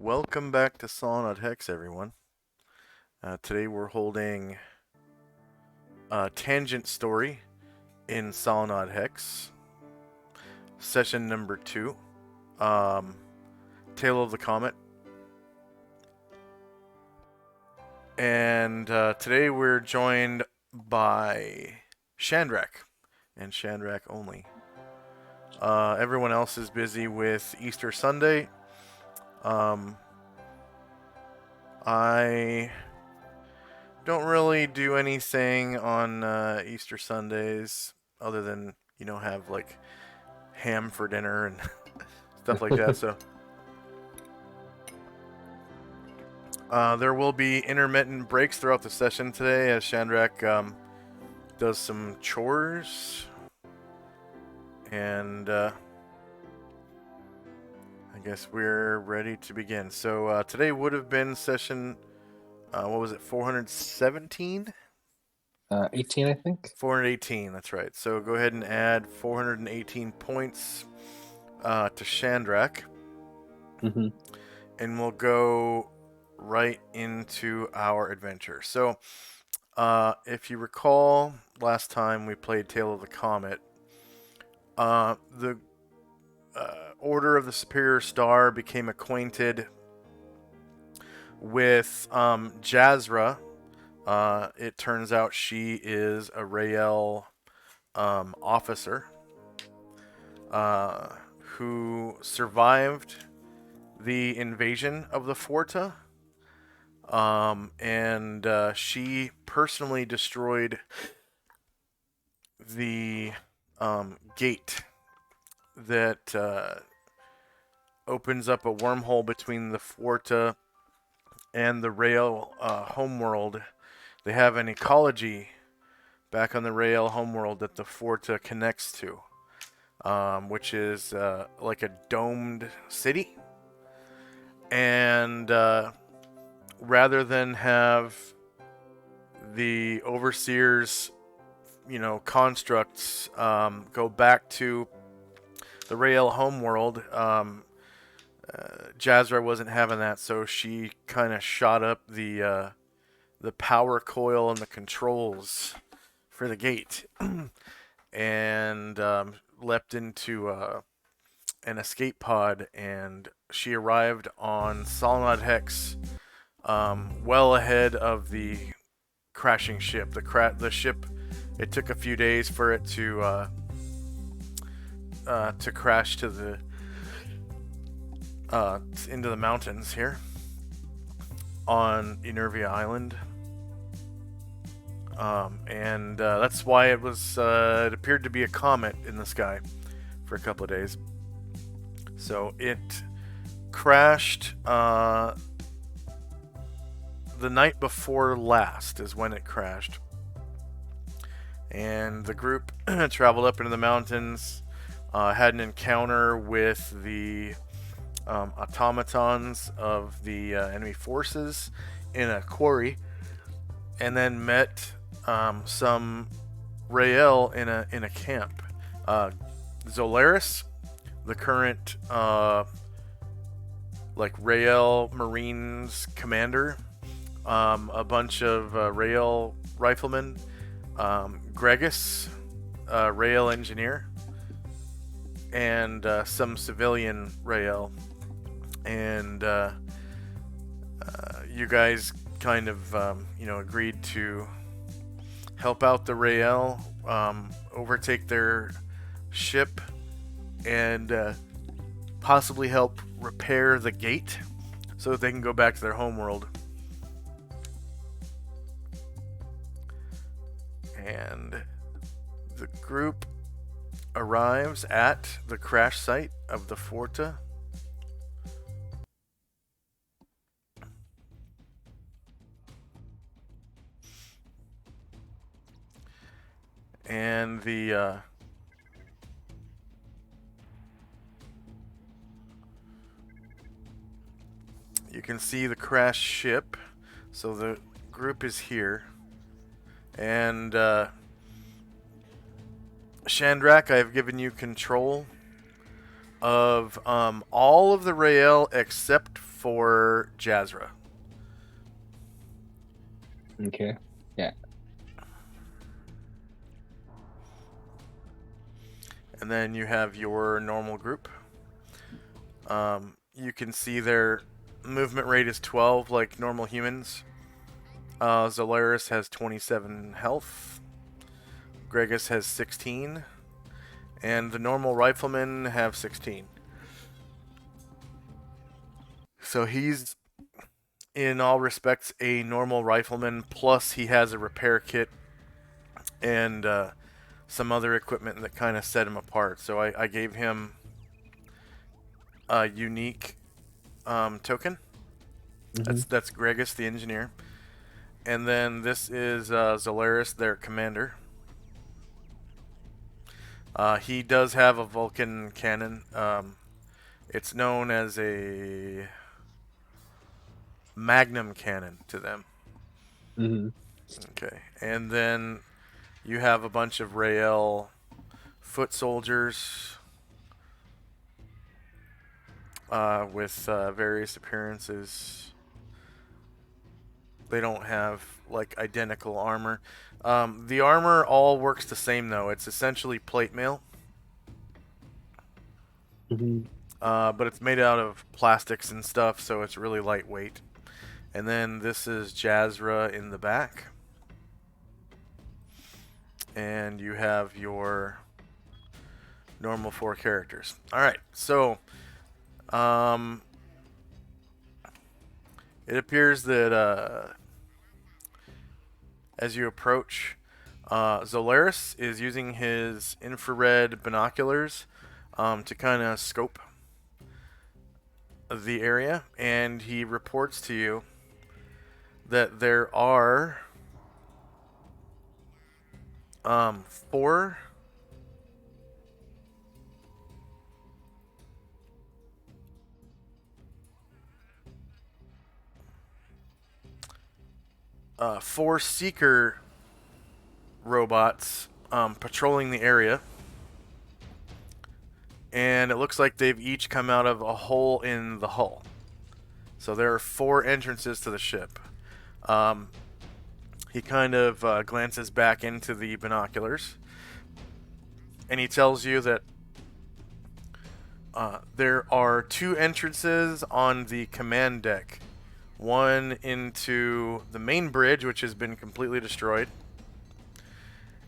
Welcome back to Solynod Hex, everyone. Today we're holding a tangent story in Solynod Hex, session number 2, um, Tale of the Comet. And today we're joined by Shandrak, and Shandrak only. Everyone else is busy with Easter Sunday. I don't really do anything on Easter Sundays other than, have like ham for dinner and stuff like that. So there will be intermittent breaks throughout the session today as Shandrak does some chores. And I guess we're ready to begin. So today would have been session, what was it, 417? 18, I think. 418, that's right. So go ahead and add 418 points to Shandrak. Mm-hmm. And we'll go right into our adventure. So, if you recall, last time we played Tale of the Comet, the Order of the Superior Star became acquainted with Jazra. It turns out she is a Rael officer who survived the invasion of the Forta. And she personally destroyed the gate that opens up a wormhole between the Forta and the Rail homeworld. They have an ecology back on the Rail homeworld that the Forta connects to, which is like a domed city. And rather than have the overseers, constructs go back to the Rael homeworld, Jazra wasn't having that, so she kind of shot up the power coil and the controls for the gate, and leapt into an escape pod, and she arrived on Solynod Hex well ahead of the crashing ship. The ship, it took a few days for it to crash to the into the mountains here on Enervia Island. And that's why it was it appeared to be a comet in the sky for a couple of days. So it crashed the night before last is when it crashed. And the group traveled up into the mountains, had an encounter with the automatons of the enemy forces in a quarry, and then met some Rael in a camp. Zolaris, the current Rael Marines commander, a bunch of Rael riflemen, Gregus, Rael engineer, and some civilian Rael. And you guys kind of agreed to help out the Rael, overtake their ship, and possibly help repair the gate so that they can go back to their homeworld. And the group arrives at the crash site of the Forta. And the you can see the crashed ship. So the group is here. And Shandrak, I've given you control of all of the Rael except for Jazra. Okay. Yeah. And then you have your normal group. You can see their movement rate is 12, like normal humans. Zolaris has 27 health. Gregus has 16. And the normal riflemen have 16. So he's, in all respects, a normal rifleman, plus he has a repair kit and some other equipment that kind of set him apart. So I gave him a unique token. Mm-hmm. That's Gregus, the engineer. And then this is Zolaris, their commander. He does have a Vulcan cannon. It's known as a Magnum cannon to them. Mm-hmm. Okay. And then you have a bunch of Rael foot soldiers with various appearances. They don't have like identical armor. The armor all works the same though. It's essentially plate mail, Mm-hmm. but it's made out of plastics and stuff, so it's really lightweight. And then this is Jazra in the back, and you have your normal 4 characters. All right, so um, it appears that as you approach, Zolaris is using his infrared binoculars to kind of scope the area, and he reports to you that there are 4 4 seeker robots patrolling the area, and it looks like they've each come out of a hole in the hull. So there are 4 entrances to the ship. He kind of glances back into the binoculars, and he tells you that there are 2 entrances on the command deck. One into the main bridge, which has been completely destroyed,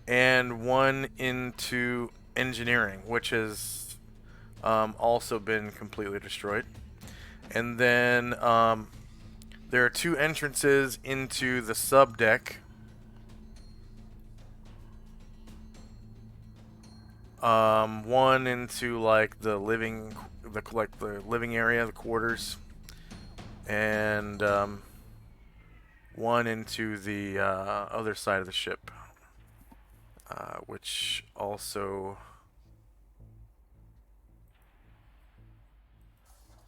and one into engineering, which has also been completely destroyed. And then there are 2 entrances into the sub deck. One into like the living area, the quarters, and one into the other side of the ship, which also.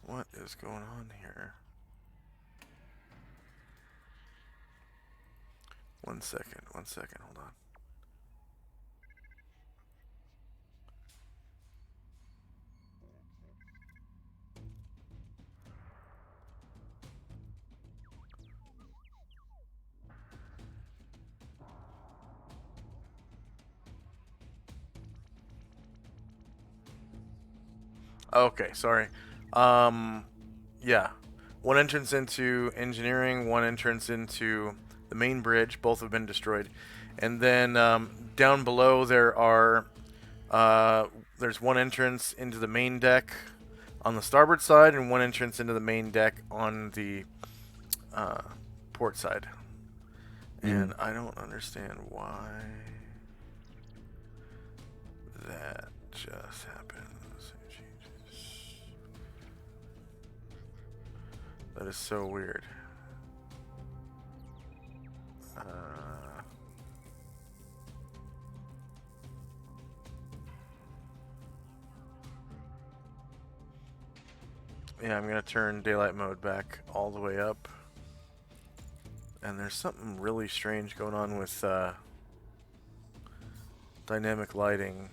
What is going on here? 1 second, hold on. Okay, sorry. Yeah. One entrance into engineering, one entrance into the main bridge. Both have been destroyed. And then down below there's one entrance into the main deck on the starboard side, and one entrance into the main deck on the port side. And I don't understand why that just happened. That is so weird. Yeah, I'm gonna turn daylight mode back all the way up. And there's something really strange going on with dynamic lighting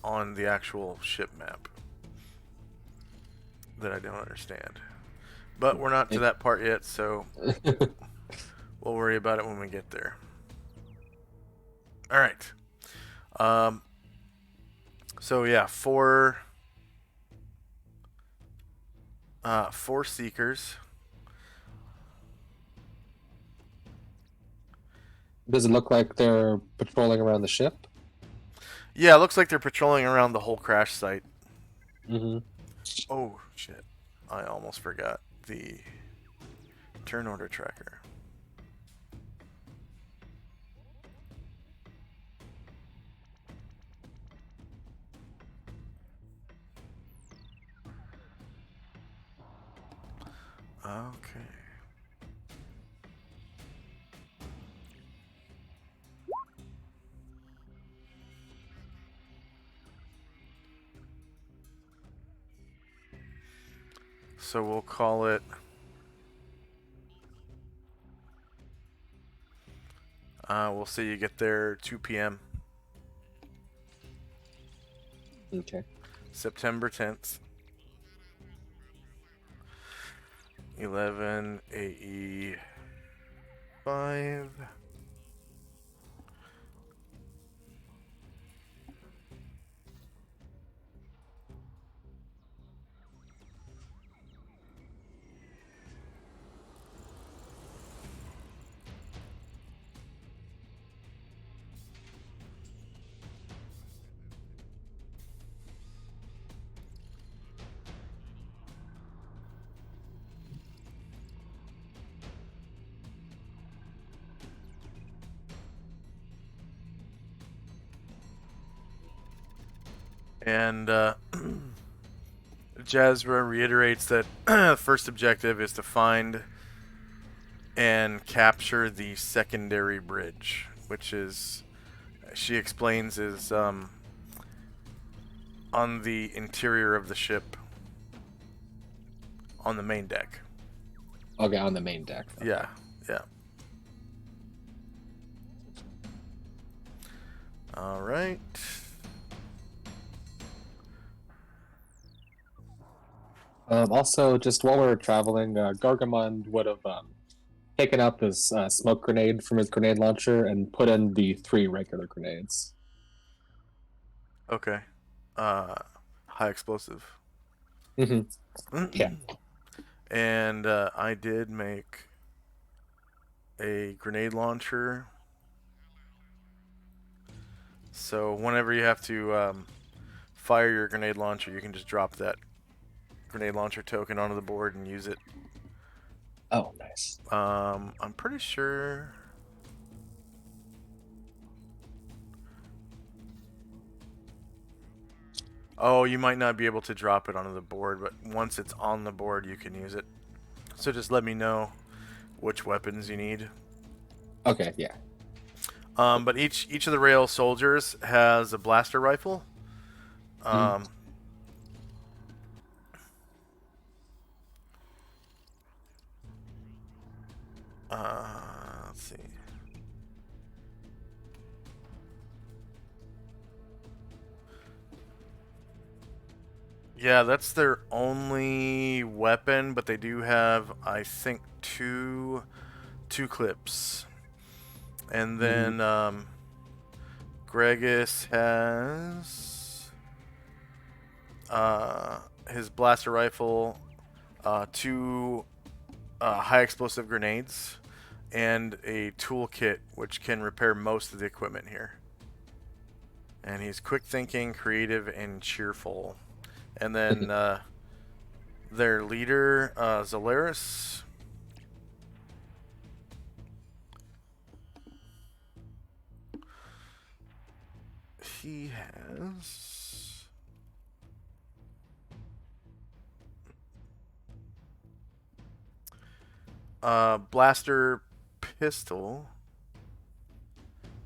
on the actual ship map. that I don't understand. But we're not to that part yet, so we'll worry about it when we get there. All right. Um, so yeah, four seekers. Does it look like they're patrolling around the ship? Yeah, it looks like they're patrolling around the whole crash site. Mm-hmm. Oh shit! I almost forgot the turn order tracker. Okay. So we'll call it. We'll say you get there 2 p.m. Okay. September 10th. 11 AE 5. And Jazra reiterates that the first objective is to find and capture the secondary bridge, which is, she explains, is on the interior of the ship on the main deck. Okay, on the main deck. Okay. Yeah, yeah. All right. Also, just while we were traveling, Gargamon would have taken out this smoke grenade from his grenade launcher and put in the 3 regular grenades. Okay. High explosive. Mm-hmm. Yeah. And I did make a grenade launcher. So whenever you have to fire your grenade launcher, you can just drop that grenade launcher token onto the board and use it. Oh, nice. I'm pretty sure. Oh, you might not be able to drop it onto the board, but once it's on the board, you can use it. So just let me know which weapons you need. Okay, yeah. But each of the rail soldiers has a blaster rifle. Mm. Let's see. Yeah, that's their only weapon, but they do have, I think, two clips. And then Gregus has his blaster rifle, 2 high explosive grenades, and a toolkit which can repair most of the equipment here. And he's quick thinking, creative, and cheerful. And then their leader, Zolaris. He has a blaster pistol,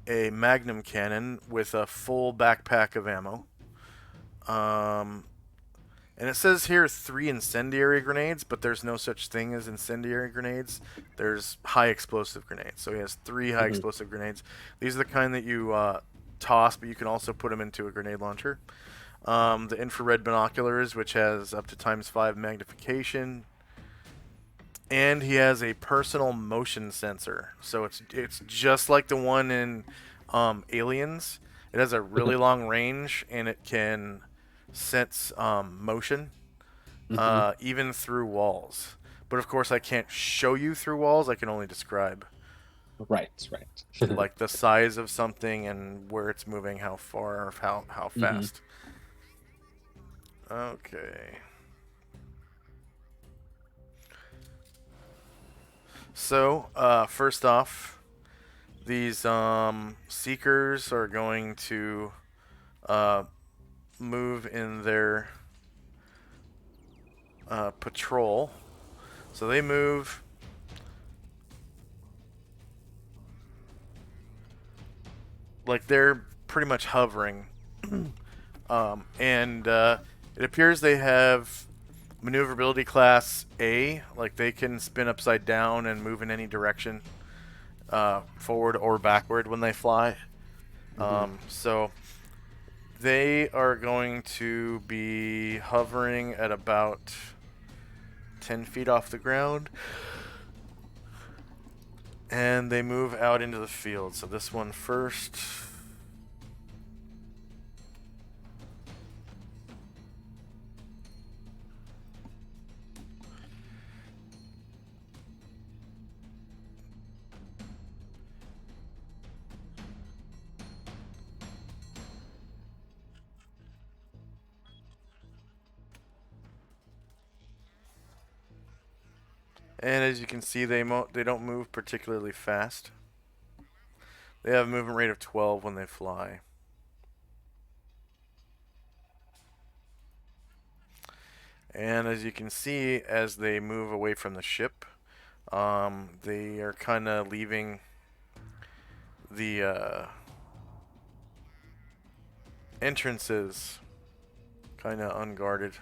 a magnum cannon with a full backpack of ammo. And it says here 3 incendiary grenades, but there's no such thing as incendiary grenades. There's high explosive grenades. So he has 3 high explosive grenades. These are the kind that you toss, but you can also put them into a grenade launcher. The infrared binoculars, which has up to ×5 magnification, and he has a personal motion sensor. So it's just like the one in Aliens. It has a really long range, and it can sense motion, Mm-hmm. even through walls. But of course, I can't show you through walls. I can only describe Right, right. like the size of something and where it's moving, how far, or how Mm-hmm. fast. Okay. So, first off, these seekers are going to uh, move in their patrol. So they move like they're pretty much hovering. And it appears they have maneuverability class A, like they can spin upside down and move in any direction, forward or backward when they fly. Mm-hmm. So they are going to be hovering at about 10 feet off the ground. And they move out into the field. So this one first. And as you can see, they don't move particularly fast. They have a movement rate of 12 when they fly. And as you can see, as they move away from the ship, they are kind of leaving the entrances kind of unguarded.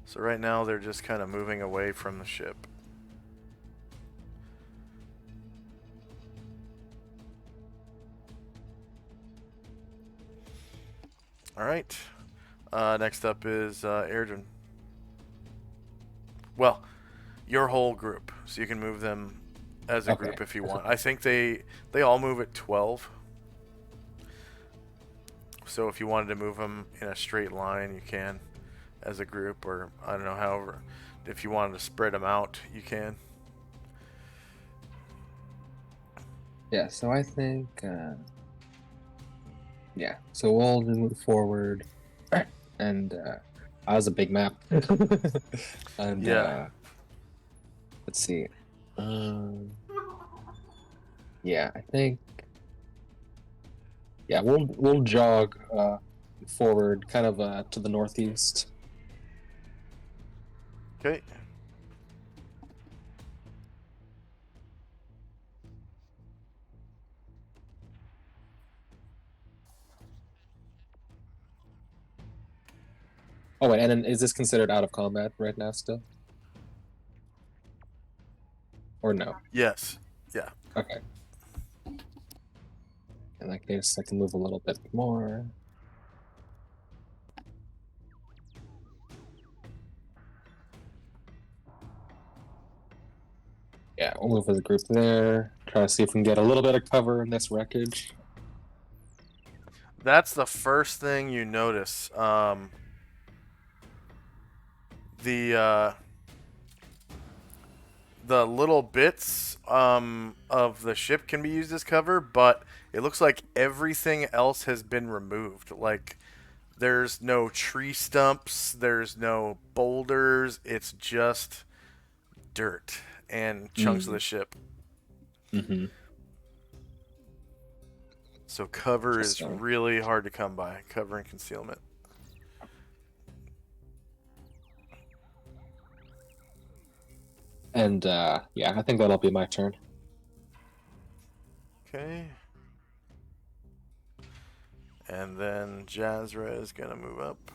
So right now they're just kind of moving away from the ship. All right. Next up is Erdrin. Well, your whole group, so you can move them as a Okay. group if you want. I think they all move at 12. So if you wanted to move them in a straight line, you can as a group, or I don't know, however, if you wanted to spread them out, you can. Yeah, so I think, yeah, so we'll just move forward, and I was a big map, and Yeah. let's see, um, yeah, I think, yeah, we'll jog forward, kind of to the northeast. Okay. Oh wait, and then is this considered out of combat right now still, or no? Yes. Yeah. Okay, in that case, I can move a little bit more. Yeah, we'll move as a group there. Try to see if we can get a little bit of cover in this wreckage. That's the first thing you notice. The the little bits of the ship can be used as cover, but it looks like everything else has been removed. Like there's no tree stumps, there's no boulders, it's just dirt and chunks of the ship. Mm-hmm. So cover is Interesting. really hard to come by, cover and concealment. And yeah, I think that'll be my turn. Okay. And then Jazra is going to move up.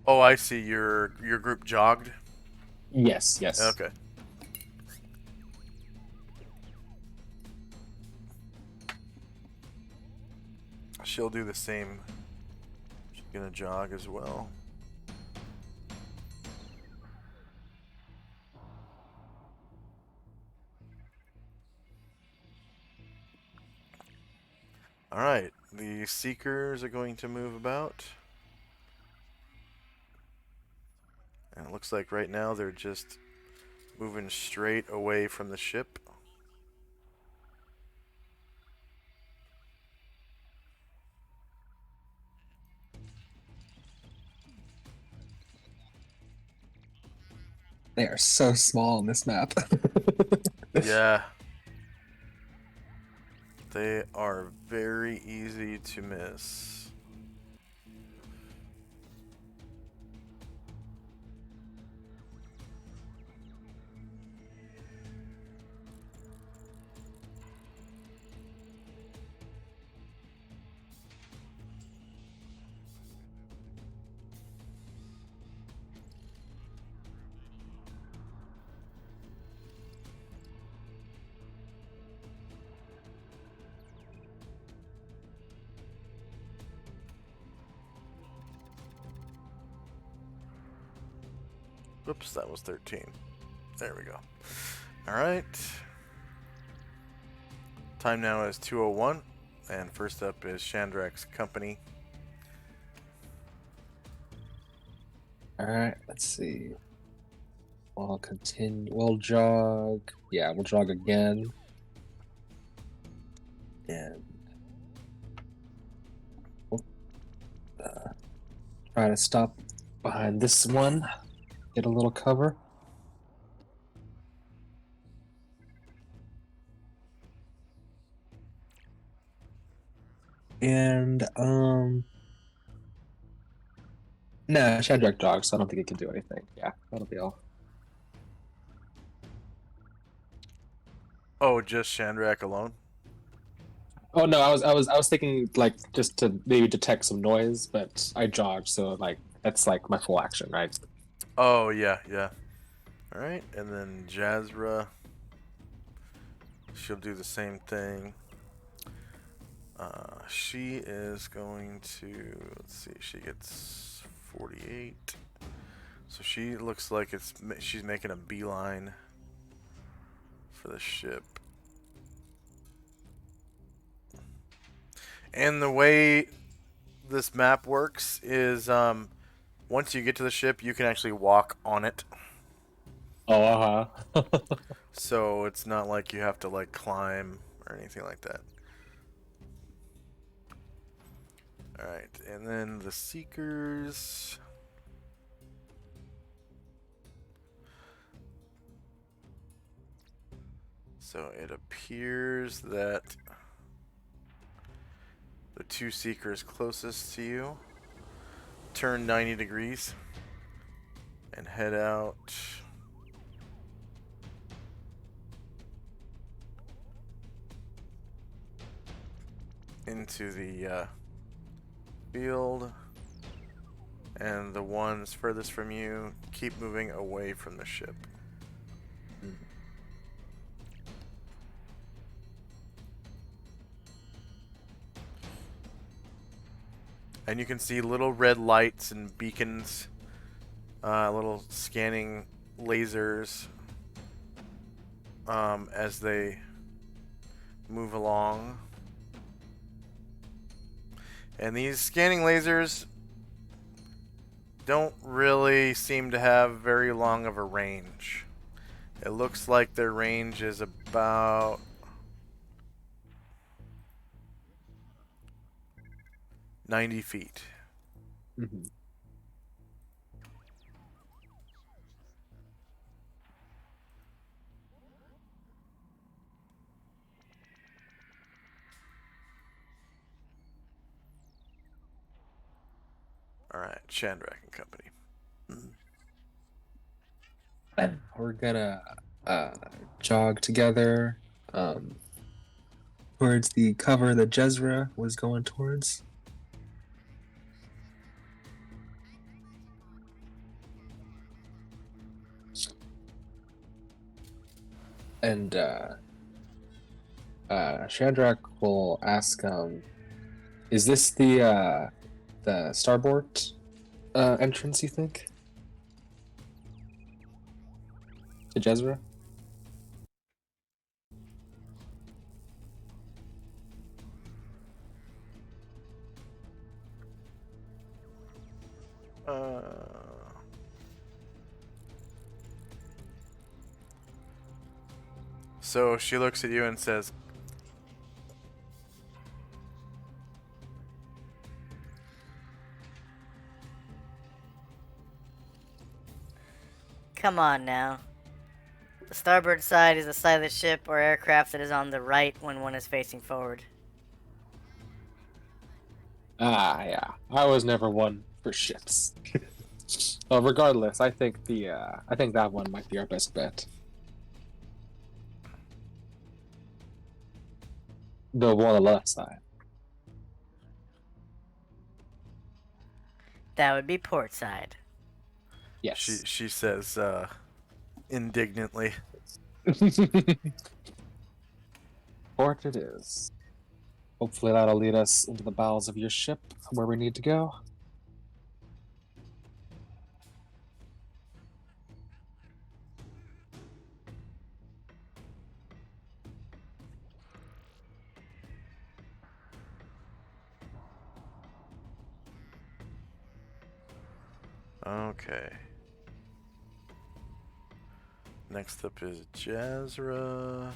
Oh, I see. Your group jogged. Yes, yes. Okay. She'll do the same. She's gonna jog as well. All right. The seekers are going to move about, and it looks like right now they're just moving straight away from the ship. They are so small on this map. Yeah. They are very easy to miss. Oops, that was 13. There we go. All right. Time now is 2:01, and first up is Chandrak's company. All right, let's see. We'll continue. We'll jog. Yeah, we'll jog again. And we'll try to stop behind this one. Get a little cover. And no, Shadrach jogs, so I don't think it can do anything. Yeah, that'll be all. Oh, just Chandrak alone? Oh no, I was thinking like just to maybe detect some noise, but I jogged, so like that's like my full action, right? Oh, yeah, yeah. All right, and then Jazra. She'll do the same thing. She is going to, let's see, she gets 48. So she looks like she's making a beeline for the ship. And the way this map works is once you get to the ship, you can actually walk on it. Oh, uh-huh. So it's not like you have to like climb or anything like that. Alright, and then the Seekers. So it appears that the two Seekers closest to you turn 90 degrees and head out into the field, and the ones furthest from you keep moving away from the ship. And you can see little red lights and beacons, little scanning lasers as they move along. And these scanning lasers don't really seem to have very long of a range. It looks like their range is about 90 feet. Mhm. Alright, Chandrak and Company. We're gonna uh, jog together towards the cover that Jezra was going towards. And Shandrak will ask, is this the starboard entrance, you think? To Jezra? Uh, so she looks at you and says, Come on now. The starboard side is the side of the ship or aircraft that is on the right when one is facing forward. Ah, yeah. I was never one for ships. Well, regardless, I think I think that one might be our best bet. The one on the left side. That would be port side. Yes. she says indignantly. Port it is. Hopefully that'll lead us into the bowels of your ship where we need to go. Okay. Next up is Jazra.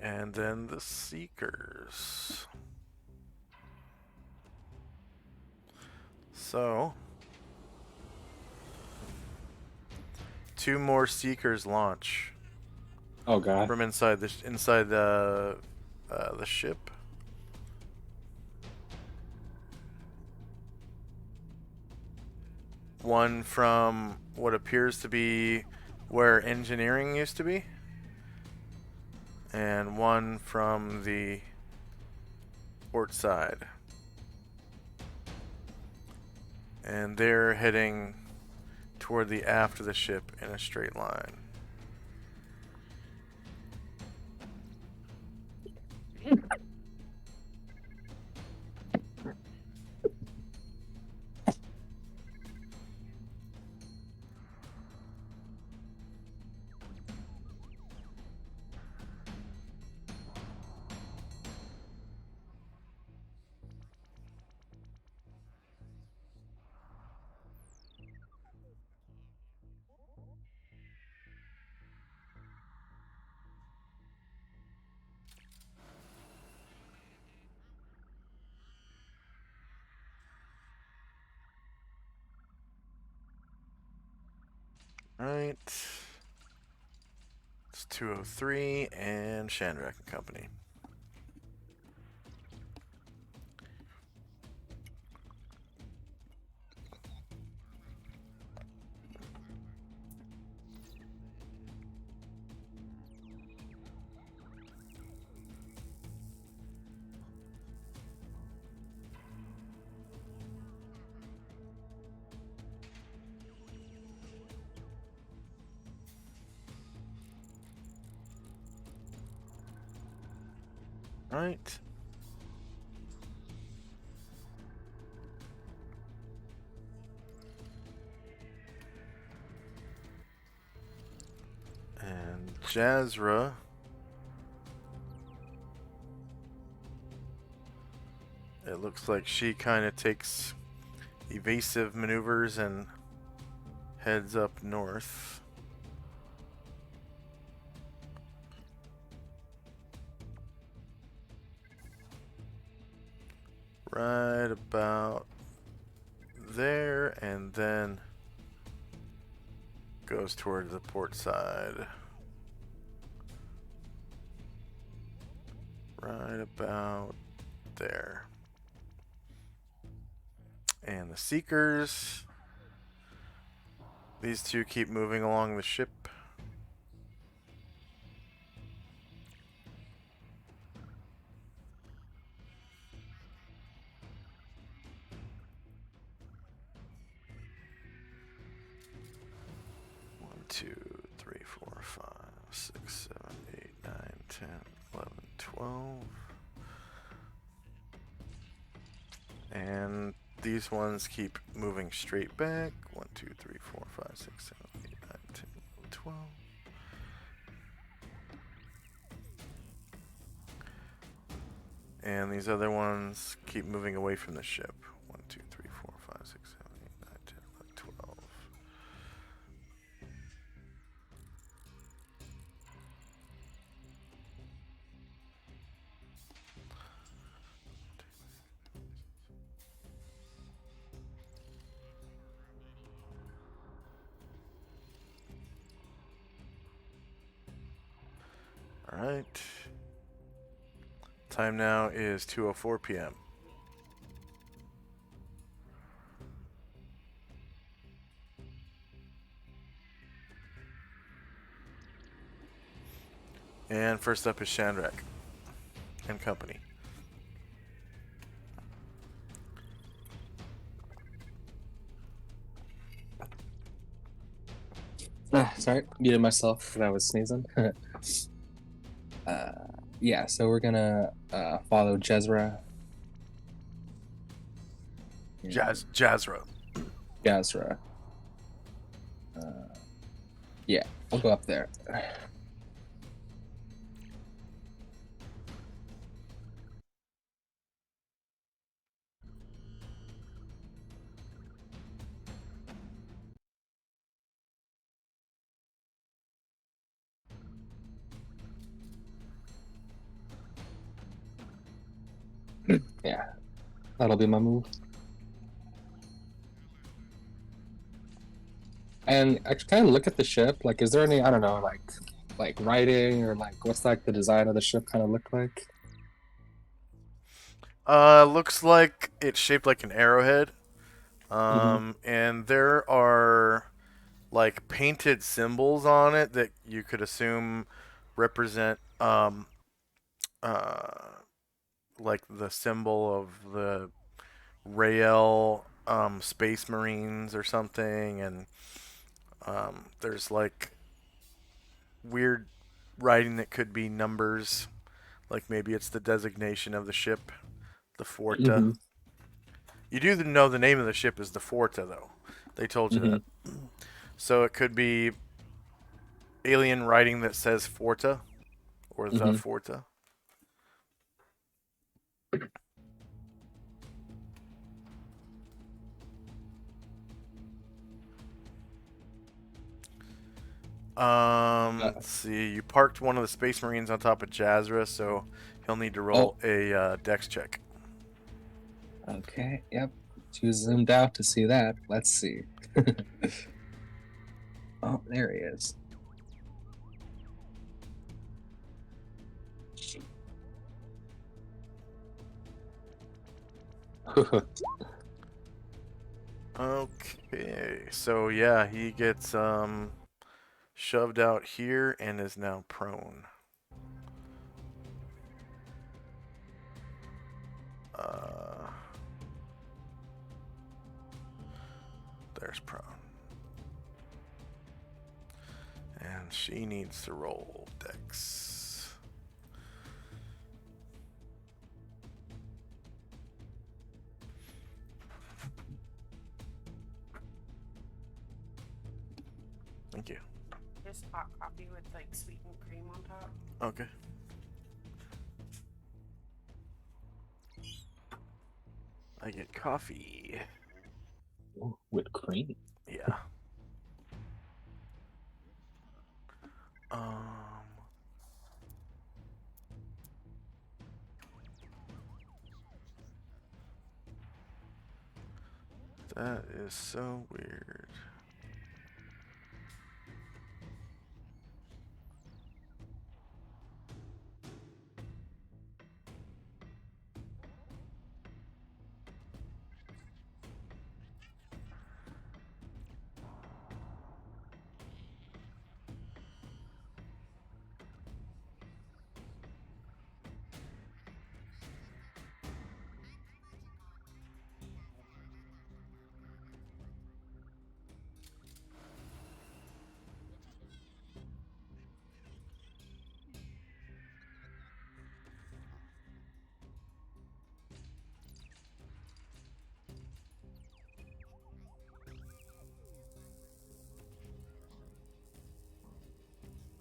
And then the Seekers. So, 2 more Seekers launch Oh god. from inside the ship. One from what appears to be where engineering used to be, and one from the port side. And they're heading toward the aft of the ship in a straight line. Right. It's 203 and Shandrak and Company. Right. And Jazra. It looks like she kind of takes evasive maneuvers and heads up north. Right about there, and then goes toward the port side. Right about there. And the Seekers. These two keep moving along the ship. One, 2, 3, 4, 5, 6, 7, 8, 9, 10, 11, 12. And these ones keep moving straight back. 1, 2, 3, 4, 5, 6, 7, 8, 9, 10, 11, 12. And these other ones keep moving away from the ship. 1, 2, 3, 4, 5, 6, 7, 8, 9, 10, 11, 12. Alright. Time now is 2:04 p.m. And first up is Shandrak and company. Sorry, muted myself when I was sneezing. Yeah, so we're gonna follow Jezra. Jazra. Jezra. Yeah, we'll go up there. Yeah, that'll be my move. And I kind of look at the ship. Like, is there any, I don't know, like writing or like what's like the design of the ship kind of look like? Looks like it's shaped like an arrowhead. And there are like painted symbols on it that you could assume represent like the symbol of the Rael Space Marines or something, and there's like weird writing that could be numbers, like maybe it's the designation of the ship, the Forta. Mm-hmm. You do know the name of the ship is the Forta, though. They told you that. So it could be alien writing that says Forta or the Forta. Let's see. You parked one of the Space Marines on top of Jazra, so he'll need to roll a Dex check. Okay, yep. Too zoomed out to see that. Let's see. Oh, there he is. Okay, so yeah, he gets shoved out here and is now prone. There's prone. And she needs to roll Dex. Thank you. Just hot coffee with like sweetened cream on top. Okay. I get coffee. Ooh, with cream. Yeah. That is so weird.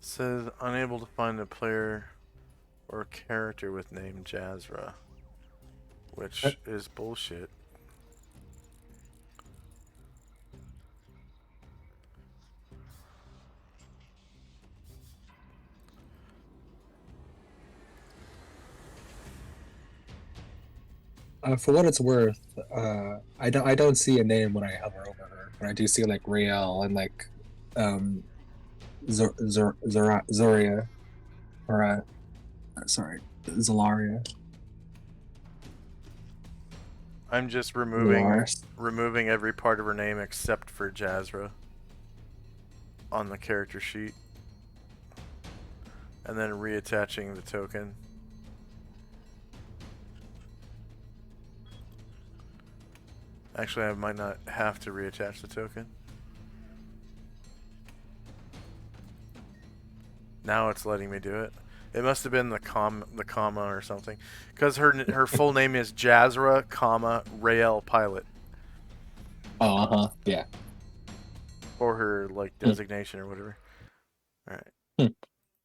says unable to find a player or character with name Jazra, which is bullshit. For what it's worth, I don't see a name when I hover over her, but I do see like Rael and like Zoria, or sorry, Zalaria. I'm just Zalaris. removing every part of her name except for Jazra on the character sheet, and then reattaching the token. Actually, I might not have to reattach the token. Now it's letting me do it. It must have been the comma or something, because her full name is Jazra, Rael Pilot, Oh, yeah. or her like designation or whatever. All right. Hmm.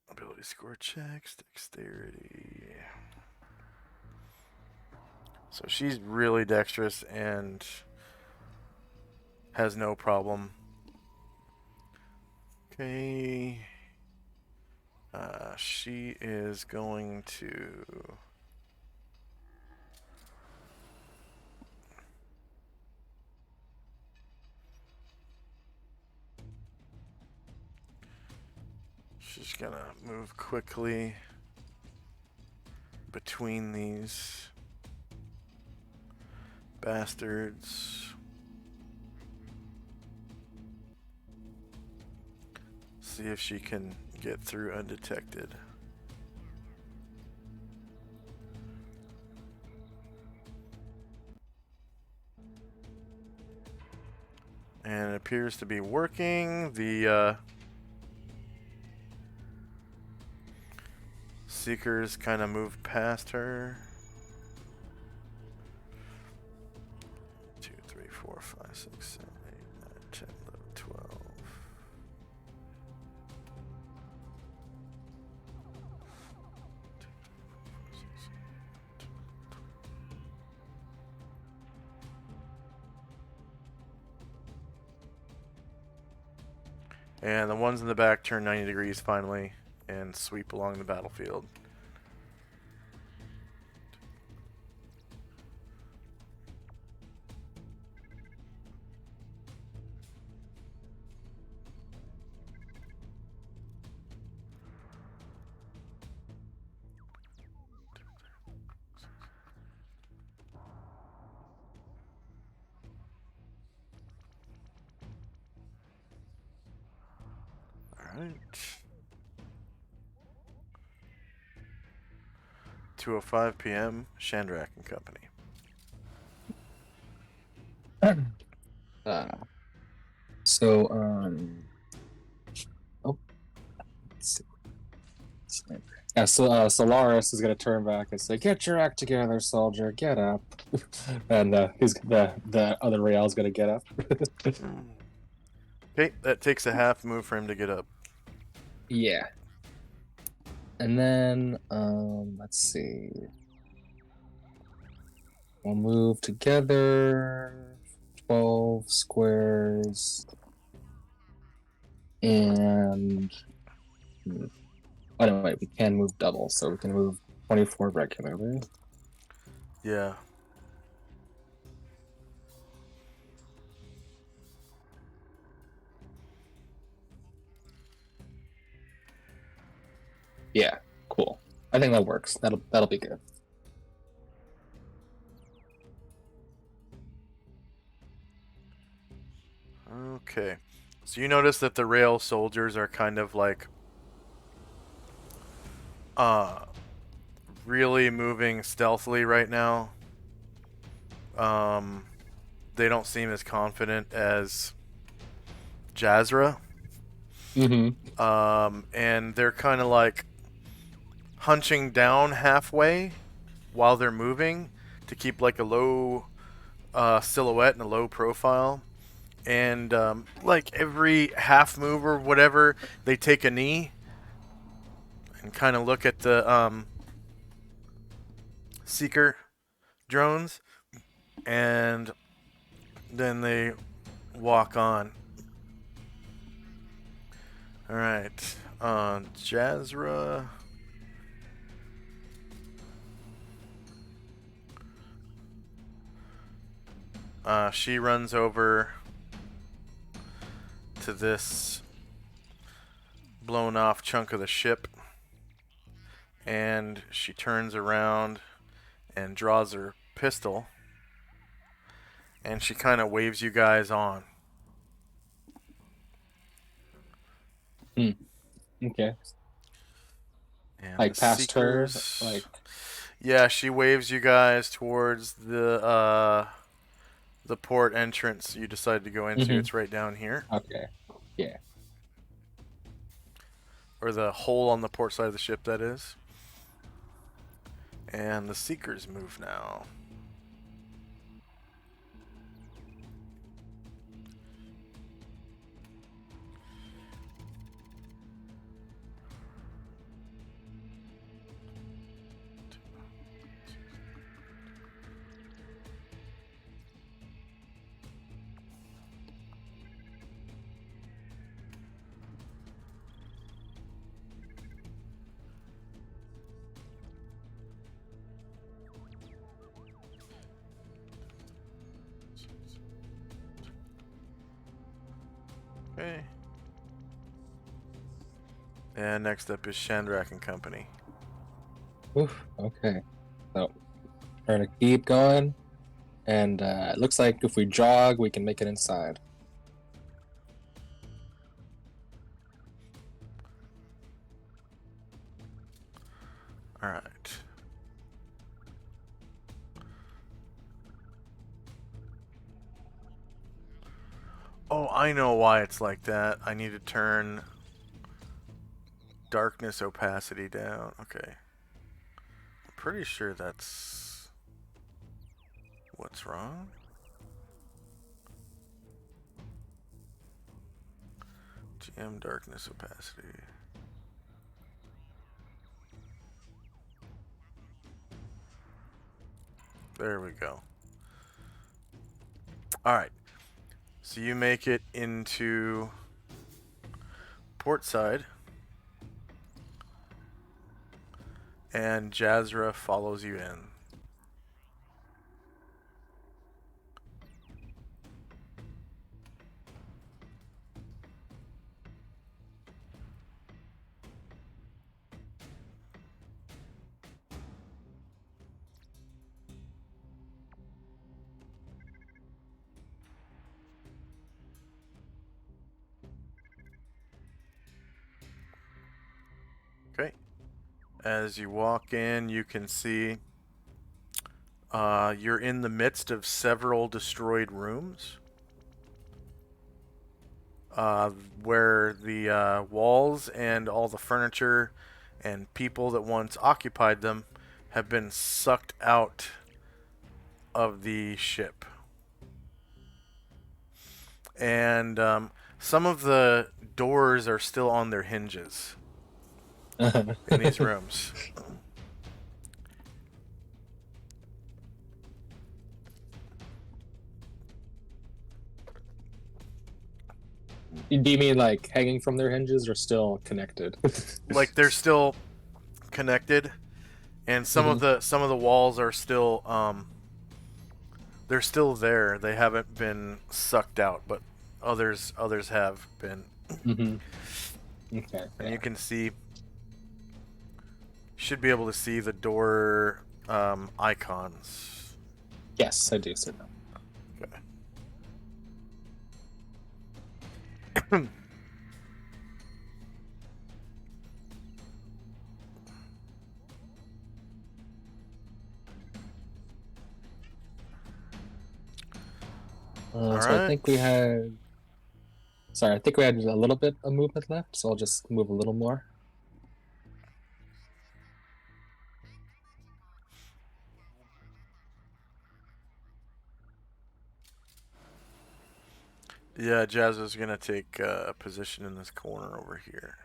Ability score checks, dexterity. So she's really dexterous and has no problem. Okay. She is going to... She's gonna move quickly between these bastards. See if she can get through undetected. And it appears to be working. The Seekers kind of move past her. 2, 3, 4, 5, 6, 7, 8, 9, 10, 11, 12. And the ones in the back turn 90 degrees finally and sweep along the battlefield. Alright. 2:05 p.m. Shandrak and Company. So oh, let's see. Yeah, so Solaris is gonna turn back and say, "Get your act together, soldier. Get up." And he's the other Rael's gonna get up. Okay, that takes a half move for him to get up. Yeah. And then let's see. We'll move together 12 squares. And oh no, wait, we can move double, so we can move 24 regularly. Yeah. Yeah, cool. I think that works. That'll be good. Okay. So you notice that the rail soldiers are kind of like really moving stealthily right now. They don't seem as confident as Jazra. And they're kind of like hunching down halfway while they're moving to keep like a low silhouette and a low profile. And like every half move or whatever, they take a knee and kind of look at the seeker drones, and then they walk on. All right, Jazra. She runs over to this blown off chunk of the ship, and she turns around and draws her pistol, and she kind of waves you guys on. Okay. And Like the past her, seekers, like yeah, she waves you guys towards the port entrance you decided to go into. It's right down here, okay. Yeah. or the hole on the port side of the ship, that is. And the seekers move now. Okay. And next up is Shandrak and Company. Oof. Okay. So we're gonna keep going, and it looks like if we jog, we can make it inside. All right. Oh, I know why it's like that. I need to turn darkness opacity down. Okay. I'm pretty sure that's what's wrong. GM darkness opacity. There we go. All right. So you make it into port side, and Jazra follows you in. Okay. As you walk in, you can see you're in the midst of several destroyed rooms, where the walls and all the furniture and people that once occupied them have been sucked out of the ship. And some of the doors are still on their hinges in these rooms. Do you mean like hanging from their hinges or still connected? Like they're still connected, and some of the walls are still they're still there. They haven't been sucked out, but others have been. Mm-hmm. Okay. And Yeah. you can see, should be able to see the door icons. Yes, I do see that. Okay. So I Alright. think we had. Sorry, I think we had a little bit of movement left, so I'll just move a little more. Yeah, Jazz is gonna take a position in this corner over here.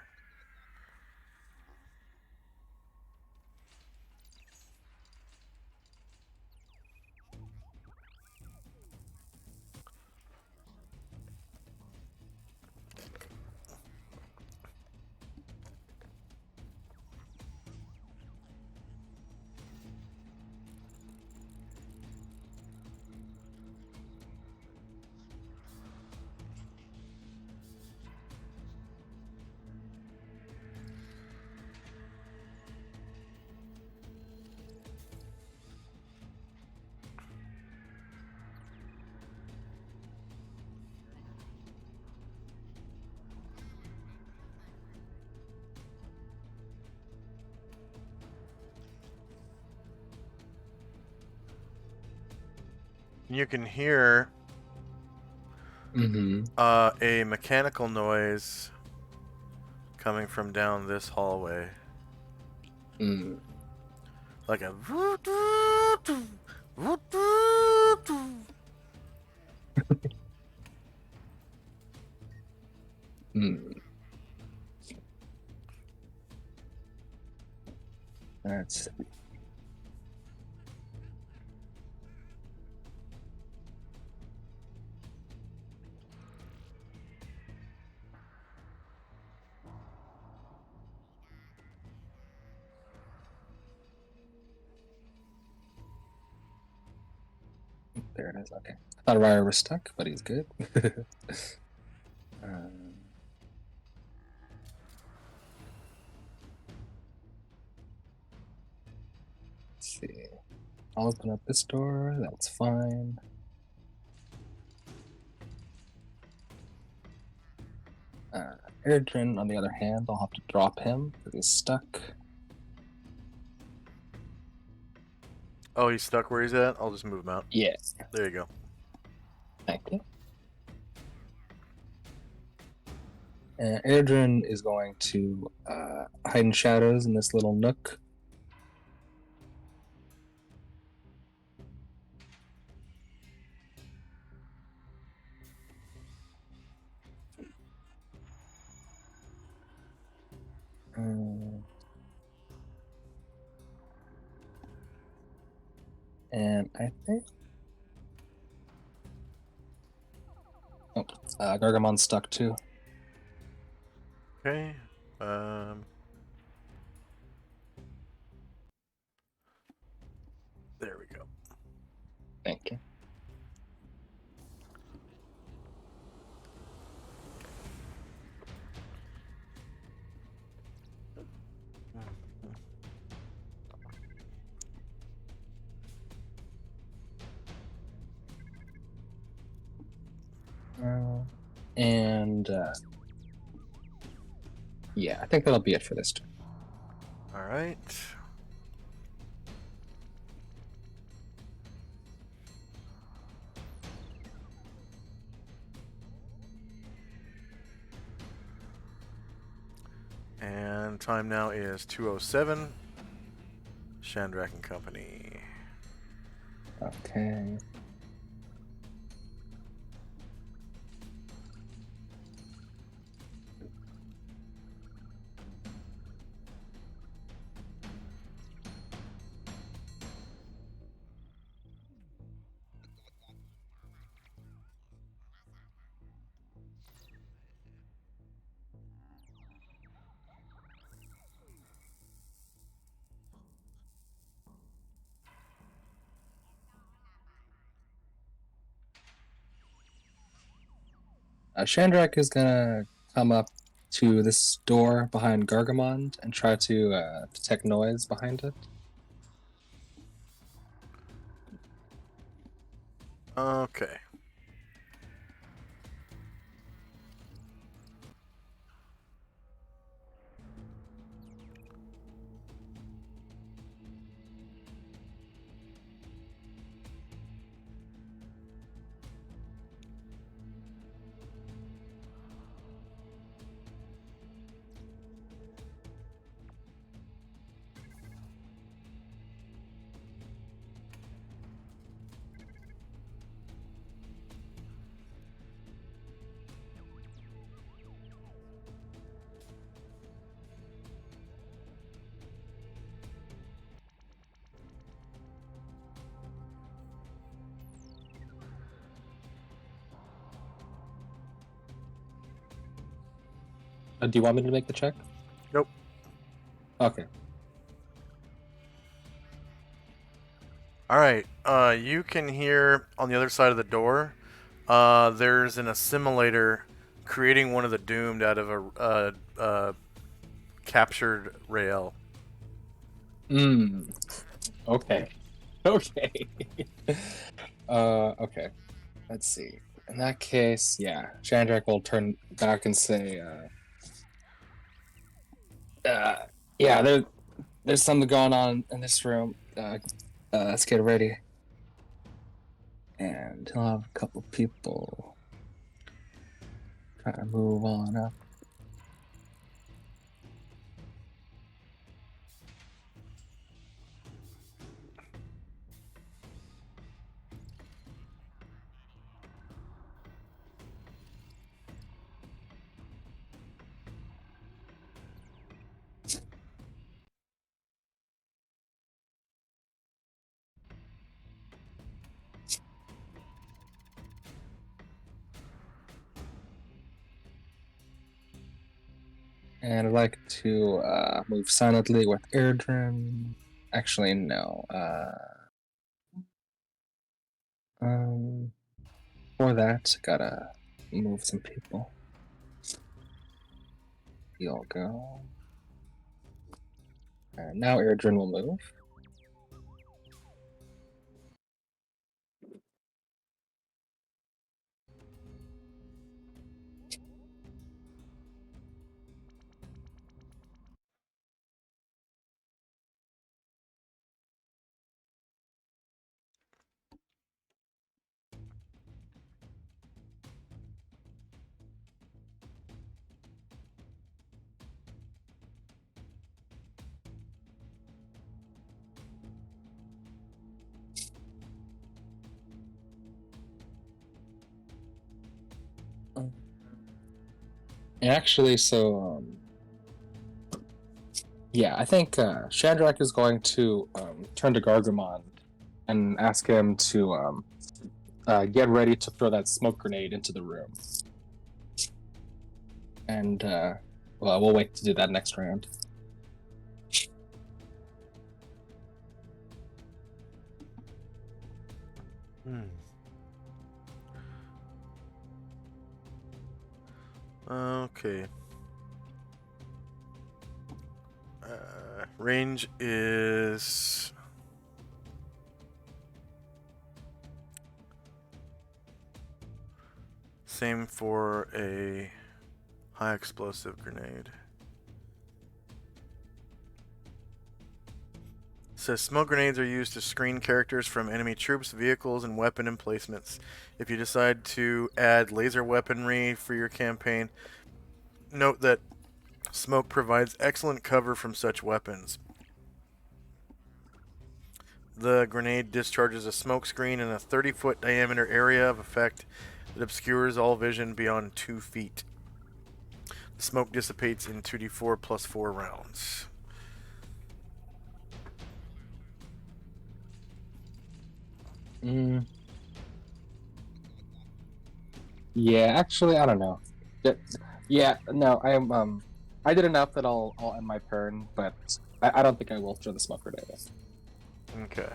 You can hear Mm-hmm. a mechanical noise coming from down this hallway. Mm. Like a. Mm. That's there. It is. Okay. I thought Ryder was stuck, but he's good. um, let's see. I'll open up this door. That's fine. Erdrin, on the other hand, I'll have to drop him because he's stuck. Oh, he's stuck where he's at? I'll just move him out. Yeah. There you go. Thank you. Erdrin is going to hide in shadows in this little nook. And I think. Oh, Gargamon's stuck too. Okay. There we go. Thank you. And yeah, I think that'll be it for this turn. All right. And time now is 2:07. Shandrak and Company. Okay. Shandrak is gonna come up to this door behind Gargamond and try to detect noise behind it. Okay. Do you want me to make the check? Nope. Okay. All right. You can hear on the other side of the door. There's an assimilator creating one of the doomed out of a captured rail. Okay. Okay. Okay. Let's see. In that case, yeah, Shandrak will turn back and say, yeah, there's something going on in this room. Let's get ready. And he'll have a couple people try to move on up. And I'd like to move silently with Airdrin. Actually, no. For that, gotta move some people. You'll go. And now Airdrin will move. Actually, yeah, I think Shandrak is going to turn to Gargamon and ask him to get ready to throw that smoke grenade into the room. And well, we'll wait to do that next round. Okay. Range is same for a high explosive grenade. Says smoke grenades are used to screen characters from enemy troops, vehicles, and weapon emplacements. If you decide to add laser weaponry for your campaign, note that smoke provides excellent cover from such weapons. The grenade discharges a smoke screen in a 30-foot diameter area of effect that obscures all vision beyond 2 feet. The smoke dissipates in 2d4 plus 4 rounds. Yeah, actually, I don't know. Yeah, no, I did enough that I'll end my turn, but I don't think I will throw the smoke grenade. Okay.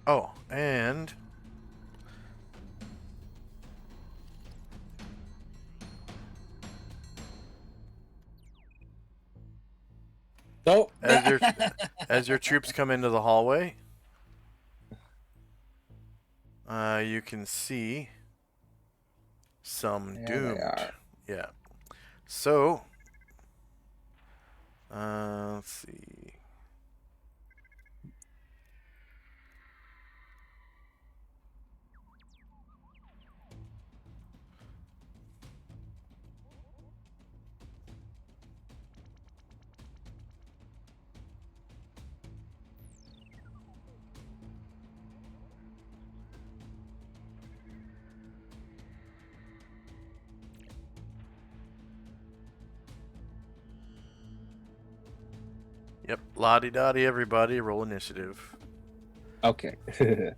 Oh, and Nope. as your troops come into the hallway, you can see some There they doomed. are. Yeah. So, let's see. Yep, la-di-da-di everybody, roll initiative. Okay. And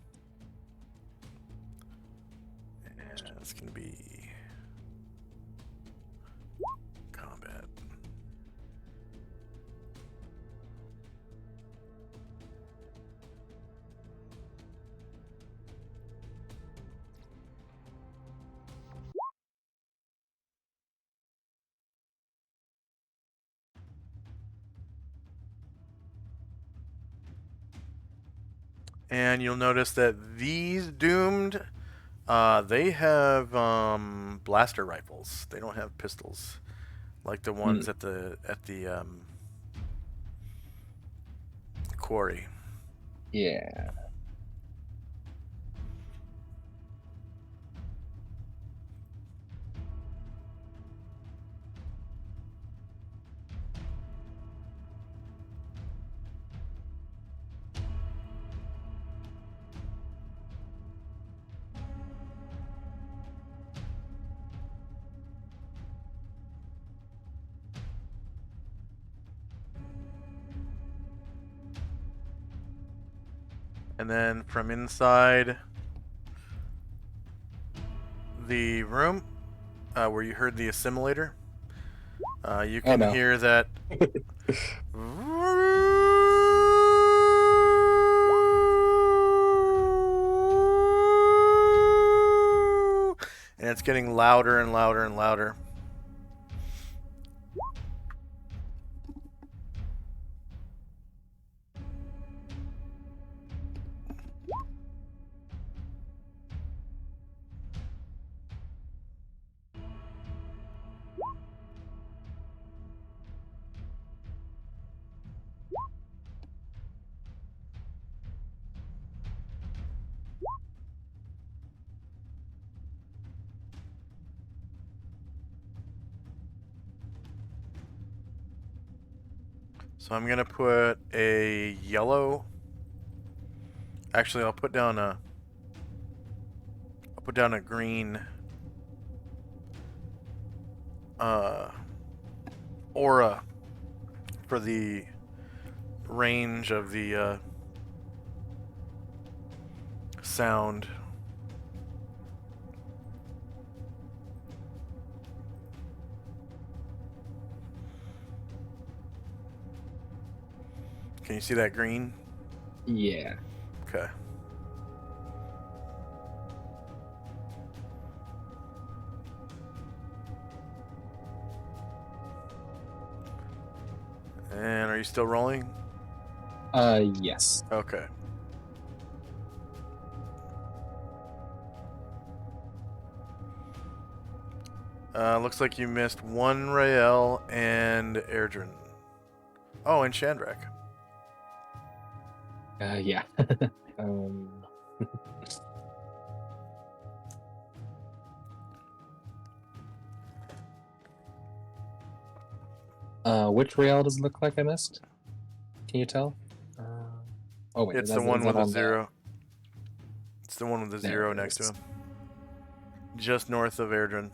it's going to be combat. And you'll notice that these doomed, they have blaster rifles. They don't have pistols, like the ones at the quarry. Yeah. And then from inside the room, where you heard the assimilator, you can no. hear that. And it's getting louder and louder and louder. So I'm gonna put a yellow. Actually, I'll put down a green aura for the range of the sound. Can you see that green? Yeah. Okay. And are you still rolling? Yes. Okay. Looks like you missed one Rael and Erdrin. Oh, and Chandrak. Yeah. um. Which rail does it look like I missed? Can you tell? Oh wait, It's that's the one is with that a on zero. It's the one with the There zero it next to is. him. Just north of Erdrin.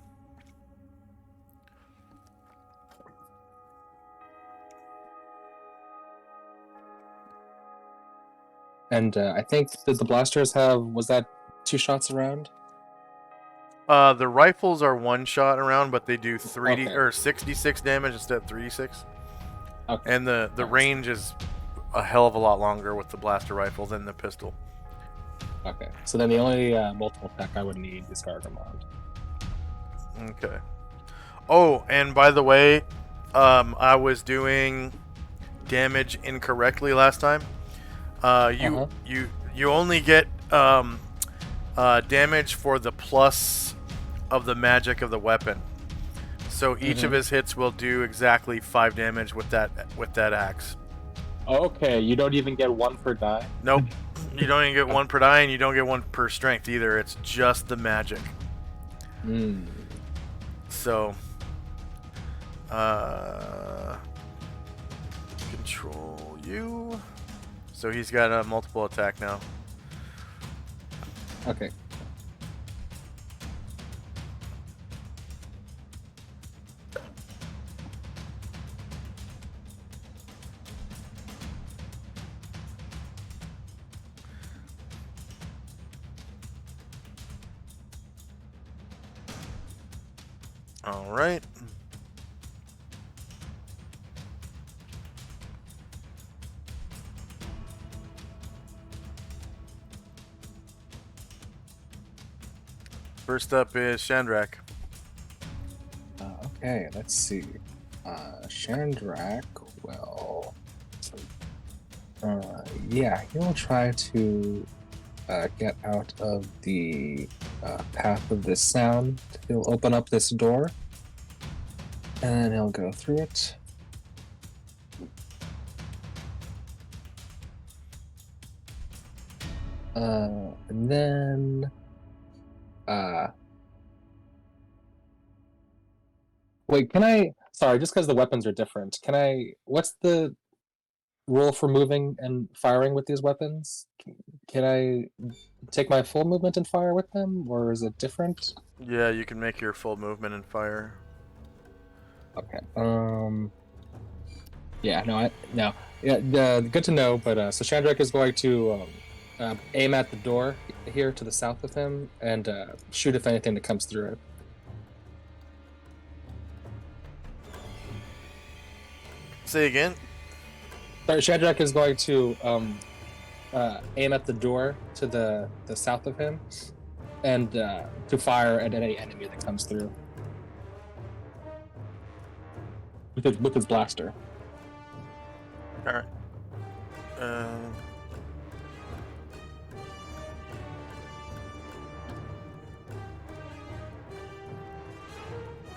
And I think did the blasters have was that 2 shots around? The rifles are one shot around, but they do 3D Okay. or 66 damage instead of 3d6. Okay. And the Alright. range is a hell of a lot longer with the blaster rifle than the pistol. Okay. So then the only multiple attack I would need is Gargamond. Okay. Oh, and by the way, I was doing damage incorrectly last time. You only get damage for the plus of the magic of the weapon. So each of his hits will do exactly 5 damage with that axe. Okay, you don't even get 1 per die? Nope. You don't even get 1 per die, and you don't get 1 per strength either. It's just the magic. So, control you. So he's got a multiple attack now. Okay. All right. First up is Chandrak. Okay, let's see. Chandrak will Yeah, he'll try to get out of the path of this sound. He'll open up this door, and he'll go through it. And then, wait, can I? Sorry, just because the weapons are different. Can I? What's the rule for moving and firing with these weapons? Can I take my full movement and fire with them, or is it different? Yeah, you can make your full movement and fire. Okay. Yeah. No. Yeah. Good to know. But so Chandrak is going to aim at the door here to the south of him and shoot if anything that comes through it. Say again. Sorry, Chandrak is going to aim at the door to the south of him and to fire at any enemy that comes through with his blaster. All right.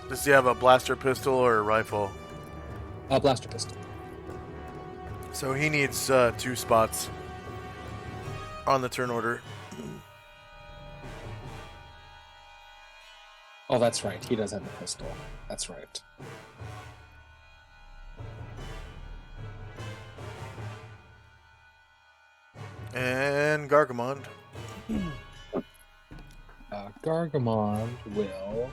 Does he have a blaster pistol or a rifle? Blaster pistol. So he needs 2 spots on the turn order. Oh, that's right. He does have a pistol. That's right. And Gargamond. Gargamond will.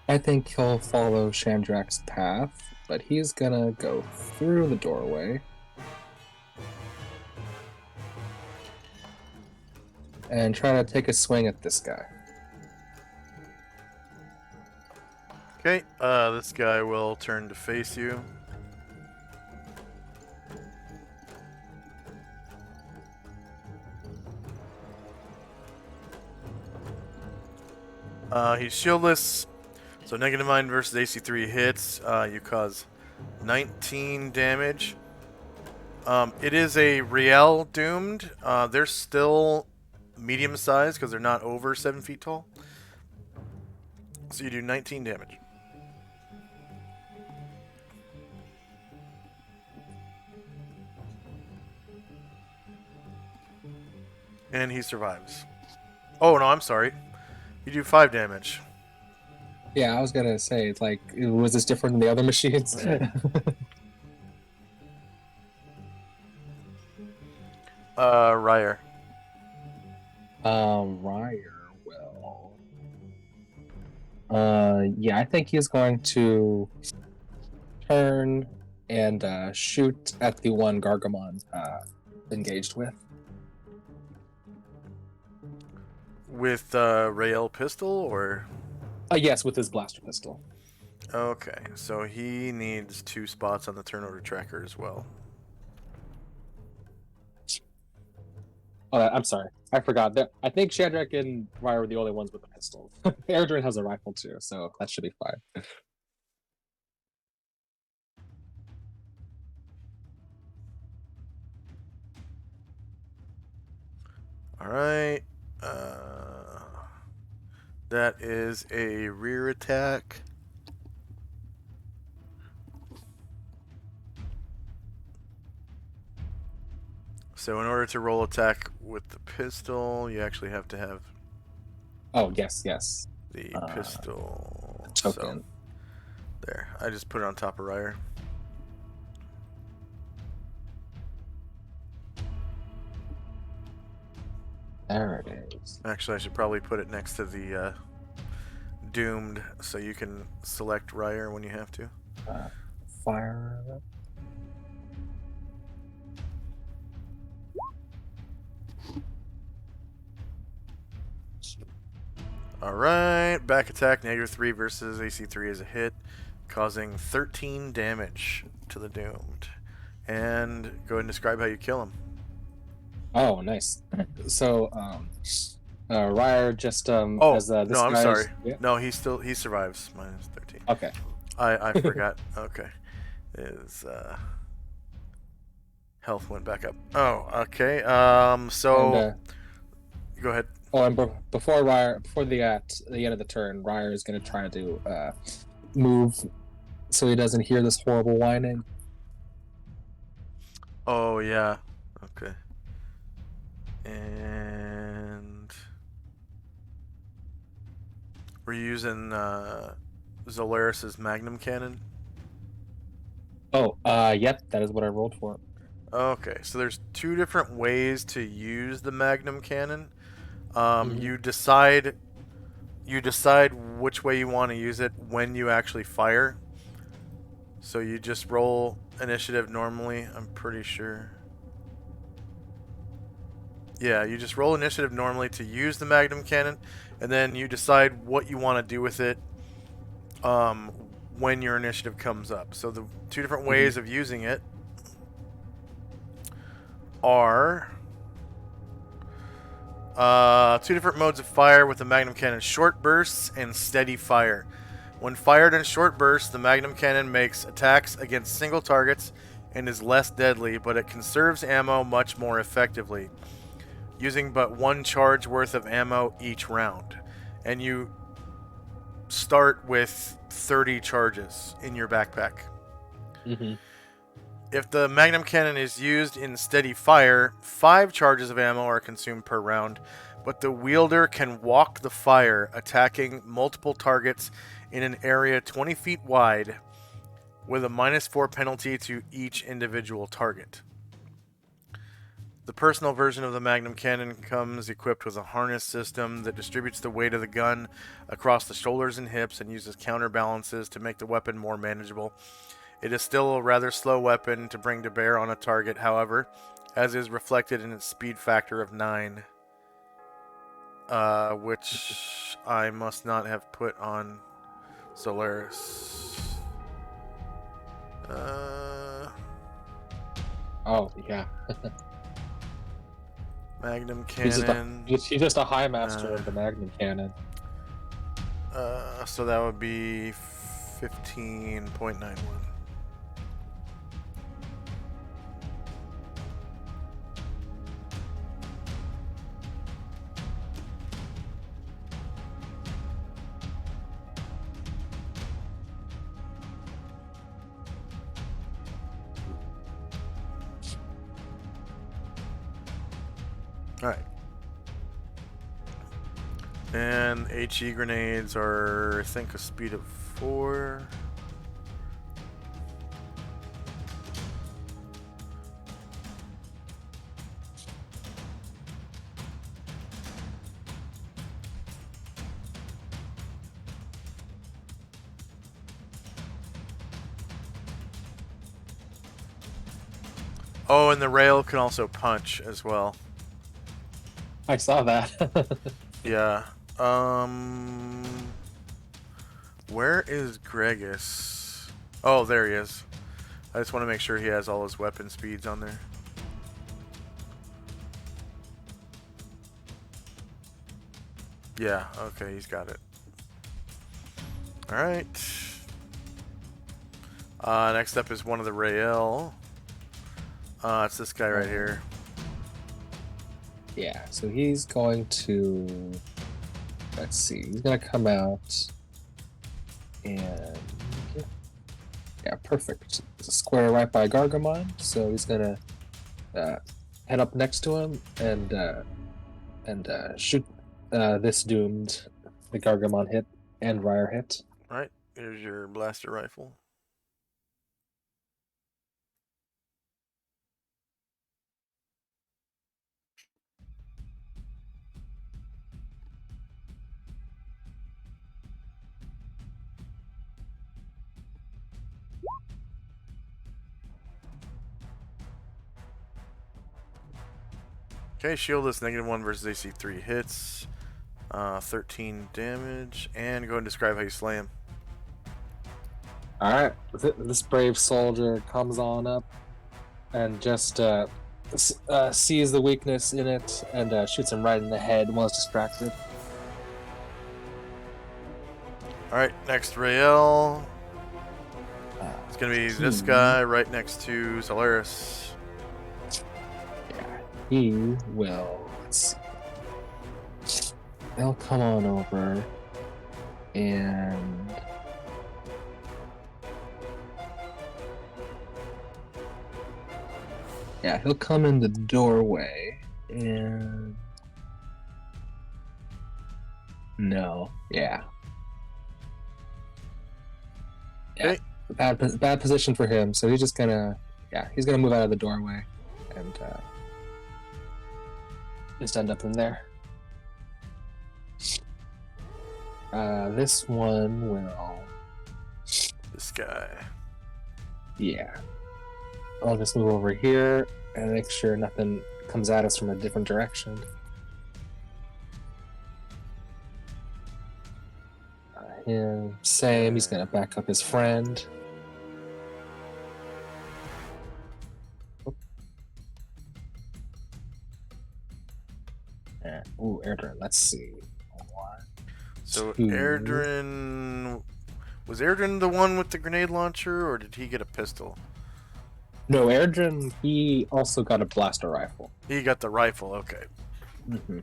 I think he'll follow Chandrak's path, but he's gonna go through the doorway. And try to take a swing at this guy. Okay, this guy will turn to face you. He's shieldless, so -9 versus AC3 hits. You cause 19 damage. It is a Riel doomed. They're still medium sized because they're not over 7 feet tall. So you do 19 damage. And he survives. Oh, no, I'm sorry. You do 5 damage. Yeah, I was gonna say, it's like, was this different than the other machines? Ryer. Ryer will. Yeah, I think he's going to turn and shoot at the one Gargamon engaged with. With Rael pistol, or? Yes, with his blaster pistol. Okay, so he needs 2 spots on the turn order tracker as well. Oh, I'm sorry. I forgot. I think Chandrak and Ryer were the only ones with the pistol. Erdrin has a rifle too, so that should be fine. Alright. That is a rear attack. So in order to roll attack with the pistol, you actually have to have Oh, yes. the pistol Token. So, there. I just put it on top of Ryer. There it is. Actually, I should probably put it next to the doomed so you can select Ryer when you have to. Fire. Alright, back attack, -3 versus AC3 is a hit, causing 13 damage to the doomed. And go ahead and describe how you kill him. Oh, nice. So, Ryer just Oh, as this no, I'm guy's- sorry. Yeah. No, he survives, -13. Okay. I forgot. Okay. Is Health went back up. Oh, okay. And So go ahead. before the end of the turn, Ryer is going to try to move so he doesn't hear this horrible whining. Oh yeah. Okay. And we're using Zolaris's Magnum Cannon. Oh, yep, that is what I rolled for. Okay, so there's two different ways to use the Magnum Cannon. Mhm. You decide which way you want to use it when you actually fire. So you just roll initiative normally, I'm pretty sure. Yeah, you just roll initiative normally to use the Magnum Cannon, and then you decide what you want to do with it when your initiative comes up. So the two different ways of using it are two different modes of fire with the Magnum Cannon: short bursts and steady fire. When fired in short bursts, the Magnum Cannon makes attacks against single targets and is less deadly, but it conserves ammo much more effectively, using but one charge worth of ammo each round. And you start with 30 charges in your backpack. Mm-hmm. If the Magnum Cannon is used in steady fire, 5 charges of ammo are consumed per round, but the wielder can walk the fire, attacking multiple targets in an area 20 feet wide with a -4 penalty to each individual target. The personal version of the Magnum Cannon comes equipped with a harness system that distributes the weight of the gun across the shoulders and hips and uses counterbalances to make the weapon more manageable. It is still a rather slow weapon to bring to bear on a target, however, as is reflected in its speed factor of 9, which I must not have put on Solaris. Oh, yeah. Magnum He's Cannon. he's just a high master of the Magnum Cannon. So that would be 15.91. Alright. And HE grenades are, I think, a speed of 4. Oh, and the rail can also punch as well. I saw that. Yeah. Where is Gregus? Oh, there he is. I just want to make sure he has all his weapon speeds on there. Yeah, okay, he's got it. Alright. Next up is one of the Rael. It's this guy right here. Yeah, so he's going to... Let's see. He's going to come out and... Yeah, perfect. There's a square right by Gargamon, so he's going to head up next to him and shoot this doomed. The Gargamon hit and Ryer hit. Alright, here's your blaster rifle. Okay, shield is -1 versus AC 3 hits, 13 damage, and go ahead and describe how you slay him. Alright, this brave soldier comes on up and just sees the weakness in it and shoots him right in the head while he's distracted. Alright, next Rael. It's gonna be this guy right next to Solaris. he will. Let's see. They'll come on over and. Yeah, he'll come in the doorway and. No, yeah. Yeah, Okay. bad position for him. So he's just gonna, he's gonna move out of the doorway, and just end up in there. This one will, This guy. yeah. I'll just move over here and make sure nothing comes at us from a different direction. Him, same. He's gonna back up his friend. Ooh, Erdrin. Let's see. One, So two. Erdrin, was Erdrin the one with the grenade launcher, or did he get a pistol? No, Erdrin. He also got a blaster rifle. He got the rifle. Okay. Mm-hmm.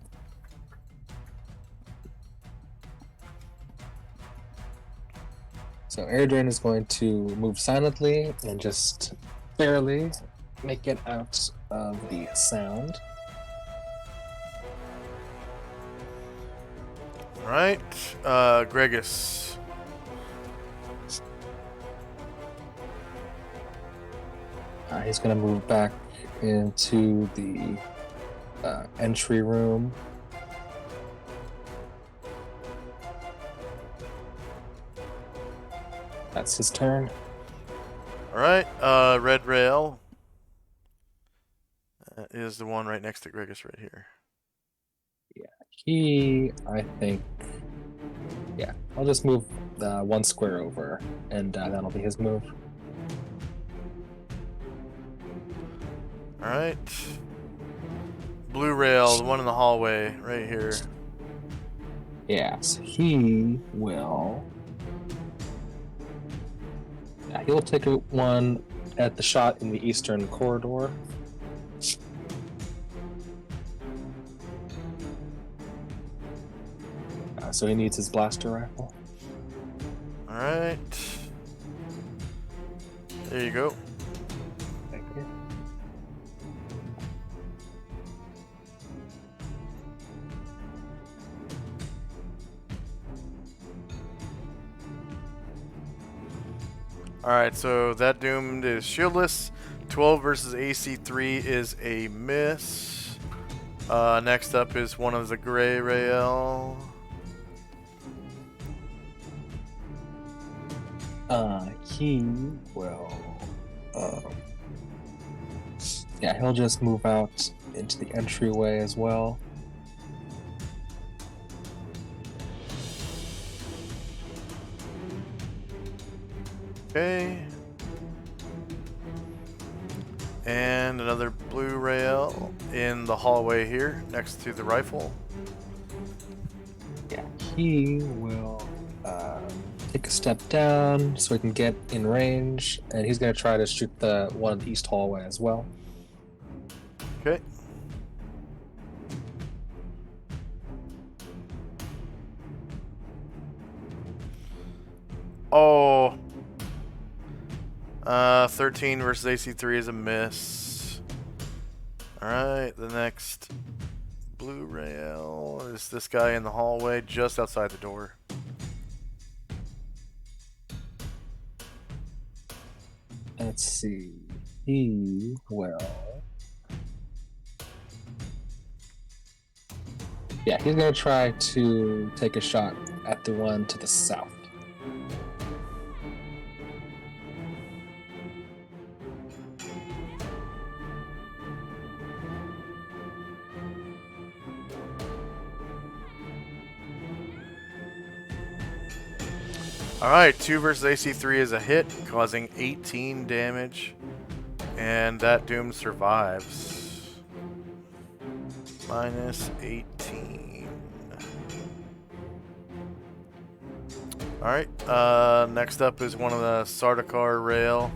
So Erdrin is going to move silently and just barely make it out of the sound. All right, Gregus. He's going to move back into the entry room. That's his turn. All right, Red Rail is the one right next to Gregus right here. He, I think, I'll just move one square over, and that'll be his move. All right, Blue Rail, the one in the hallway right here. Yeah, so he will. Yeah, he'll take one at the shot in the eastern corridor. So he needs his blaster rifle. All right, there you go. Thank you. All right, so that doomed is shieldless. 12 versus AC 3 is a miss. Next up is one of the Gray Rael. He will. He'll just move out into the entryway as well. Okay. And another Blue Rail in the hallway here next to the rifle. Yeah, he will take a step down so he can get in range, and he's going to try to shoot the one in the east hallway as well. Okay. Oh. 13 versus AC3 is a miss. Alright, the next Blue Rail is this guy in the hallway just outside the door. Let's see. He will. Yeah, he's going to try to take a shot at the one to the south. Alright, 2 versus AC3 is a hit, causing 18 damage. And that Doom survives. Minus 18. Alright, next up is one of the Sardaukar Rail.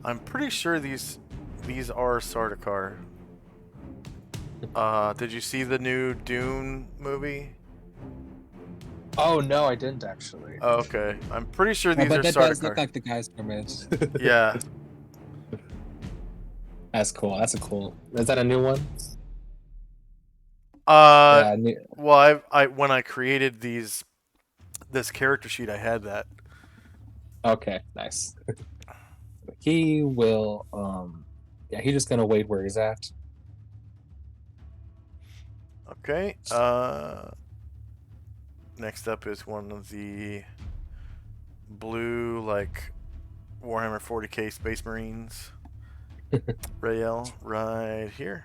I'm pretty sure these are Sardaukar. Did you see the new Dune movie? Oh no, I didn't actually. Oh, okay. I'm pretty sure Oh, these but are that does look Sardaukar. like the guys from it. Yeah. That's cool. That's a cool. Is that a new one? Uh, Yeah. well, I when I created this character sheet, I had that. Okay. Nice. He will. Yeah. He's just gonna wait where he's at. Okay. Next up is one of the blue, like, Warhammer 40k Space Marines. Rael, right here.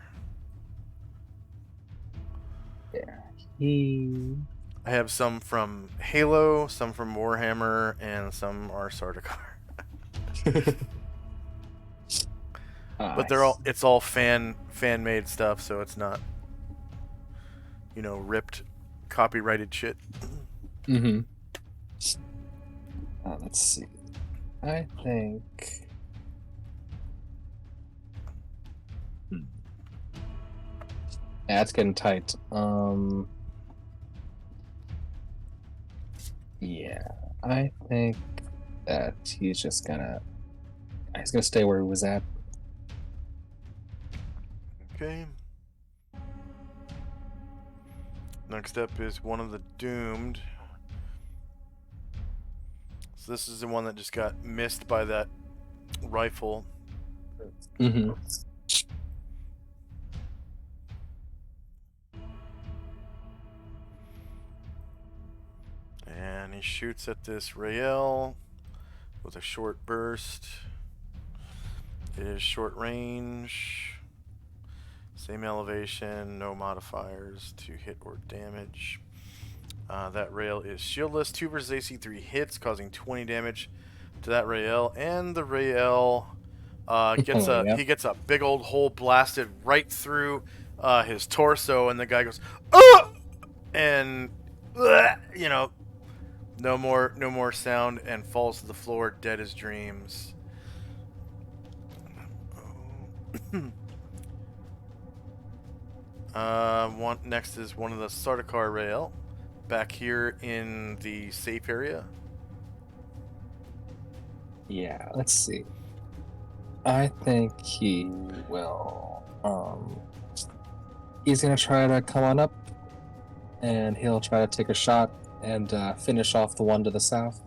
Yeah. He. I have some from Halo, some from Warhammer, and some are Sardaukar. But they're all it's all fan made stuff, so it's not, ripped copyrighted shit. Mm-hmm. Let's see. I think. Yeah, it's getting tight. Yeah, I think that he's gonna stay where he was at. Okay. Next up is one of the Doomed. So this is the one that just got missed by that rifle. Mm-hmm. And he shoots at this Rael with a short burst. It is short range. Same elevation, no modifiers to hit or damage. That Rael is shieldless. 2 versus AC 3 hits, causing 20 damage to that Rael. And the Rael gets he gets a big old hole blasted right through his torso, and the guy goes, "Ugh!" And no more sound, and falls to the floor dead as dreams. Next is one of the Sardaukar Rael, back here in the safe area. Yeah, let's see. I think he will. He's gonna try to come on up, and he'll try to take a shot and finish off the one to the south.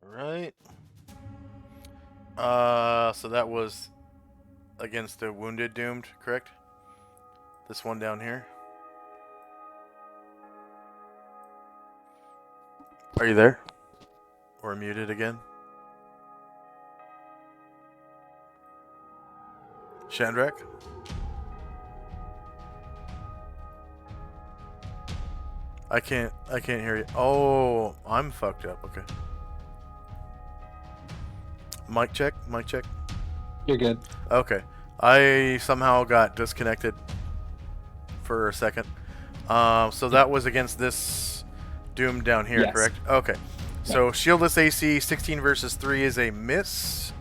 Right. So that was against the Wounded Doomed, correct? This one down here. Are you there? Or muted again? Shandrak? I can't hear you. Oh, I'm fucked up. Okay. Mic check. You're good. Okay. I somehow got disconnected for a second. So that was against this Doom down here, Yes. correct? Okay. So shieldless AC 16 versus 3 is a miss.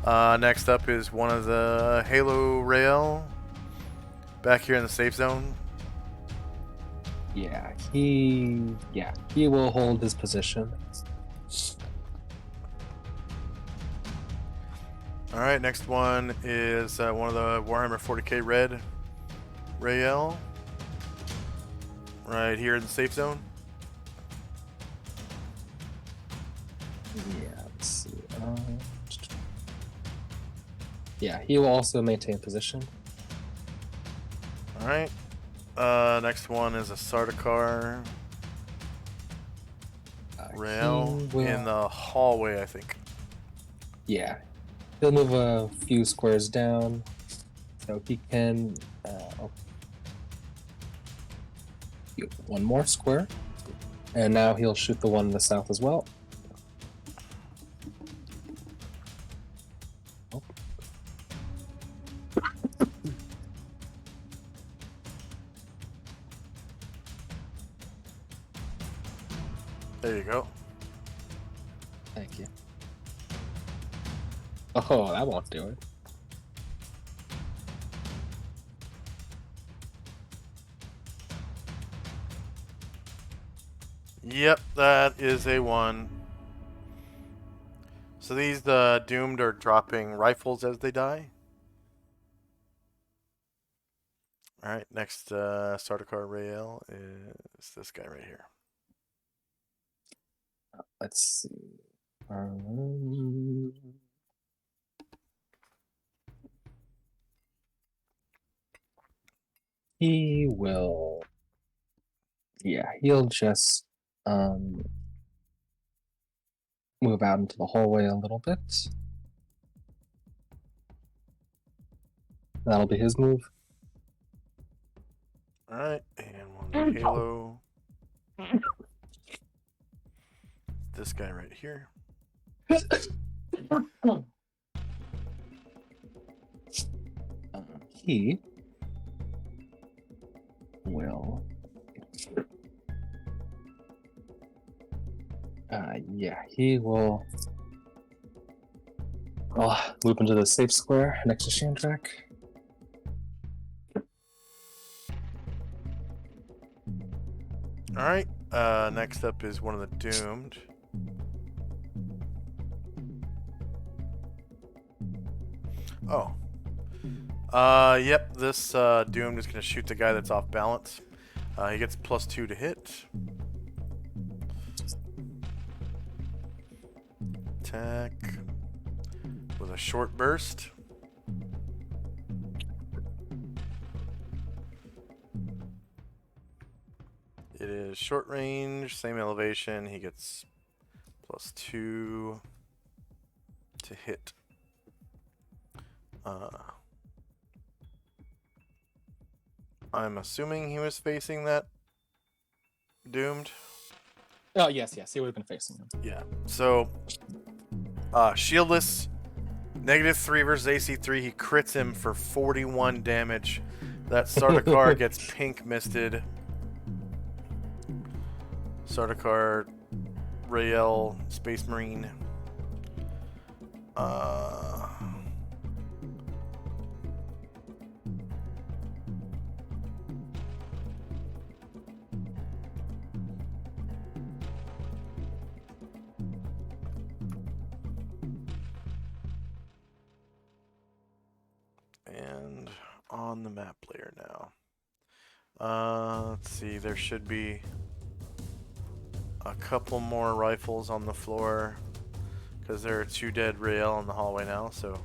Next up is one of the Halo Rael back here in the safe zone. Yeah, he will hold his position. All right, next one is one of the Warhammer 40k Red Rael, right here in the safe zone. Yeah, let's see. Yeah, he will also maintain position. All right. Next one is a Sardaukar Rael He will- in the hallway, I think. Yeah, He'll move a few squares down, so he can one more square, and now he'll shoot the one in the south as well. Oh. There you go. Thank you. Oh, that won't do it. Yep, that is a 1. So these doomed are dropping rifles as they die. All right, next Sardaukar Rael is this guy right here. Let's see. He will. Yeah, he'll just move out into the hallway a little bit. That'll be his move. All right, and we'll do Halo. This guy right here. He will. Yeah, he will. Move into the safe square next to Shandrak. All right. Next up is one of the doomed. Oh. Yep. This doomed is gonna shoot the guy that's off balance. He gets +2 to hit. Attack with a short burst. It is short range, same elevation. He gets +2 to hit. I'm assuming he was facing that doomed. Oh, yes, he would have been facing him. Yeah. So, shieldless, -3 versus AC3. He crits him for 41 damage. That Sardaukar gets pink misted. Sardaukar, Rael, Space Marine. And on the map player now. Let's see, there should be a couple more rifles on the floor because there are 2 dead Rael in the hallway now, so.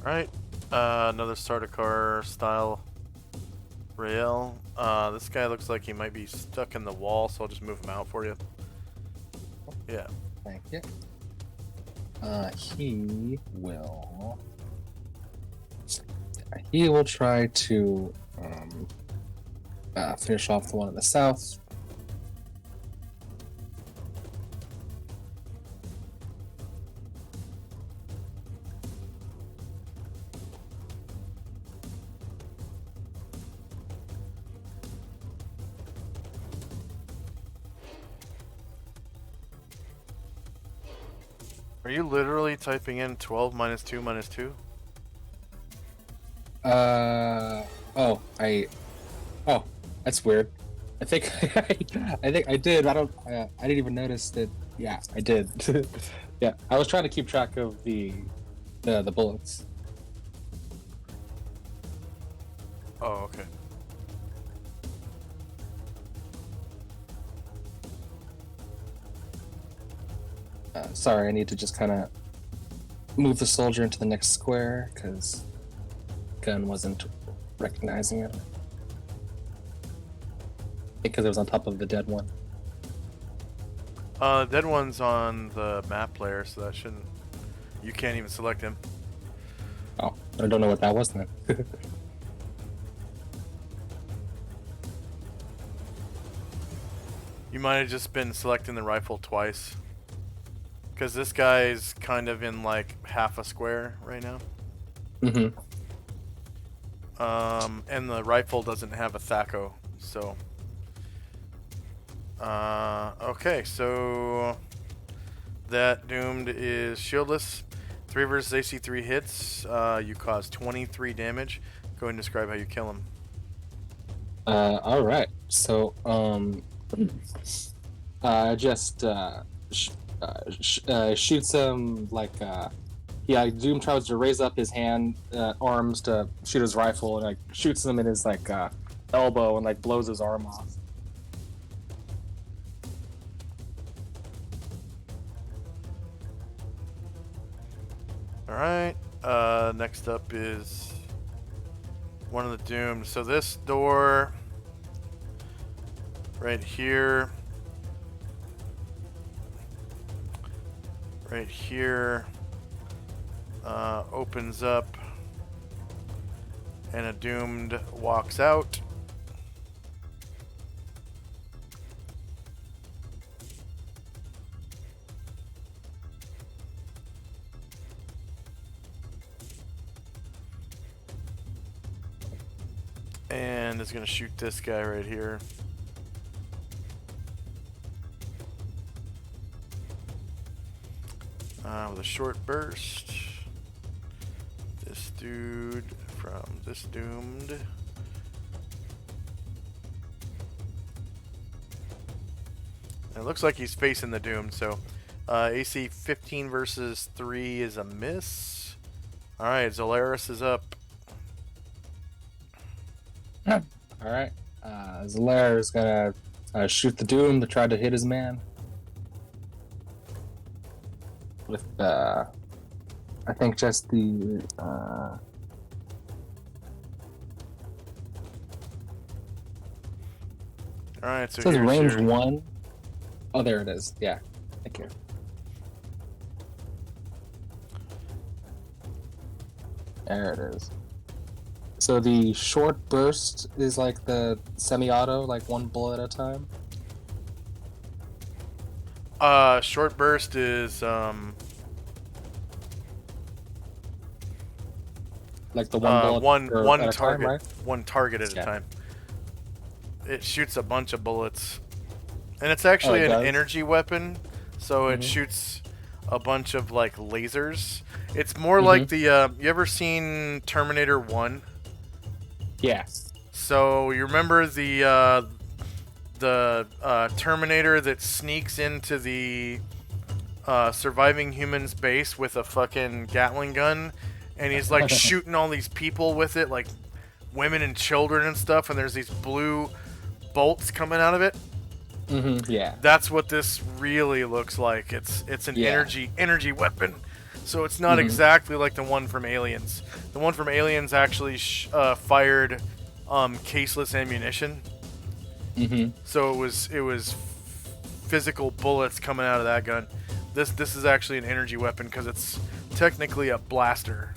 Alright, another Sardaukar style Rael. This guy looks like he might be stuck in the wall, so I'll just move him out for you. Yeah. Thank you. He will. He will try to finish off the one in the south. Are you literally typing in 12 minus 2 minus 2? Oh, oh, that's weird. I think I think I did. I didn't even notice that. Yeah, I did. Yeah, I was trying to keep track of the bullets. Oh, okay. Sorry, I need to just kind of move the soldier into the next square because gun wasn't recognizing it. Because it was on top of the dead one. Dead one's on the map player, so that shouldn't. You can't even select him. Oh, I don't know what that was then. You might have just been selecting the rifle twice. Because this guy's kind of in like half a square right now. Mm-hmm. And the rifle doesn't have a THACO, so. Okay, so that doomed is shieldless. 3 versus AC 3 hits. You cause 23 damage. Go ahead and describe how you kill him. All right. So, just shoots him like yeah. Doom tries to raise up his arms to shoot his rifle, and like shoots him in his like elbow and like blows his arm off. All right. Next up is one of the doomed. So this door right here. Right here opens up and a doomed walks out. And is going to shoot this guy right here. With a short burst. This dude from this doomed. And it looks like he's facing the doomed, so AC 15 versus 3 is a miss. Alright, Zolaris is up. All right. Zolaris is gonna shoot the doom to try to hit his man. With I think just the Alright, so it says here's range your... 1. Oh, there it is. Yeah. Thank you. There it is. So the short burst is like the semi-auto, like 1 bullet at a time. Short burst is like the 1 bullet one at a target, time, right? one target at Yeah. a time. It shoots a bunch of bullets, and it's actually it an does? energy weapon, so it Mhm. shoots a bunch of like lasers. It's more like the you ever seen Terminator 1? Yeah. So you remember the Terminator that sneaks into the surviving humans base with a fucking Gatling gun, and he's like shooting all these people with it, like women and children and stuff, and there's these blue bolts coming out of it. Yeah. That's what this really looks like. It's an Yeah. energy weapon. So it's not exactly like the one from Aliens. The one from Aliens actually fired caseless ammunition. So it was physical bullets coming out of that gun. This is actually an energy weapon because it's technically a blaster.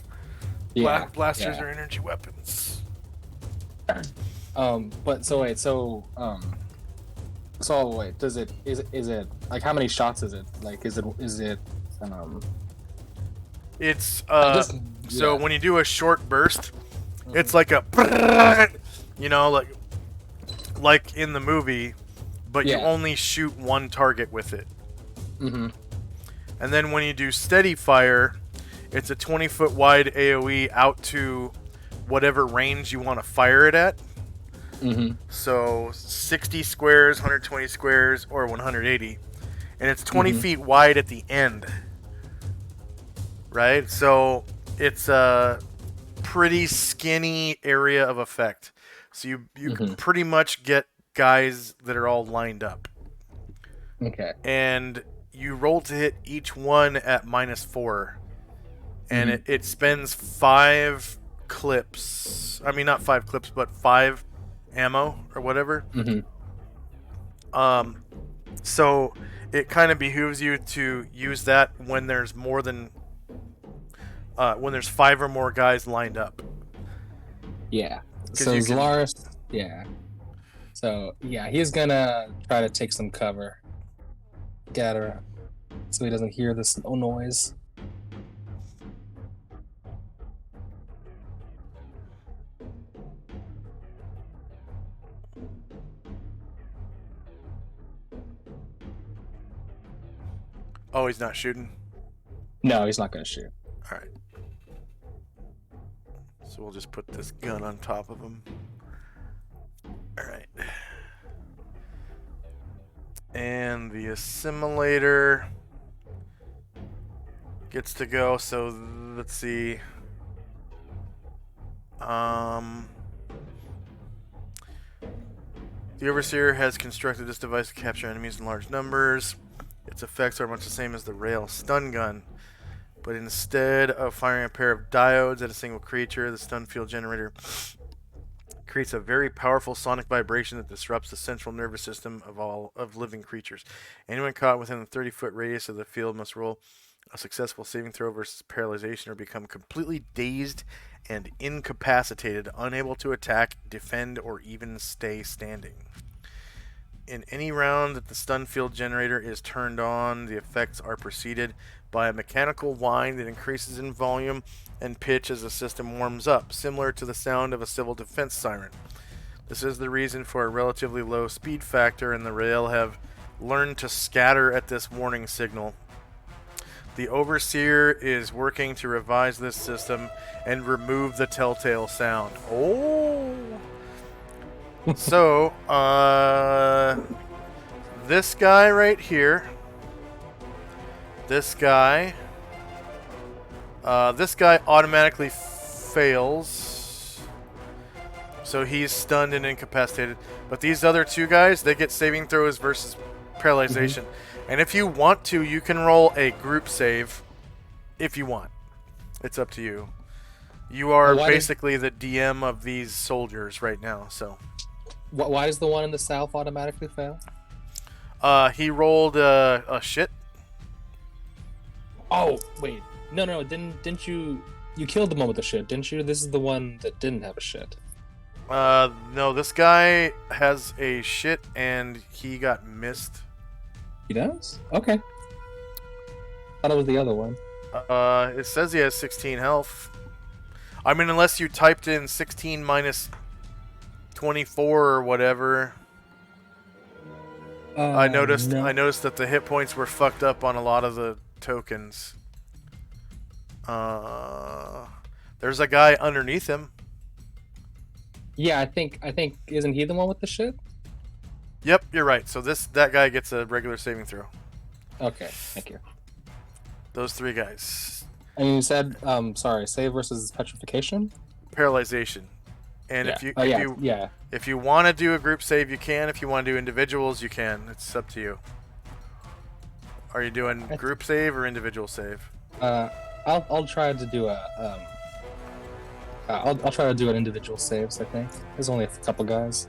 Yeah. Blasters yeah. are energy weapons. But so wait, so wait, is it like how many shots is it? Like is it It's yeah. when you do a short burst, it's like a you know, like in the movie, but you Yeah. only shoot one target with it. And then when you do steady fire, it's a 20-foot wide AoE out to whatever range you want to fire it at. So 60 squares, 120 squares, or 180. And it's 20 feet wide at the end. Right? So it's a pretty skinny area of effect. So you can pretty much get guys that are all lined up. Okay. And you roll to hit each one at -4. And it spends 5 clips. I mean, not 5 clips, but 5 ammo or whatever. So it kind of behooves you to use that when there's more than when there's 5 or more guys lined up. Yeah. So Zolaris, yeah. So yeah, he's gonna try to take some cover, scatter, so he doesn't hear this noise. Oh, he's not shooting? No, he's not gonna shoot. Alright. So we'll just put this gun on top of him. Alright. And the assimilator gets to go, so let's see. The Overseer has constructed this device to capture enemies in large numbers. Its effects are much the same as the rail stun gun, but instead of firing a pair of diodes at a single creature, the stun field generator creates a very powerful sonic vibration that disrupts the central nervous system of living creatures. Anyone caught within the 30-foot radius of the field must roll a successful saving throw versus paralyzation or become completely dazed and incapacitated, unable to attack, defend, or even stay standing. In any round that the stun field generator is turned on, the effects are preceded by a mechanical whine that increases in volume and pitch as the system warms up, similar to the sound of a civil defense siren. This is the reason for a relatively low speed factor, and the rail have learned to scatter at this warning signal. The Overseer is working to revise this system and remove the telltale sound. Oh! So, this guy right here, this guy automatically fails, so he's stunned and incapacitated. But these other 2 guys, they get saving throws versus paralyzation. And if you want to, you can roll a group save if you want. It's up to you. You are basically the DM of these soldiers right now, so... Why does the one in the south automatically fail? He rolled a shit. Oh, wait. No, didn't you killed the one with the shit, didn't you? This is the one that didn't have a shit. No, this guy has a shit and he got missed. He does? Okay. Thought it was the other one. It says he has 16 health. I mean, unless you typed in 16 minus 24 or whatever. I noticed that the hit points were fucked up on a lot of the tokens. There's a guy underneath him. Yeah, I think isn't he the one with the shit? Yep, you're right. So that guy gets a regular saving throw. Okay, thank you. Those 3 guys. And you said save versus petrification? Paralyzation. And yeah. if you want to do a group save, you can. If you want to do individuals, you can. It's up to you. Are you doing group save or individual save? I'll try to do I'll try to do an individual saves. I think there's only a couple guys.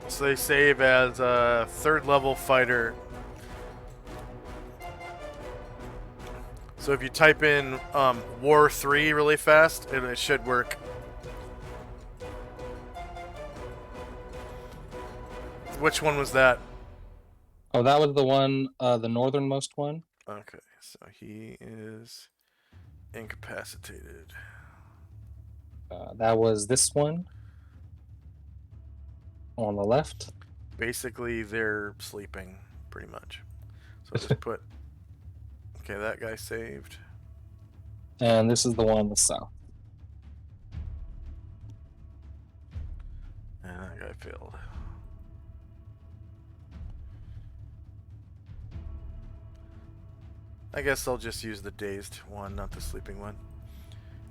So they save as a 3rd level fighter. So if you type in War 3 really fast, it should work. Which one was that? Oh, that was the one, the northernmost one. Okay, so he is incapacitated. That was this one on the left. Basically, they're sleeping. pretty much. So I'll just put. Okay, that guy saved. And this is the one in the south. And that guy failed. I guess I'll just use the dazed one, not the sleeping one.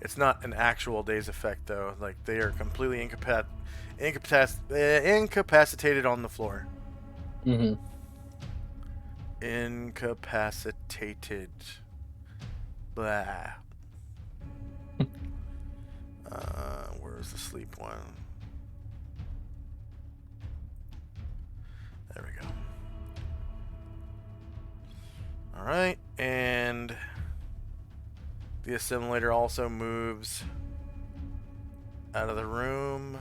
It's not an actual daze effect, though. Like, they are completely incapacitated on the floor. Mm-hmm. Incapacitated. Blah. Where's the sleep one? There we go. Alright, and the assimilator also moves out of the room.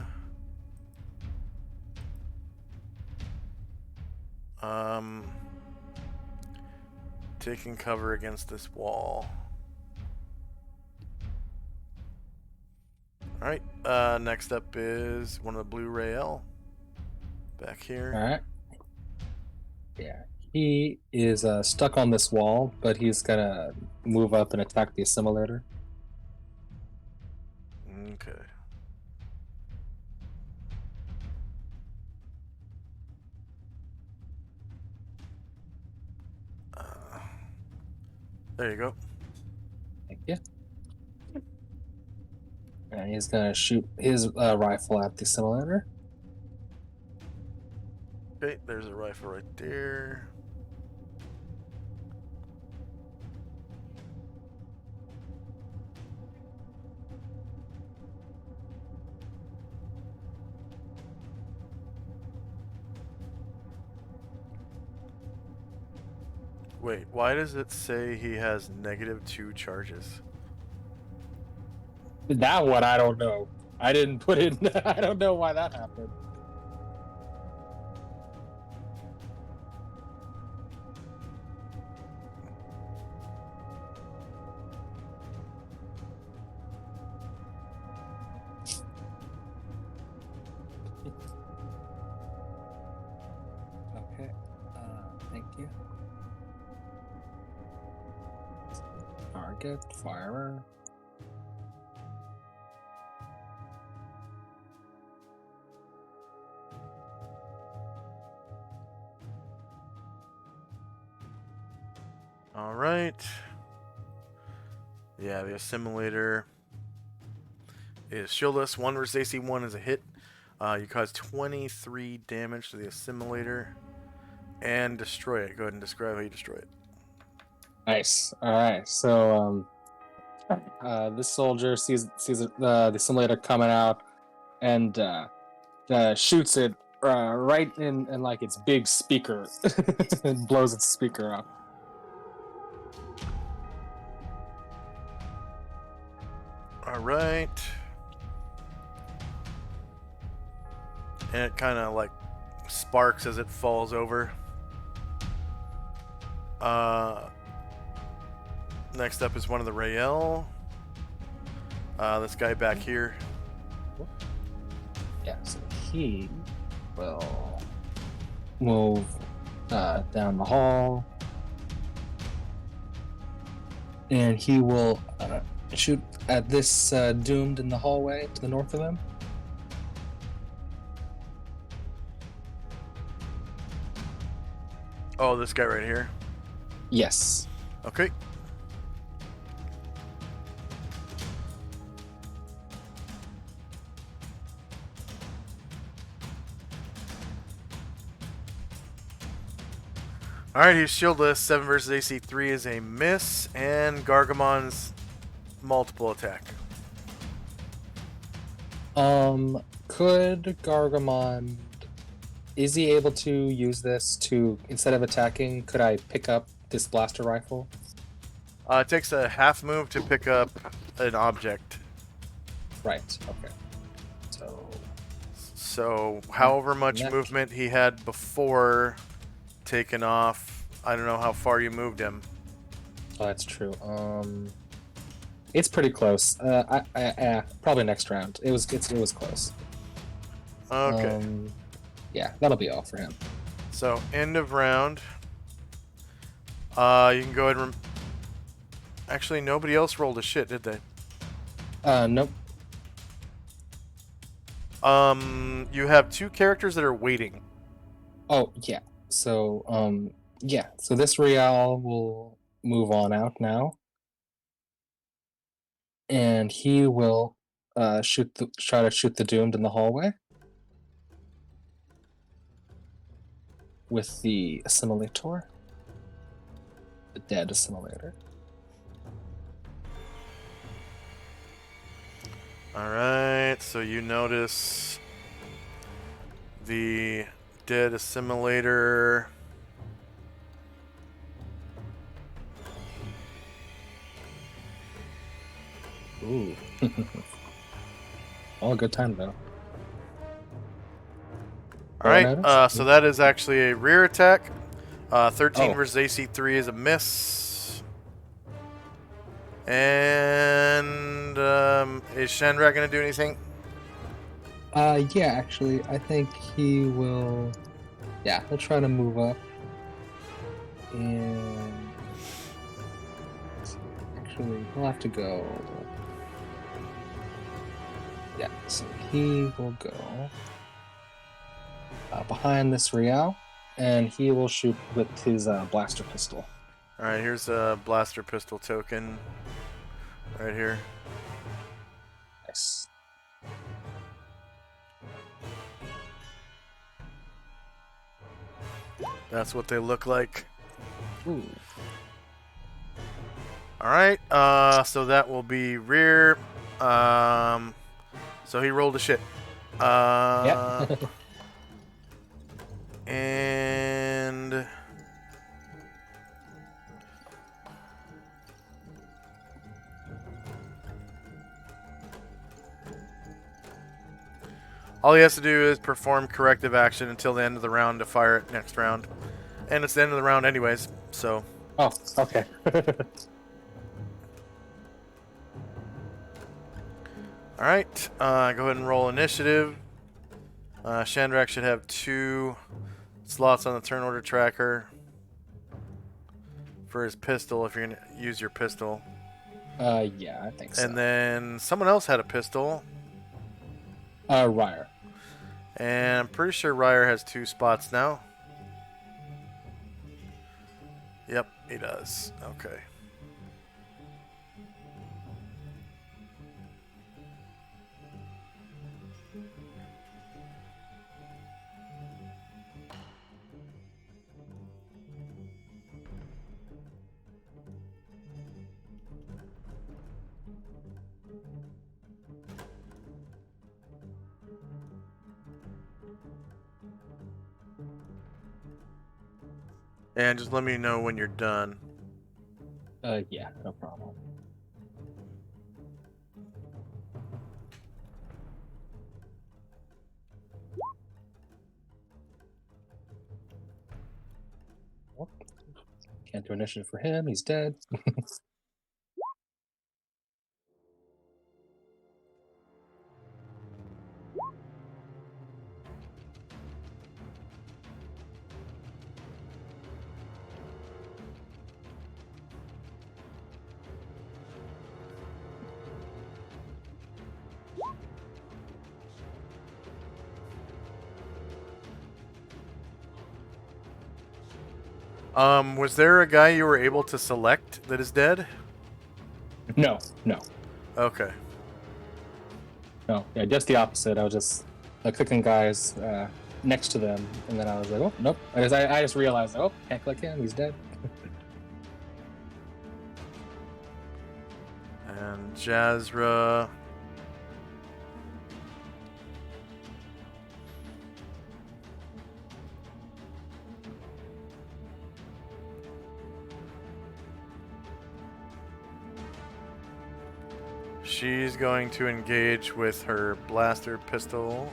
Taking cover against this wall. Alright, next up is one of the blue Rael. Back here. Alright. Yeah. He is stuck on this wall, but he's gonna move up and attack the assimilator. Okay. There you go. Thank you. And he's gonna shoot his rifle at the assimilator. Okay, there's a rifle right there. Wait, why does it say he has -2 charges? That one I don't know. I didn't put in. I don't know why that happened. Okay. Thank you. Target firer. Alright. Yeah, the assimilator is shieldless. 1 versus AC 1 is a hit. You cause 23 damage to the assimilator and destroy it. Go ahead and describe how you destroy it. Nice. All right. So this soldier sees the assimilator coming out and shoots it right in like its big speaker and blows its speaker up. Alright. And it kind of like sparks as it falls over. Next up is one of the Rael. This guy back here. Yeah, so he will move down the hall. And he will shoot at this doomed in the hallway to the north of him. Oh, this guy right here. Yes. Okay. Alright, he's shieldless. 7 versus AC 3 is a miss. And Gargamon's multiple attack. Could Gargamon... Is he able to use this to, instead of attacking, could I pick up this blaster rifle? It takes a half move to pick up an object. Right, okay. So, however much Next. movement he had before taking off, I don't know how far you moved him. Oh, that's true. It's pretty close. Probably next round. It was close. Okay. Yeah, that'll be all for him. So, end of round. You can go ahead and... Actually, nobody else rolled a shit, did they? Nope. You have 2 characters that are waiting. Oh, yeah. So, yeah. So this Real will move on out now. And he will try to shoot the doomed in the hallway with the assimilator, the dead assimilator. Alright, so you notice the dead assimilator. Ooh. All good time though. Alright, so that is actually a rear attack. 13 Oh. versus AC3 is a miss. And is Shandrak going to do anything? Yeah, actually, I think he will. Yeah, he'll try to move up. And actually, he'll have to go. Yeah, so he will go behind this Real, and he will shoot with his blaster pistol. Alright, here's a blaster pistol token. Right here. Nice. That's what they look like. Ooh. Alright, so that will be rear. So he rolled a shit. Yeah. And all he has to do is perform corrective action until the end of the round to fire it next round. And it's the end of the round anyways, so... Oh, okay. Alright, go ahead and roll initiative. Shandrak should have 2 slots on the turn order tracker for his pistol if you're going to use your pistol. Yeah, I think so. And then someone else had a pistol. Ryer. And I'm pretty sure Ryer has 2 spots now. Yep, he does. Okay. And just let me know when you're done. Yeah, no problem. Can't do initiative for him. He's dead. Was there a guy you were able to select that is dead? No. Okay. No. Yeah, just the opposite. I was just clicking guys next to them, and then I was like, oh, nope. I just realized, oh, can't click him. He's dead. And Jazra. She's going to engage with her blaster pistol.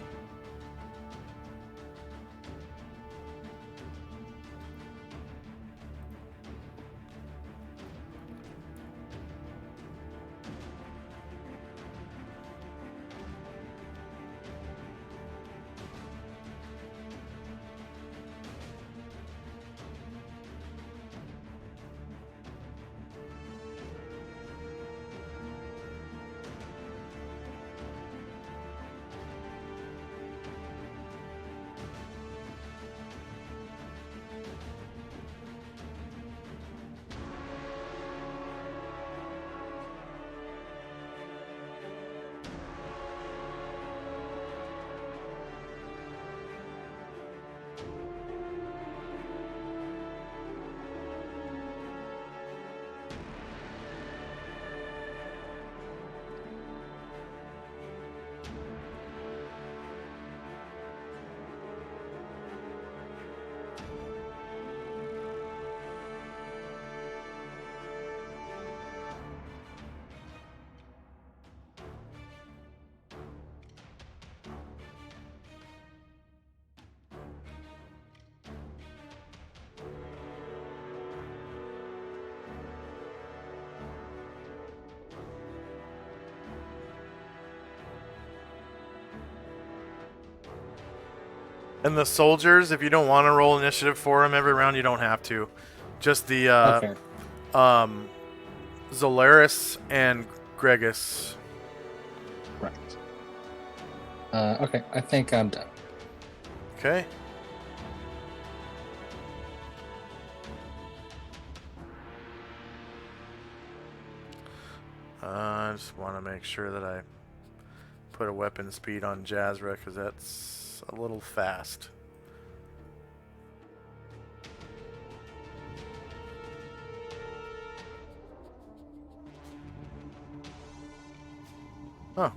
And the soldiers, if you don't want to roll initiative for them every round, you don't have to. Just the Okay. Zolaris and Gregus. Right. Okay, I think I'm done. Okay. I just want to make sure that I put a weapon speed on Jazra because that's a little fast. Huh.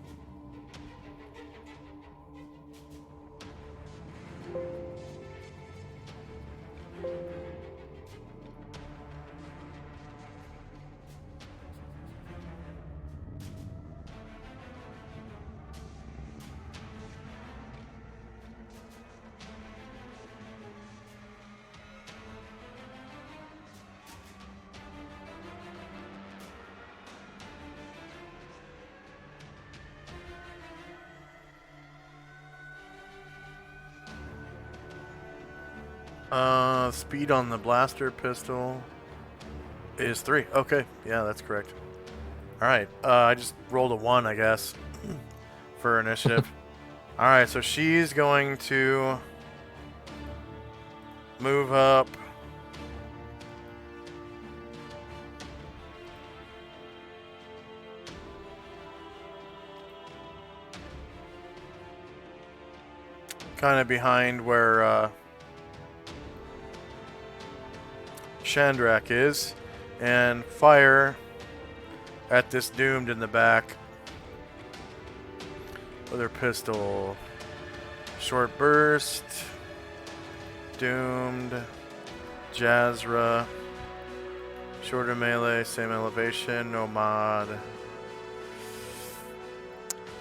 Speed on the blaster pistol is 3. Okay, yeah, that's correct. Alright, I just rolled a 1, I guess, for initiative. Alright, so she's going to move up. Kind of behind where Shandrak is, and fire at this doomed in the back with her pistol. Short burst, doomed, Jazra, shorter melee, same elevation, no mod.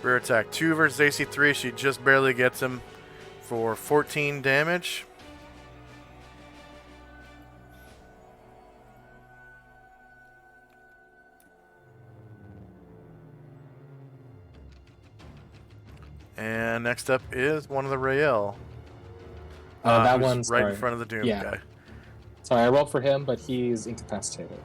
Rear attack 2 versus AC 3, she just barely gets him for 14 damage. And next up is one of the Rael. That who's one's right sorry. in front of the Doom Yeah. guy. Sorry, I rolled for him, but he's incapacitated.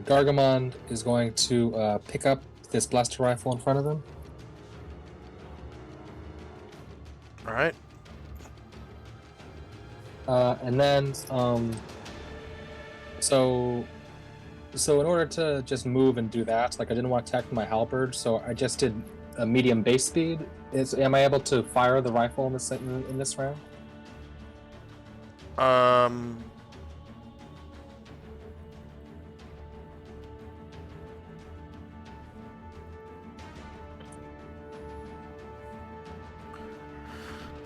Gargamond is going to pick up this blaster rifle in front of him. All right. And then, so in order to just move and do that, like I didn't want to attack my halberd, so I just did a medium base speed. Am I able to fire the rifle in this round?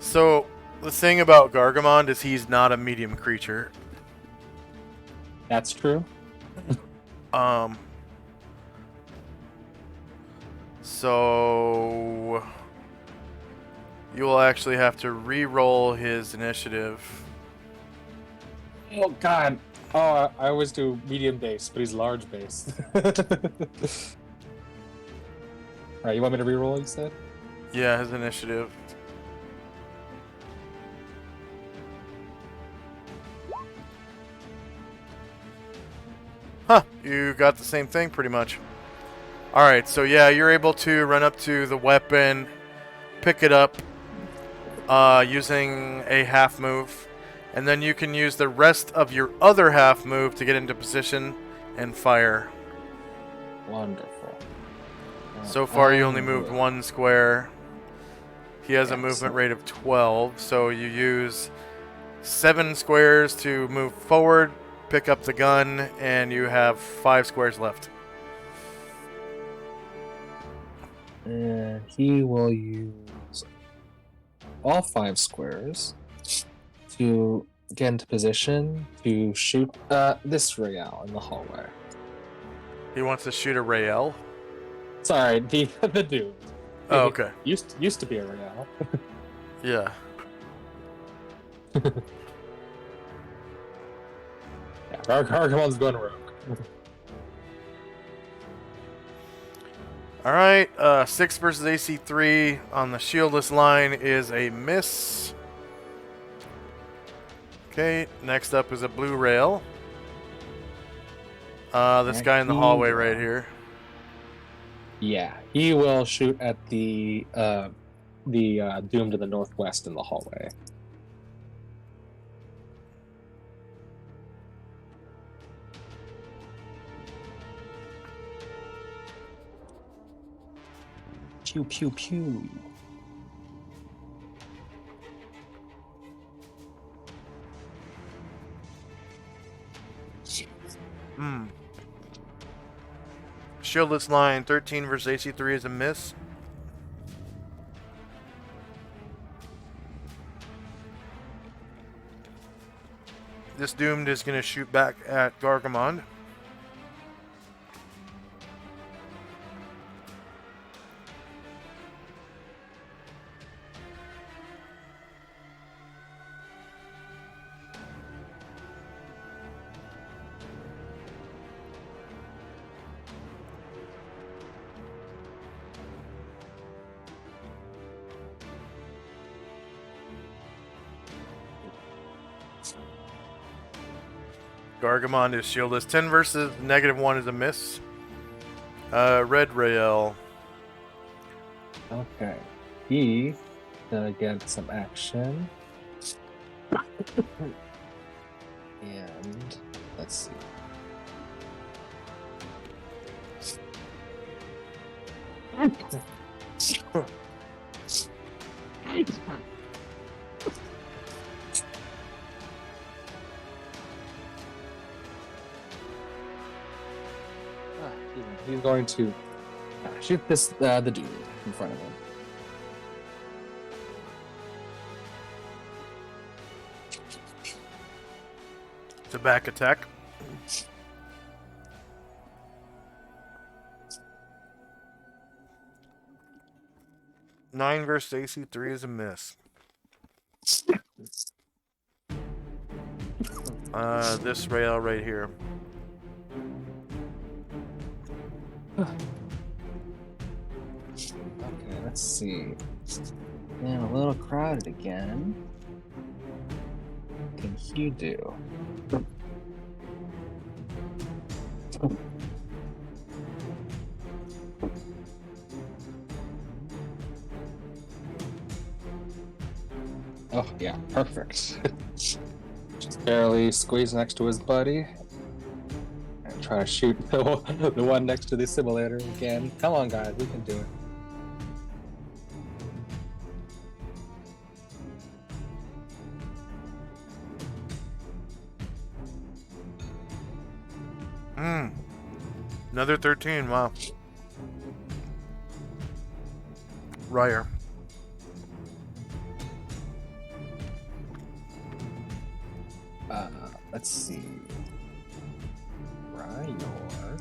So the thing about Gargamond is he's not a medium creature. That's true. So you will actually have to re-roll his initiative. Oh God! Oh, I always do medium base, but he's large base. All right, you want me to re-roll? You said. Yeah, his initiative. Huh, you got the same thing pretty much. Alright, so yeah, you're able to run up to the weapon, pick it up using a half move, and then you can use the rest of your other half move to get into position and fire. Wonderful. So far you only moved 1 square. He has a movement rate of 12, so you use 7 squares to move forward, pick up the gun, and you have 5 squares left. And he will use all 5 squares to get into position to shoot this Rael in the hallway. He wants to shoot a Rael. Sorry, the dude. Oh, okay. Used to be a Rael. Yeah. Yeah, Gargamon's going rogue. All right, 6 versus AC 3 on the shieldless line is a miss. Okay, next up is a blue rail. This guy in the hallway right here. Yeah, he will shoot at the doom to the northwest in the hallway. Pew pew pew. Shieldless line 13 versus AC 3 is a miss. This doomed is going to shoot back at Gargamon. Gargamon is shieldless. 10 versus -1 is a miss. Red Rail. Okay, he gonna get some action. And let's see. He's going to shoot the dude in front of him. It's a back attack. Nine versus AC 3 is a miss. This rail right here. Okay, let's see. Man, a little crowded again. What can he do? Oh, yeah, perfect. Just barely squeeze next to his buddy. And try to shoot the one next to the simulator again. Come on, guys, we can do it. Another 13, wow. Ryer. Let's see. Ryor.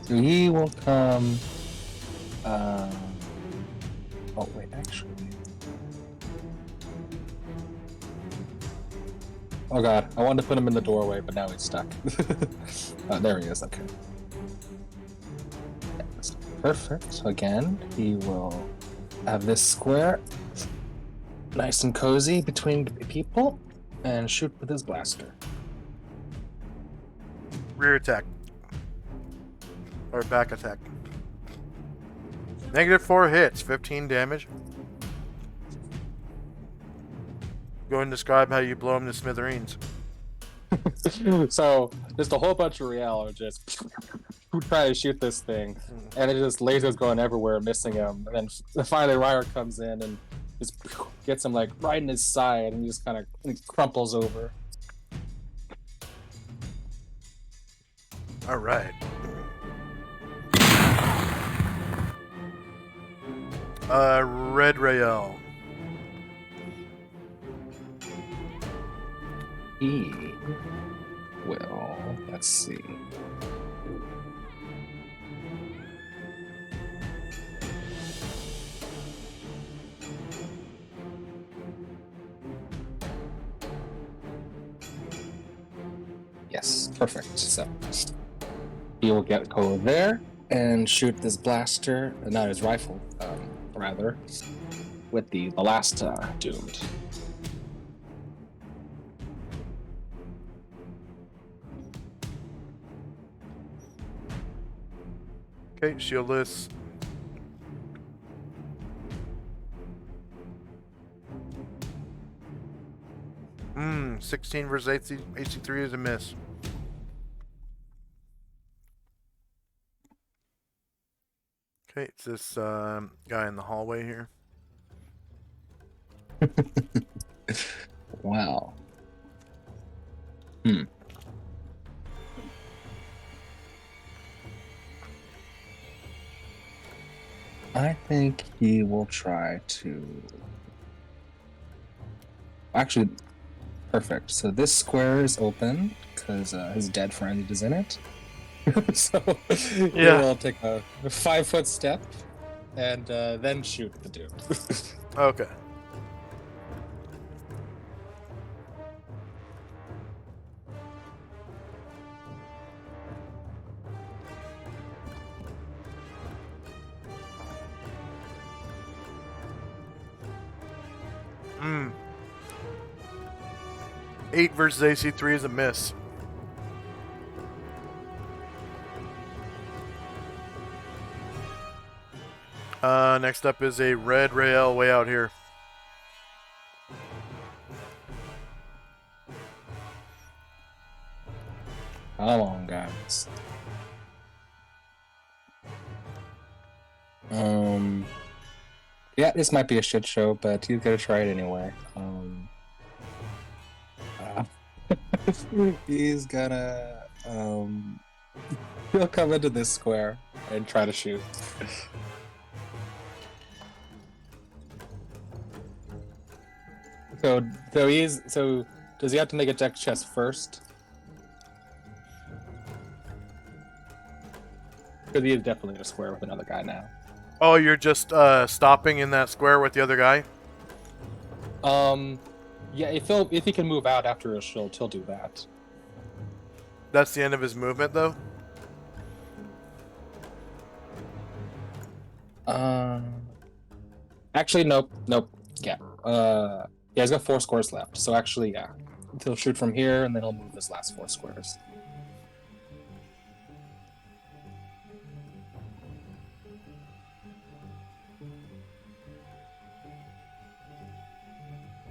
So he will come. Oh wait, actually. Oh god, I wanted to put him in the doorway, but now he's stuck. There he is. Okay. Perfect. So again, he will have this square nice and cozy between people and shoot with his blaster. Rear attack. Or back attack. -4 hits, 15 damage. Go and describe how you blow him to smithereens. So just a whole bunch of Real are just trying to shoot this thing, and it just lasers going everywhere, missing him. And then finally Ryer comes in and just gets him like right in his side, and he just kind of crumples over. All right. Red Rael. He will. Let's see. Perfect. So he will go there and shoot this blaster, not his rifle, rather, with the last doomed. Okay, shieldless. 16 versus AC3 is a miss. Okay, it's this guy in the hallway here. Wow. I think he will try to. Actually, perfect. So this square is open because his dead friend is in it. So he Yeah. will take a 5-foot step and then shoot the dude. Okay. Hmm. 8 versus AC3 is a miss. Next up is a red rail way out here. Come on, guys. Yeah, this might be a shit show, but he's gonna try it anyway. Uh, he's gonna he'll come into this square and try to shoot. So does he have to make a deck chest first? Because he is definitely in a square with another guy now. Oh, you're just stopping in that square with the other guy? Yeah, if he can move out after his shield, he'll do that. That's the end of his movement, though? Actually, nope. Yeah. Yeah, he's got 4 squares left. So actually, yeah, he'll shoot from here, and then he'll move his last 4 squares.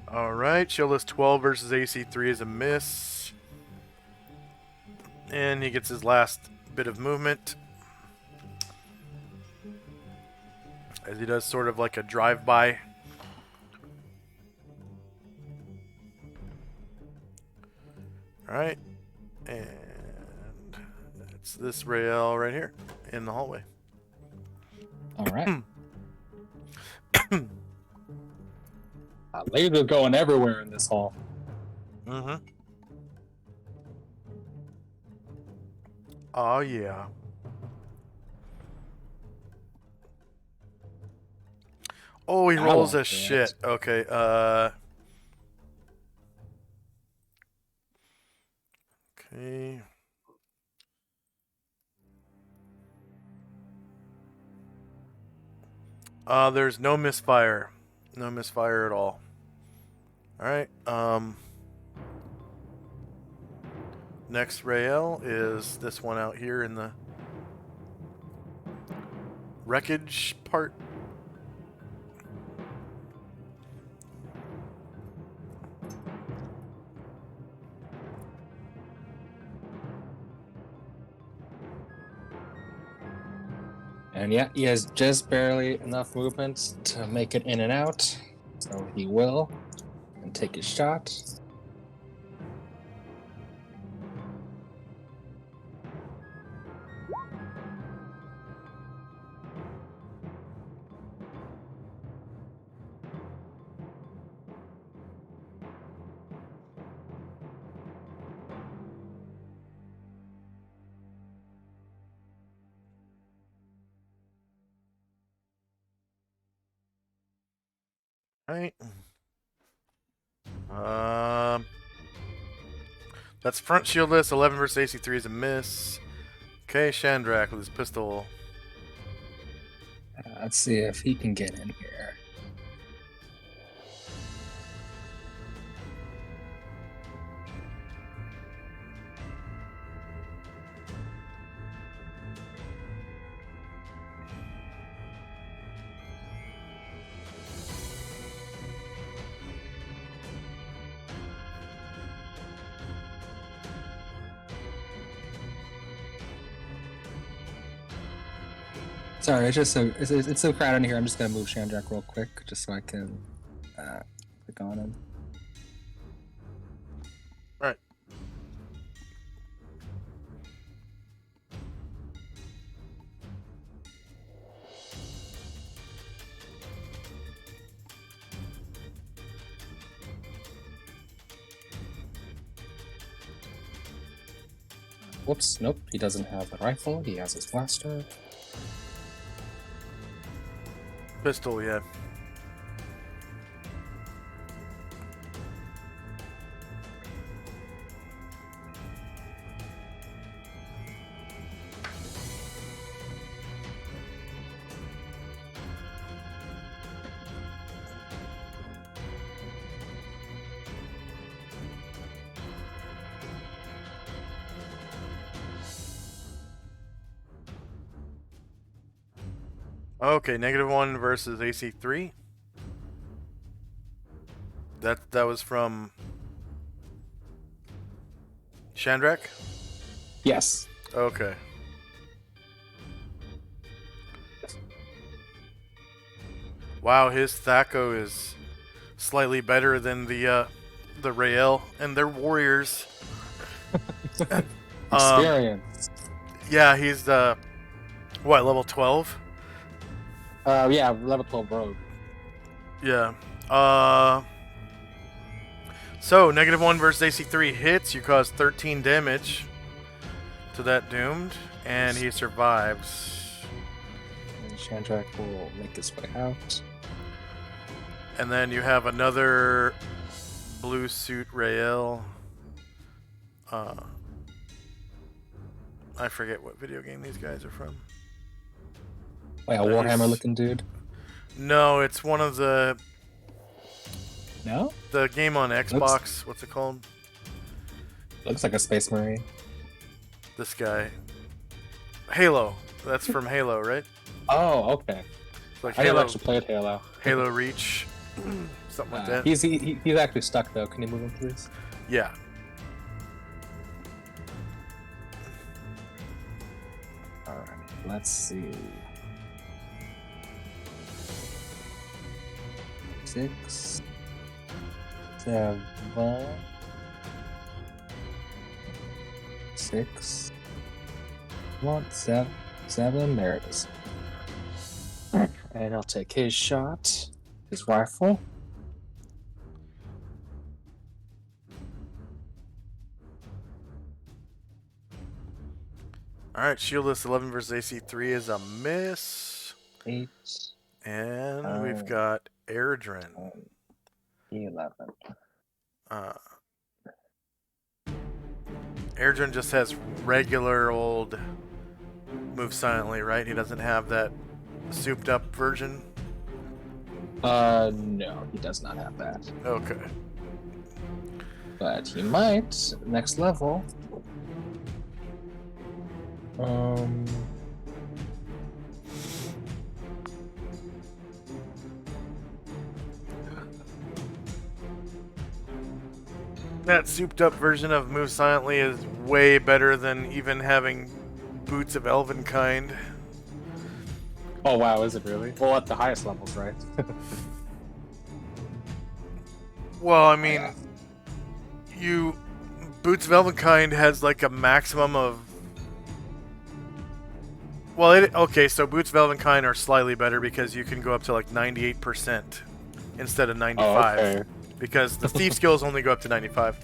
Alright, shieldless 12 versus AC3 is a miss. And he gets his last bit of movement. As he does sort of like a drive-by. Alright. And it's this rail right here in the hallway. All right. Laser's going everywhere in this hall. Mm-hmm. Oh, yeah. Oh, he rolls a shit. Okay, Okay. There's no misfire. No misfire at all. Alright, next rail is this one out here in the wreckage part. And yeah, he has just barely enough movement to make it in and out. So he will. And take his shot. Right. That's front shieldless. 11 versus AC3 is a miss. Okay, Shandrak with his pistol. Let's see if he can get in here. Sorry, it's so crowded in here. I'm just gonna move Shandrak real quick, just so I can click on him. All right. Whoops, nope, he doesn't have the rifle. He has his blaster. Pistol, yeah. Okay, -1 versus AC3. That was from Shandrak? Yes. Okay. Wow, his Thaco is slightly better than the Rael and their warriors. Experience. Yeah, he's what, level 12? Yeah, level 12 rogue. Yeah. So -1 versus AC3 hits. You cause 13 damage to that doomed, and he survives. And Shandrak will make his way out. And then you have another blue suit Rael. I forget what video game these guys are from. Like a Warhammer looking dude? No, it's one of the No? game on Xbox. What's it called? Looks like a Space Marine. This guy. Halo. That's from Halo, right? Oh, okay. It's like I never Halo, actually played Halo. Halo Reach. Something like that. He's actually stuck though. Can you move him, please? Yeah. Alright, let's see. 6, 7, 6, 1, 7, 7. There it is. And I'll take his shot, his rifle. Alright, shieldless 11 versus AC3 is a miss. 8. And we've got Airdrin. 11. Airdrin just has regular old move silently, right? He doesn't have that souped up version? No, he does not have that. Okay. But he might next level. That souped up version of Move Silently is way better than even having Boots of Elvenkind. Oh wow, is it really? Well, at the highest levels, right? Well, I mean, Boots of Elvenkind has like a maximum of. Well, okay, so Boots of Elvenkind are slightly better because you can go up to like 98% instead of 95. Oh, okay. Because the thief skills only go up to 95.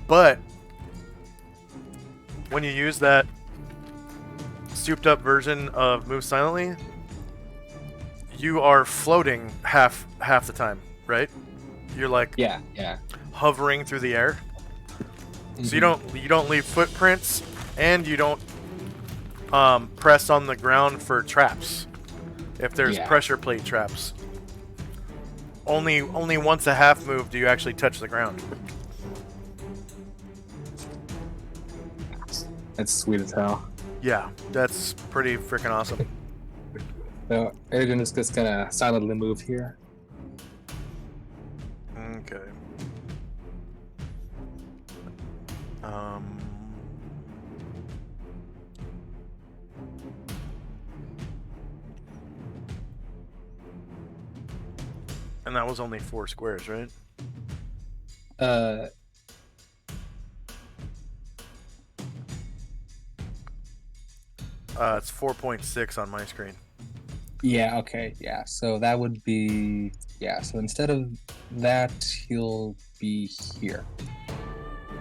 But when you use that souped up version of Move Silently, you are floating half the time, right? You're like Yeah. hovering through the air. So you don't leave footprints, and you don't press on the ground for traps. If there's pressure plate traps, only once a half move do you actually touch the ground. That's sweet as hell. Yeah, that's pretty freaking awesome. So Aiden is just gonna silently move here. Okay. And that was only 4 squares, right? It's 4.6 on my screen. Yeah, okay, yeah. So that would be so instead of that, he'll be here.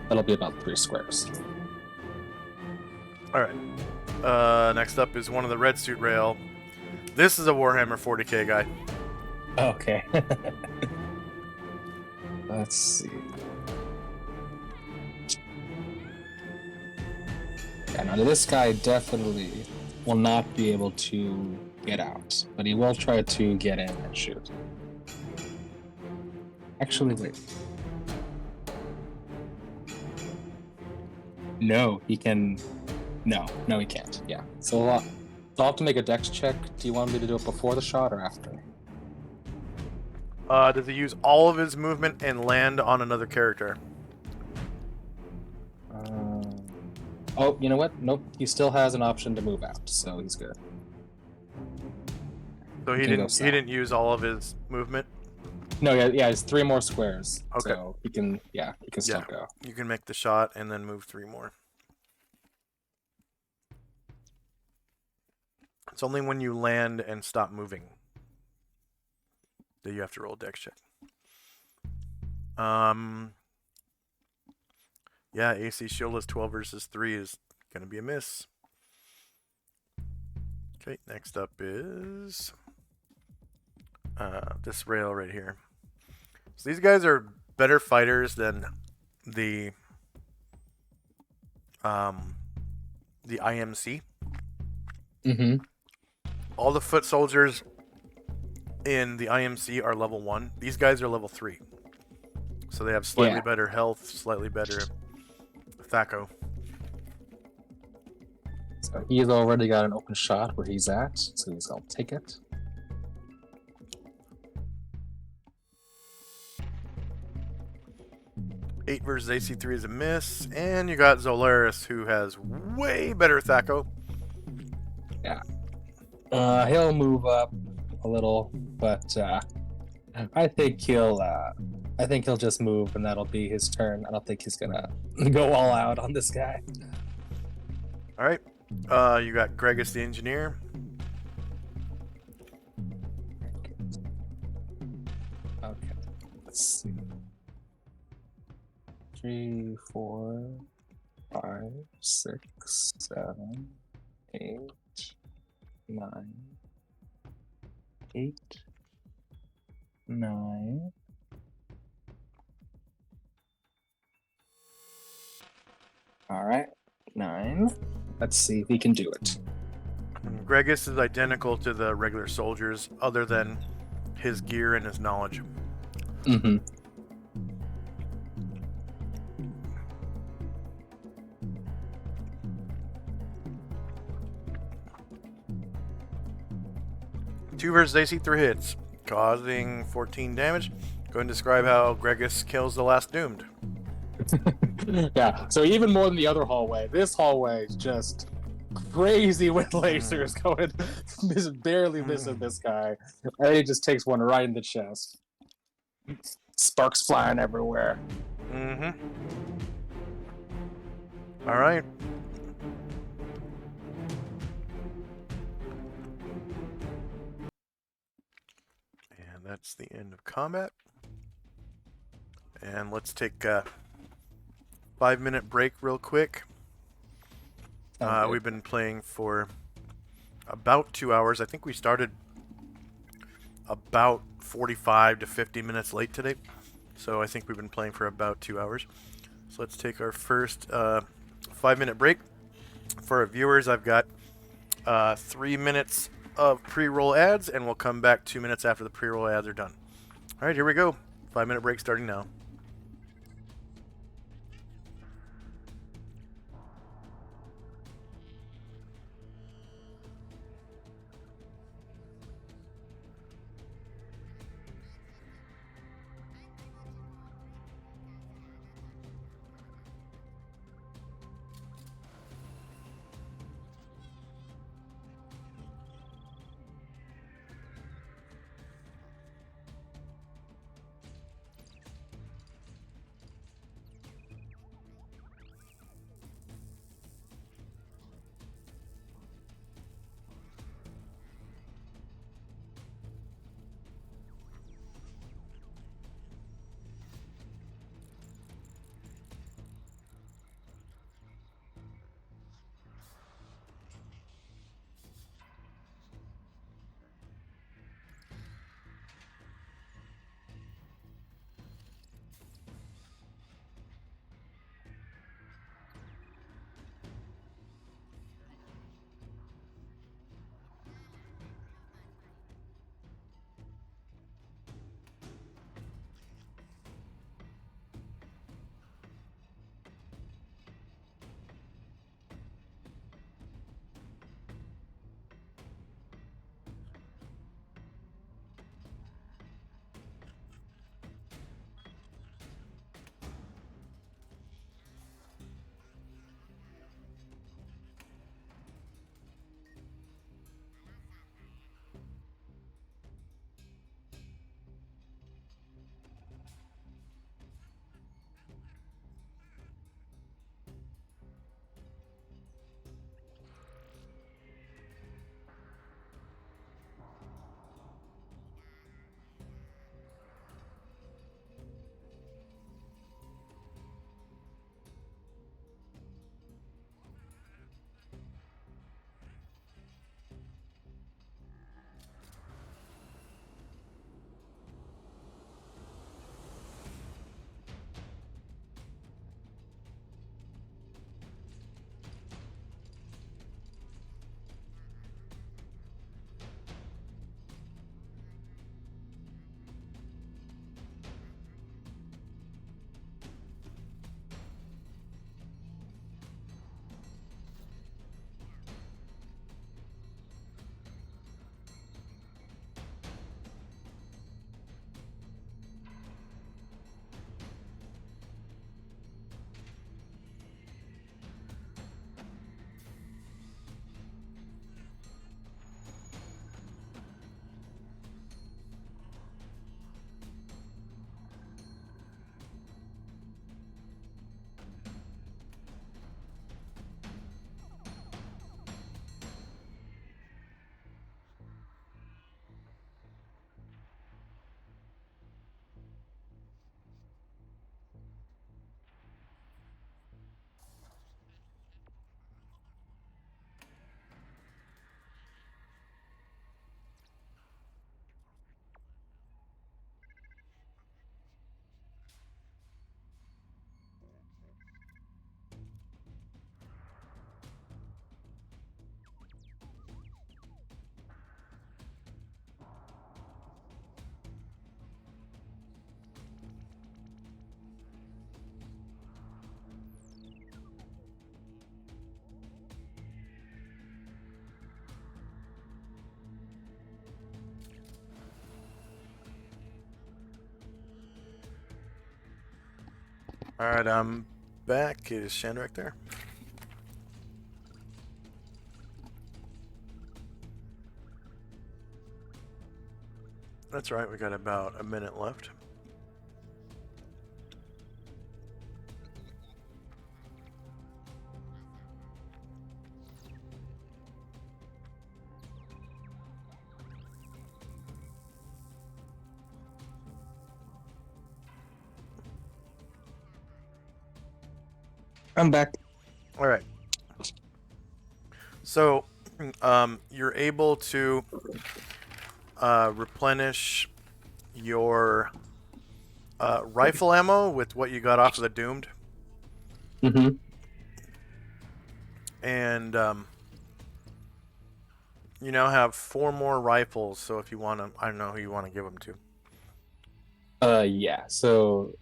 That'll be about 3 squares. Alright. Next up is one of the red suit rail. This is a Warhammer 40k guy. Okay. Let's see. Yeah, now this guy definitely will not be able to get out, but he will try to get in and shoot. Actually, wait. No, he can. No, he can't. Yeah. So I'll have to make a dex check. Do you want me to do it before the shot or after? Does he use all of his movement and land on another character? Oh, you know what? Nope. He still has an option to move out, so he's good. So he didn't use all of his movement? No, yeah, it's 3 more squares. Okay. So he can still go. You can make the shot and then move 3 more. It's only when you land and stop moving that you have to roll a dex check. Yeah, AC shield is 12 versus 3 is going to be a miss. Okay, next up is this rail right here. So these guys are better fighters than the IMC. Mm-hmm. All the foot soldiers in the IMC are level 1. These guys are level 3. So they have slightly better health, slightly better THAC0. So he's already got an open shot where he's at, so he's gonna take it. Eight versus AC3 is a miss, and you got Zolaris, who has way better THAC0. Yeah. He'll move up a little, but I think he'll just move, and that'll be his turn. I don't think he's gonna go all out on this guy. All right. You got Gregus the engineer. Okay. Let's see. 3, 4, 5, 6, 7, 8, 9, 8, 9. All right, 9. Let's see if we can do it. Gregus is identical to the regular soldiers, other than his gear and his knowledge. Mm-hmm. Two versus AC, 3 hits, causing 14 damage. Go and describe how Gregus kills the last doomed. Yeah, so even more than the other hallway, this hallway is just crazy with lasers going, barely missing this guy. And he just takes one right in the chest. Sparks flying everywhere. Mm-hmm. All right. And that's the end of combat. And let's take a 5-minute break real quick. Okay. We've been playing for about 2 hours. I think we started about 45 to 50 minutes late today. So I think we've been playing for about 2 hours. So let's take our first 5-minute break. For our viewers, I've got 3 minutes of pre-roll ads, and we'll come back 2 minutes after the pre-roll ads are done. All right, here we go. 5-minute break starting now. All right, I'm back. Is Shandrak there? That's right. We got about a minute left. I'm back. All right. So, you're able to replenish your rifle ammo with what you got off of the Doomed. Mm-hmm. And you now have 4 more rifles. So if you want to, I don't know who you want to give them to. Yeah. So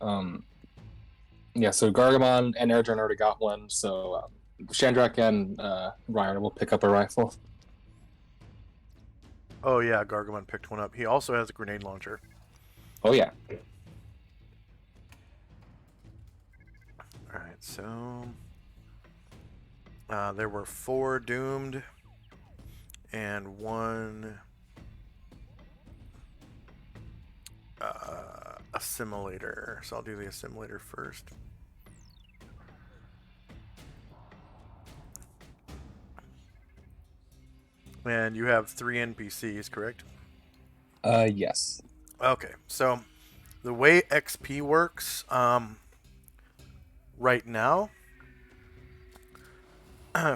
Gargamon and Erdron already got one. So Shandrak and Ryan will pick up a rifle. Oh yeah, Gargamon picked one up. He also has a grenade launcher. Oh yeah. All right, so there were 4 doomed and 1 assimilator. So I'll do the assimilator first. And you have 3 NPCs, correct? Yes. Okay, so the way XP works right now,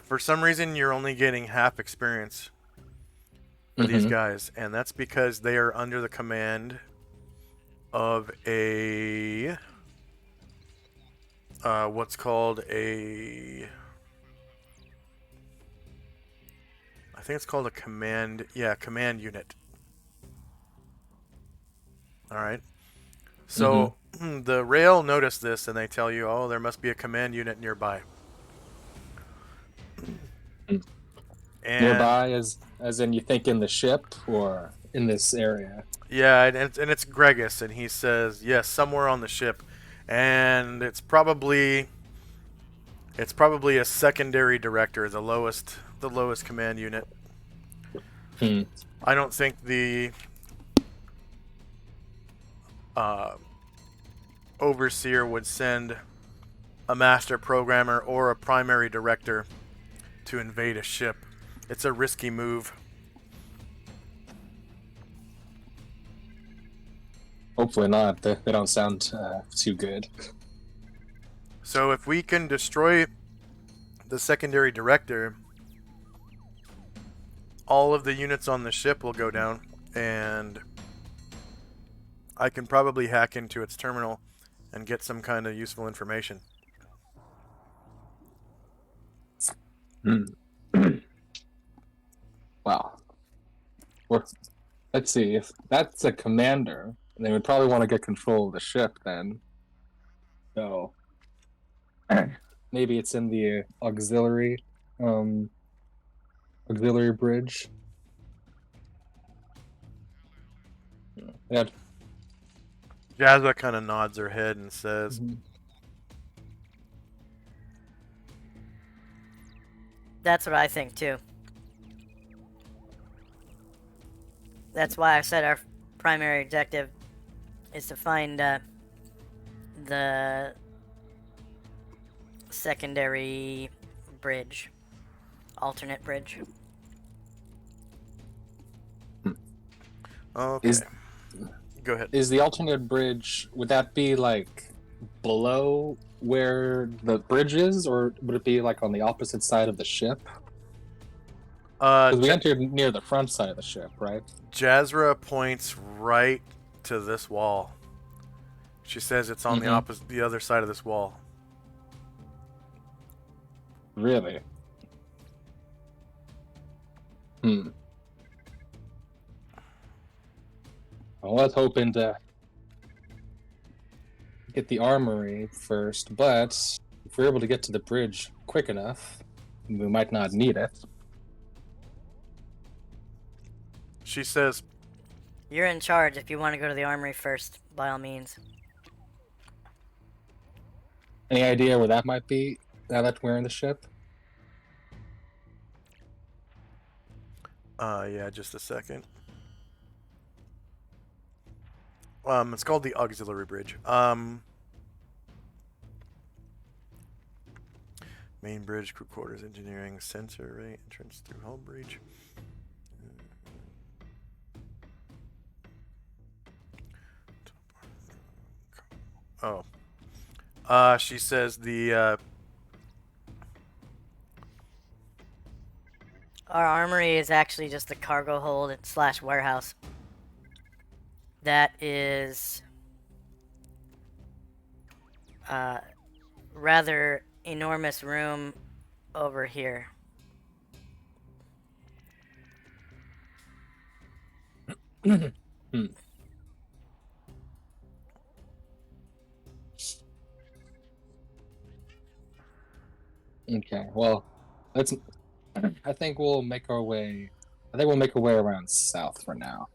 for some reason you're only getting half experience for these Mm-hmm. guys, and that's because they are under the command of a what's called a, I think it's called a command, yeah, command unit. All right. So the rail noticed this and they tell you, oh, there must be a command unit nearby. And Nearby, as in you think in the ship or in this area. yeah, and it's Gregus, and he says yes, somewhere on the ship, and it's probably a secondary director, the lowest command unit. Hmm. I don't think the uh, overseer would send a master programmer or a primary director to invade a ship. It's a risky move. Hopefully not. They don't sound too good. So if we can destroy the secondary director, all of the units on the ship will go down, and I can probably hack into its terminal and get some kind of useful information. Hmm. Wow. We're, let's see. If that's a commander, they would probably want to get control of the ship then. So maybe it's in the um, auxiliary bridge. Yeah. Jazza kind of nods her head and says, Mhm. That's what I think too. That's why I said our primary objective is to find the secondary bridge, alternate bridge. okay, Is go ahead. is the alternate bridge? Would that be like below where the bridge is, or would it be like on the opposite side of the ship? Because we entered near the front side of the ship, right? Jazra points right to this wall. She says it's on Mm-hmm. the other side of this wall. Really? Hmm. I was hoping to get the armory first, but if we're able to get to the bridge quick enough, we might not need it. She says, You're in charge. If you want to go to the armory first, by all means. Any idea where that might be? Now that we're in the ship? yeah, just a second. It's called the auxiliary bridge. Main bridge, crew quarters, engineering, sensor array, entrance through hull breach. Oh. She says Our armory is actually just a cargo hold / warehouse. That is rather enormous room over here. Hmm. Okay, well, let's. I think we'll make our way. I think we'll make our way around south for now.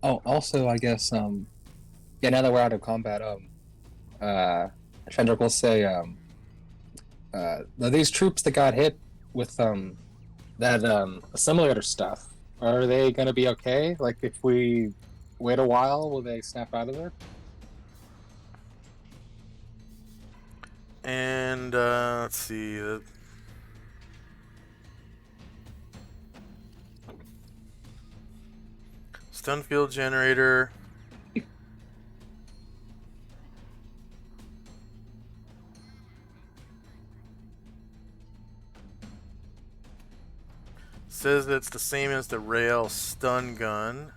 Oh, also, I guess, yeah, now that we're out of combat, Shendrik will say, these troops that got hit with, that, assimilator stuff, are they gonna be okay? Like, if we wait a while, will they snap out of there? And, let's see. Stun field generator. Says that it's the same as the rail stun gun.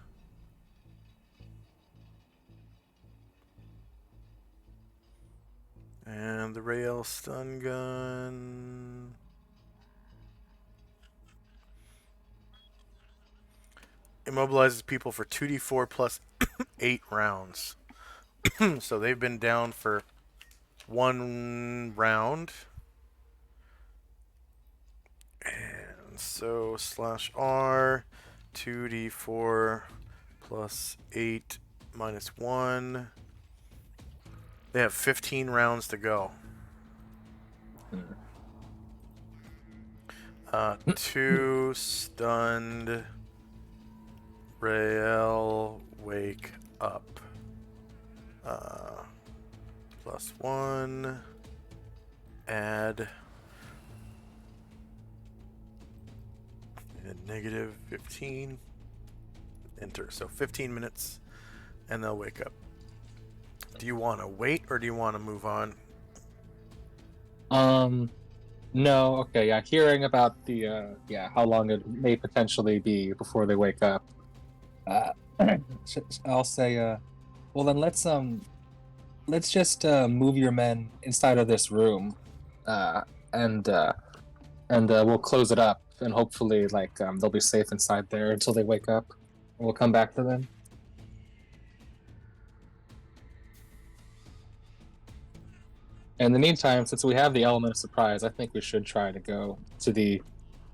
And the rail stun gun immobilizes people for 2d4 plus 8 rounds. So they've been down for 1 round. And so /R 2d4 plus 8 minus 1. They have 15 rounds to go. 2 stunned. Rail wake up. Plus 1. Add. And negative 15. Enter. So 15 minutes and they'll wake up. Do you want to wait or do you want to move on? No, okay, yeah, hearing about the, how long it may potentially be before they wake up. I'll say, well then let's just, move your men inside of this room, and we'll close it up, and hopefully, like, they'll be safe inside there until they wake up. We'll come back to them. In the meantime, since we have the element of surprise, I think we should try to go to the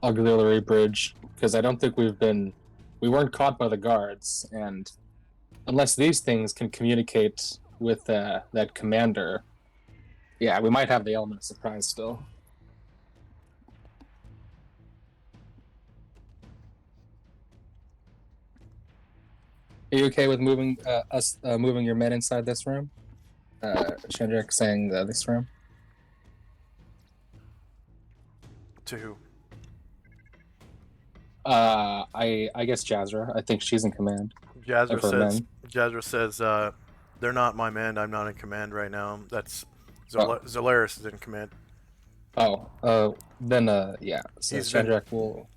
auxiliary bridge, because I don't think we weren't caught by the guards, and unless these things can communicate with that commander, yeah, we might have the element of surprise still. Are you okay with moving moving your men inside this room? Shendrik saying this room. To who? I guess Jazra. I think she's in command. Jazra says, they're not my men. I'm not in command right now. That's Zolaris is in command. Then yeah. So Shendrik will.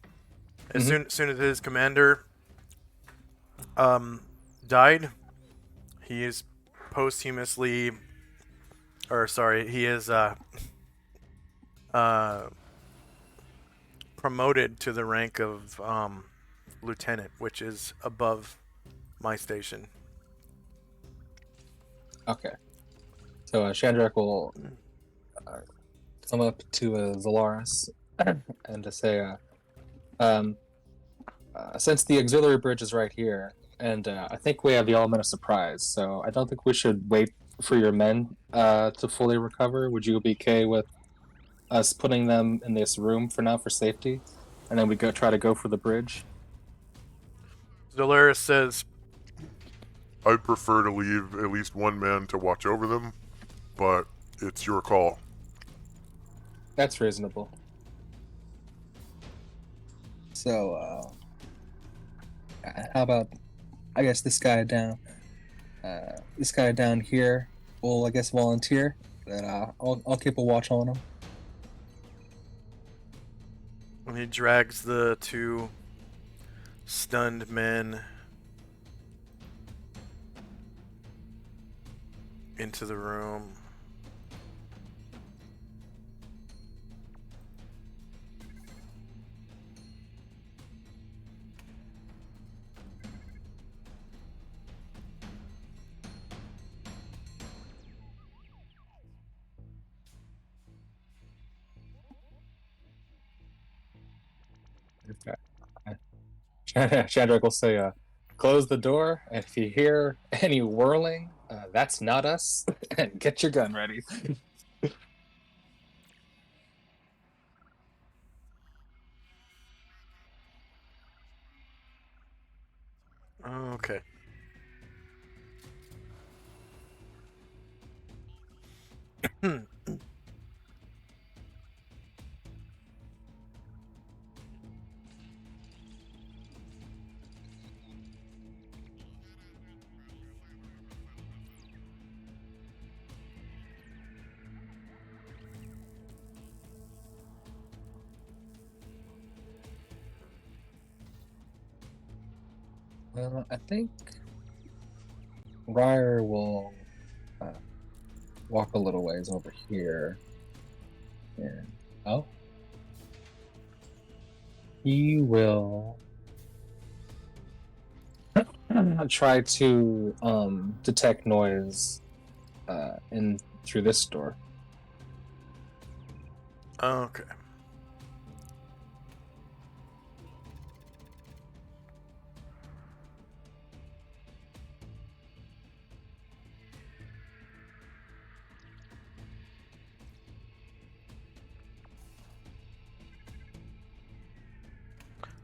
As soon as his commander died, he is posthumously, he is promoted to the rank of lieutenant, which is above my station. Okay. So Shandrak will come up to Zolaris and to say, since the auxiliary bridge is right here, and I think we have the element of surprise, so I don't think we should wait for your men to fully recover. Would you be okay with us putting them in this room for now for safety, and then we try to go for the bridge? Zolaris says, I'd prefer to leave at least one man to watch over them, but it's your call. That's reasonable. So, how I guess this guy down here will, I guess, volunteer. That I'll keep a watch on him. When he drags the two stunned men into the room. Shadrach will say, "Close the door, and if you hear any whirling, that's not us. And get your gun ready." Okay. I think Ryer will walk a little ways over here. And, oh. He will try to detect noise in through this door. Okay.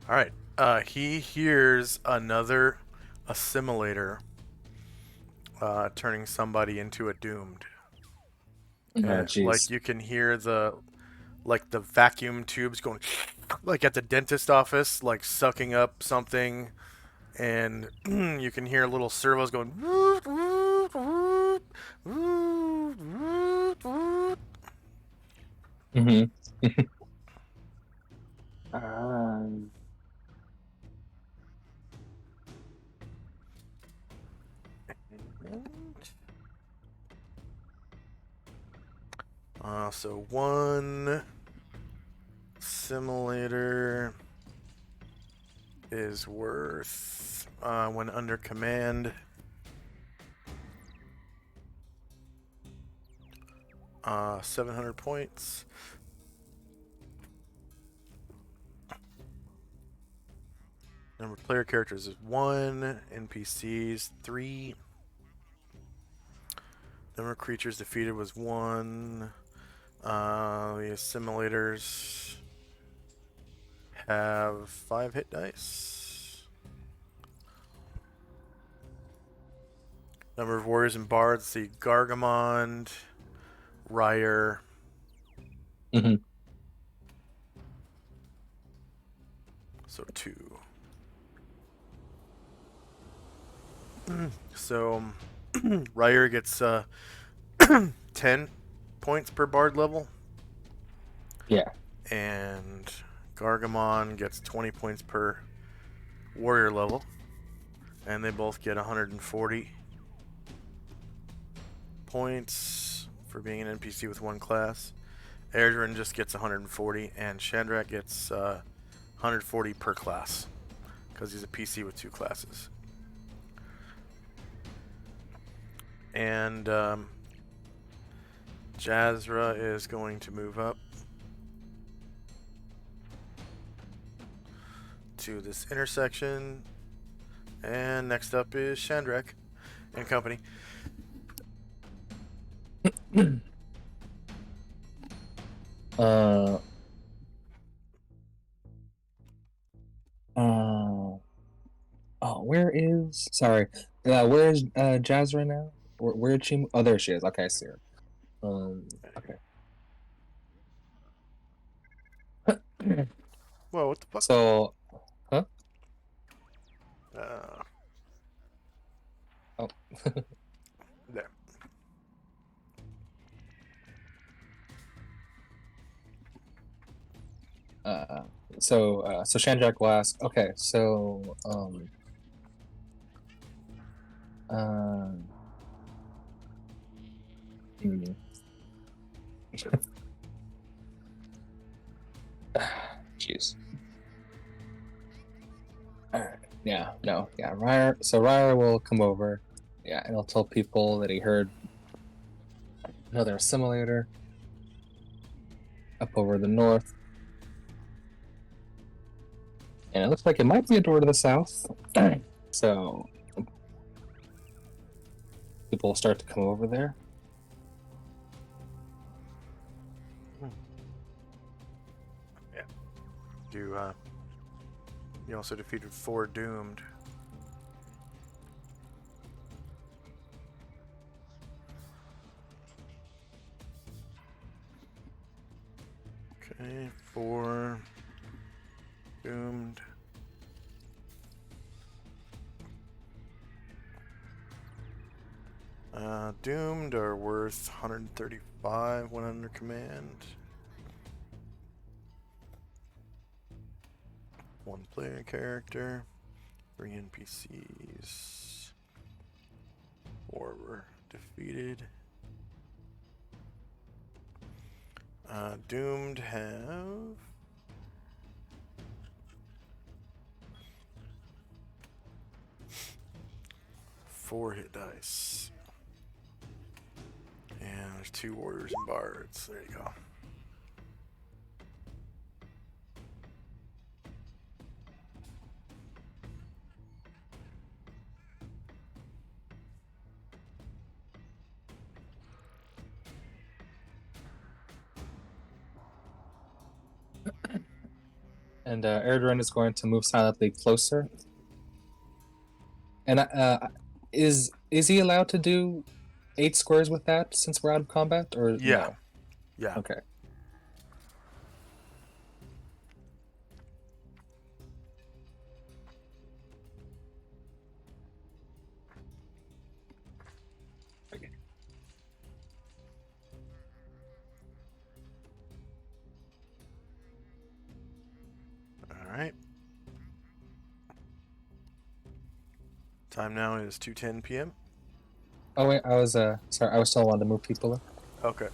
All right. He hears another assimilator turning somebody into a doomed. Oh, And, jeez. like you can hear the vacuum tubes going like at the dentist office, like sucking up something, and you can hear little servos going. Mm-hmm. So one simulator is worth, when under command, 700 points. Number of player characters is 1. NPCs 3. Number of creatures defeated was 1. The assimilators have 5 hit dice. Number of warriors and bards, see Gargamond, Ryer. Mm-hmm. So 2. So Ryer gets 10 points per bard level. Yeah. And Gargamon gets 20 points per warrior level. And they both get 140 points for being an NPC with 1 class. Erdrin just gets 140, and Shandrak gets 140 per class because he's a PC with 2 classes. And Jazra is going to move up to this intersection. And next up is Shandrak and company. Where is? Sorry. Where is Jazra now? Where did she? Oh, there she is. Okay, I see her. Okay. Whoa, what the fuck? So, huh? Oh. There. So Shandrak will ask, okay, so hmm. Jeez. All right. Yeah. No. Yeah. Ryer. So Ryer will come over. Yeah, and he'll tell people that he heard another assimilator up over the north, and it looks like it might be a door to the south. So people will start to come over there. Yeah. You also defeated 4 doomed. Okay, 4 doomed. Doomed are worth 135 when under command. 1 player character, 3 NPCs. 4 were defeated. Doomed have 4 hit dice. And there's 2 warriors and bards. There you go. And Erdrun is going to move silently closer. And is he allowed to do 8 squares with that since we're out of combat, or Yeah. no? Yeah. Okay. Alright. Time now is 2:10 p.m. Oh wait, I was sorry, I was still wanting to move people in. Okay.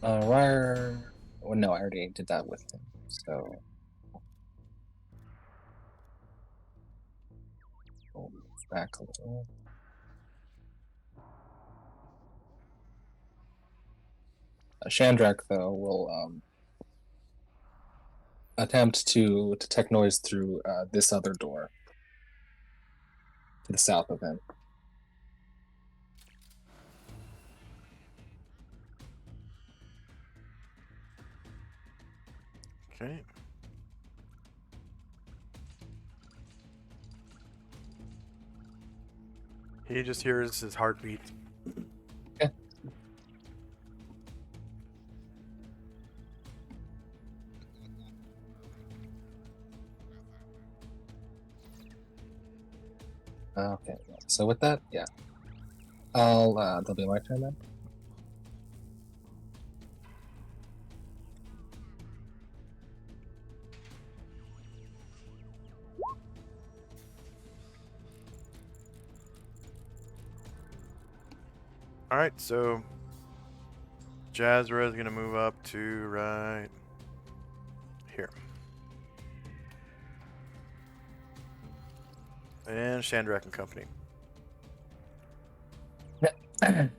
Ryer. Well, no, I already did that with him. So we'll move back a little. Shandrak though will attempt to detect noise through this other door to the south of him. Okay. He just hears his heartbeat. Yeah. Okay. So with that, yeah, that'll be my turn then. Alright, so Jazra is going to move up to right here. And Chandrak and Company. Alright.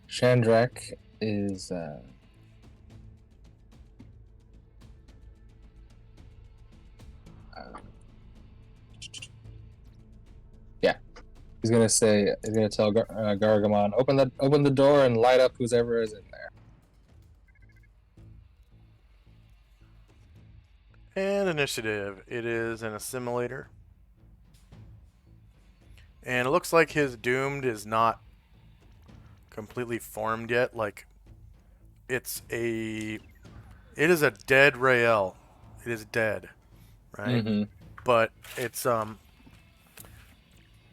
Chandrak is yeah. He's gonna tell Gargamon, open the door and light up whoever is in there. And initiative. It is an assimilator. And it looks like his doomed is not completely formed yet. Like, it is a dead Rael. It is dead, right? Mm-hmm. But its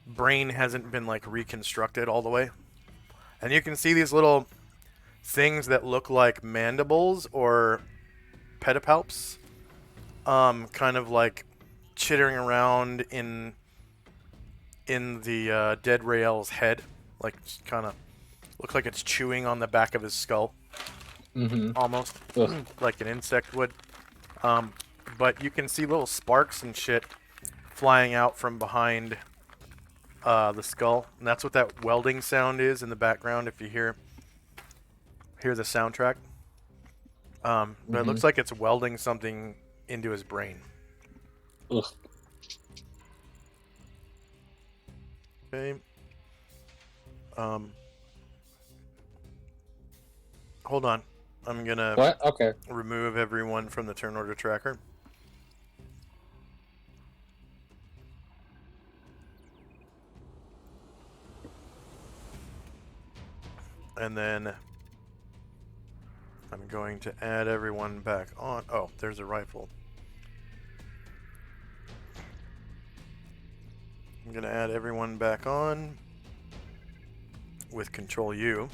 brain hasn't been like reconstructed all the way. And you can see these little things that look like mandibles or pedipalps, kind of like chittering around in the dead Rael's head, like kind of looks like it's chewing on the back of his skull, almost like an insect would. But you can see little sparks and shit flying out from behind the skull, and that's what that welding sound is in the background. If you hear the soundtrack, but it looks like it's welding something into his brain. Ugh. Okay. Hold on. I'm gonna What? Okay. remove everyone from the turn order tracker. And then I'm going to add everyone back on. Oh, there's a rifle. I'm going to add everyone back on with Control U.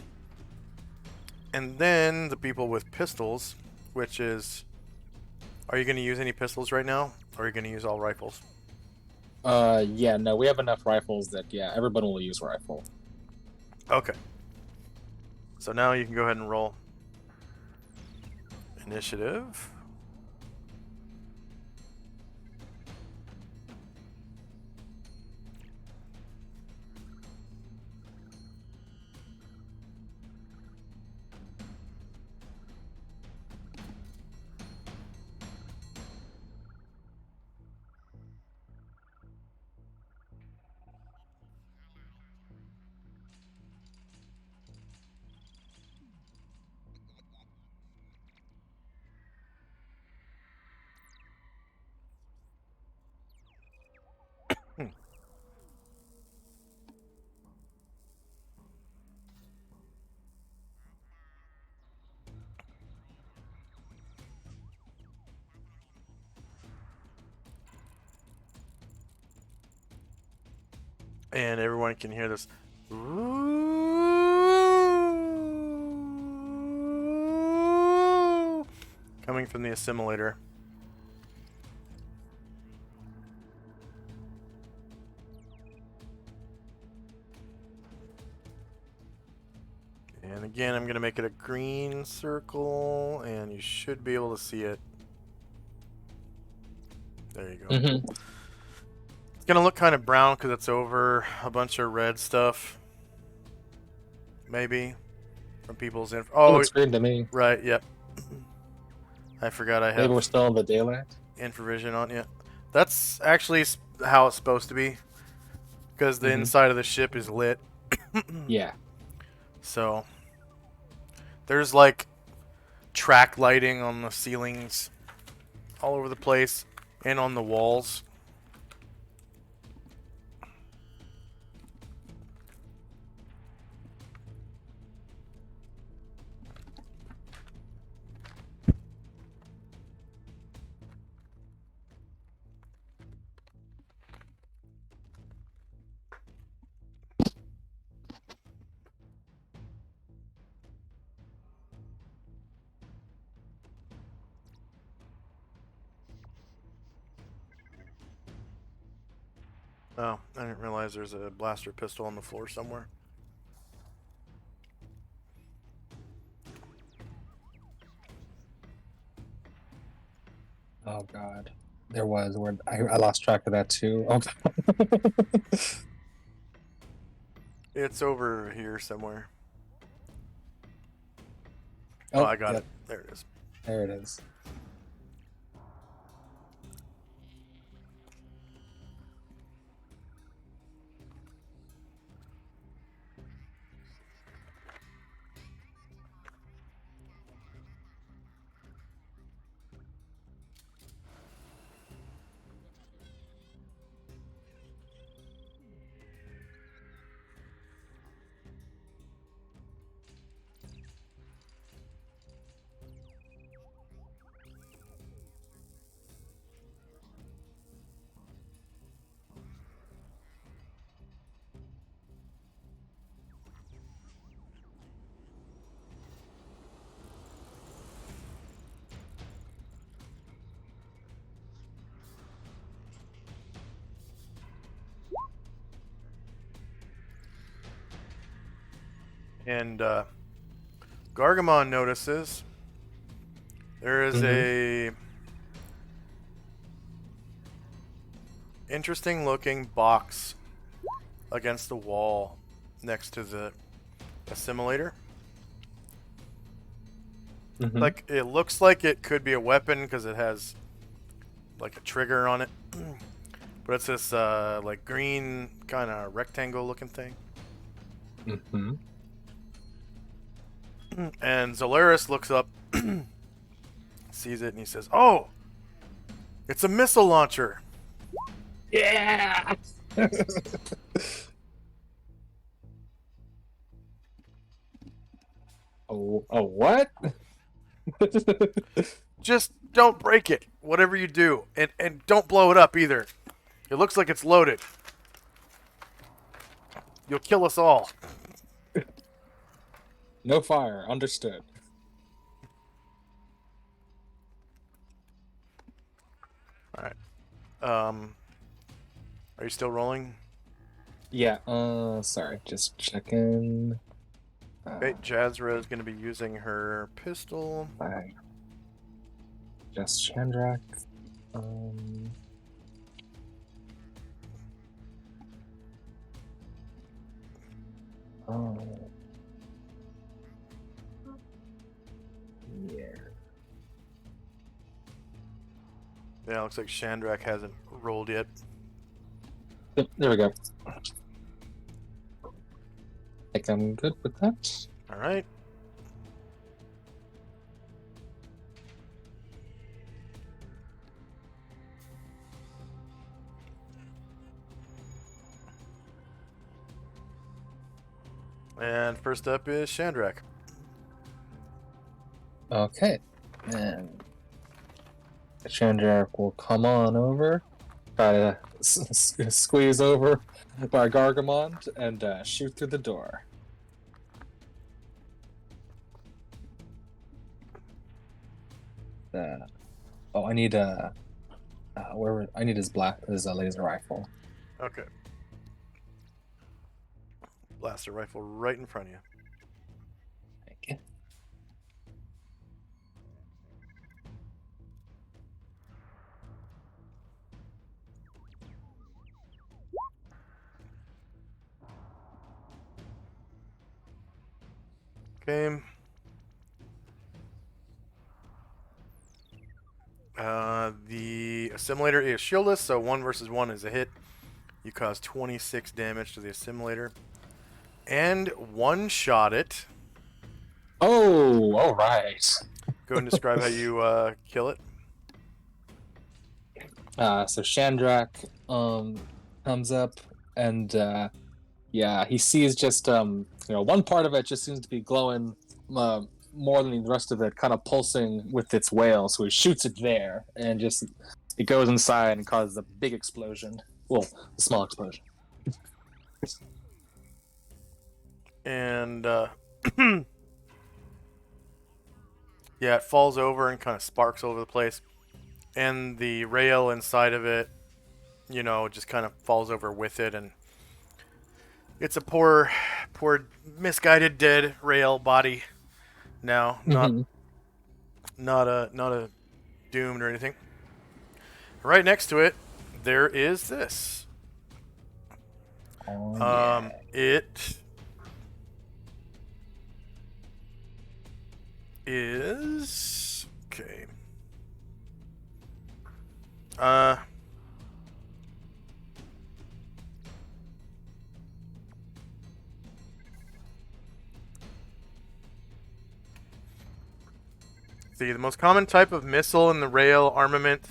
And then the people with pistols, which is... Are you going to use any pistols right now? Or are you going to use all rifles? Yeah, no, we have enough rifles that, yeah, everyone will use rifle. Okay. So now you can go ahead and roll initiative. And everyone can hear this coming from the assimilator. And again, I'm going to make it a green circle, and you should be able to see it. There you go. It's going to look kind of brown because it's over a bunch of red stuff. Maybe. From people's info. Oh, Oh, looks green to me. right, yep. I forgot I have Maybe we're still in the daylight. infravision on you. That's actually how it's supposed to be. Because the inside of the ship is lit. Yeah. So, there's like track lighting on the ceilings all over the place and on the walls. Oh, I didn't realize there's a blaster pistol on the floor somewhere. Oh god. There was where I lost track of that too. Oh. It's over here somewhere. Oh, I got yeah, it. There it is. there it is. And Gargamon notices there is a interesting looking box against the wall next to the assimilator. Like, it looks like it could be a weapon because it has like a trigger on it. But it's this like green kind of rectangle looking thing. And Zolaris looks up, sees it, and he says, "Oh, it's a missile launcher." Yeah. Oh, what? Just don't break it, whatever you do, and don't blow it up either. It looks like it's loaded. You'll kill us all. No fire. Understood. All right. Are you still rolling? Yeah. Sorry. Just checking. Okay, Jazra is going to be using her pistol. Bye. Just Chandrak. Oh. Yeah. Yeah, looks like Chandrak hasn't rolled yet. Yep, there we go. I think I'm good with that. All right. And first up is Chandrak. Okay. And Chandrak will come on over, try to squeeze over by Gargamon and shoot through the door. I need I need his laser rifle. Okay. Blaster rifle right in front of you. Thank you. Okay. The assimilator is shieldless, so 1 versus 1 is a hit. You cause 26 damage to the assimilator. And one-shot it. Oh, all right. Go and describe how you kill it. So Chandrak comes up and yeah, he sees just one part of it just seems to be glowing more than the rest of it, kind of pulsing with its wail. So he shoots it there, and just it goes inside and causes a big explosion. Well, a small explosion. And yeah, it falls over and kind of sparks all over the place. And the rail inside of it, just kind of falls over with it, and it's a poor misguided dead rail body now, not a doomed or anything. Right next to it, there is this. Oh, yeah. It is okay. See, the most common type of missile in the rail armament,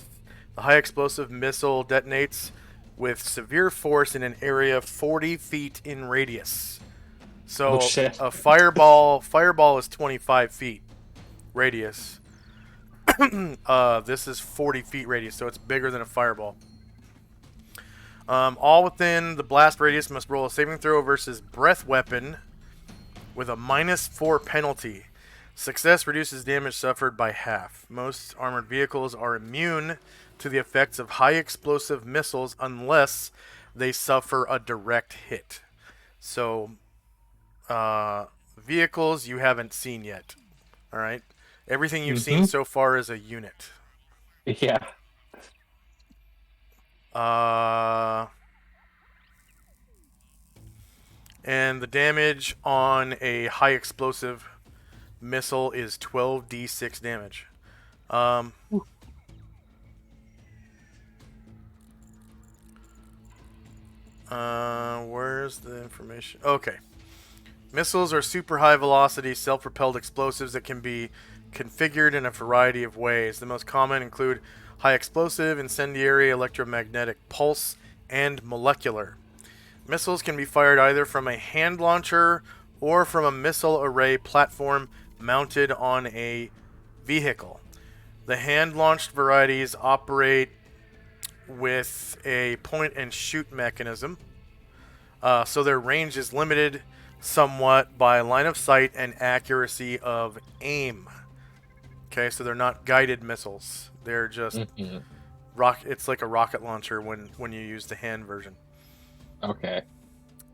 the high explosive missile detonates with severe force in an area 40 feet in radius. Oh, So shit. a fireball is 25 feet radius. This is 40 feet radius, so it's bigger than a fireball. All within the blast radius must roll a saving throw versus breath weapon with a -4 penalty. Success reduces damage suffered by half. Most armored vehicles are immune to the effects of high explosive missiles unless they suffer a direct hit. So, vehicles you haven't seen yet. All right, everything you've seen so far is a unit. Yeah. And the damage on a high explosive missile is 12d6 damage. Where's the information? Okay. Missiles are super high velocity, self-propelled explosives that can be configured in a variety of ways. The most common include high explosive, incendiary, electromagnetic pulse, and molecular. Missiles can be fired either from a hand launcher or from a missile array platform mounted on a vehicle. The hand-launched varieties operate with a point-and-shoot mechanism, so their range is limited somewhat by line of sight and accuracy of aim. Okay, so they're not guided missiles. They're just It's like a rocket launcher when you use the hand version. Okay.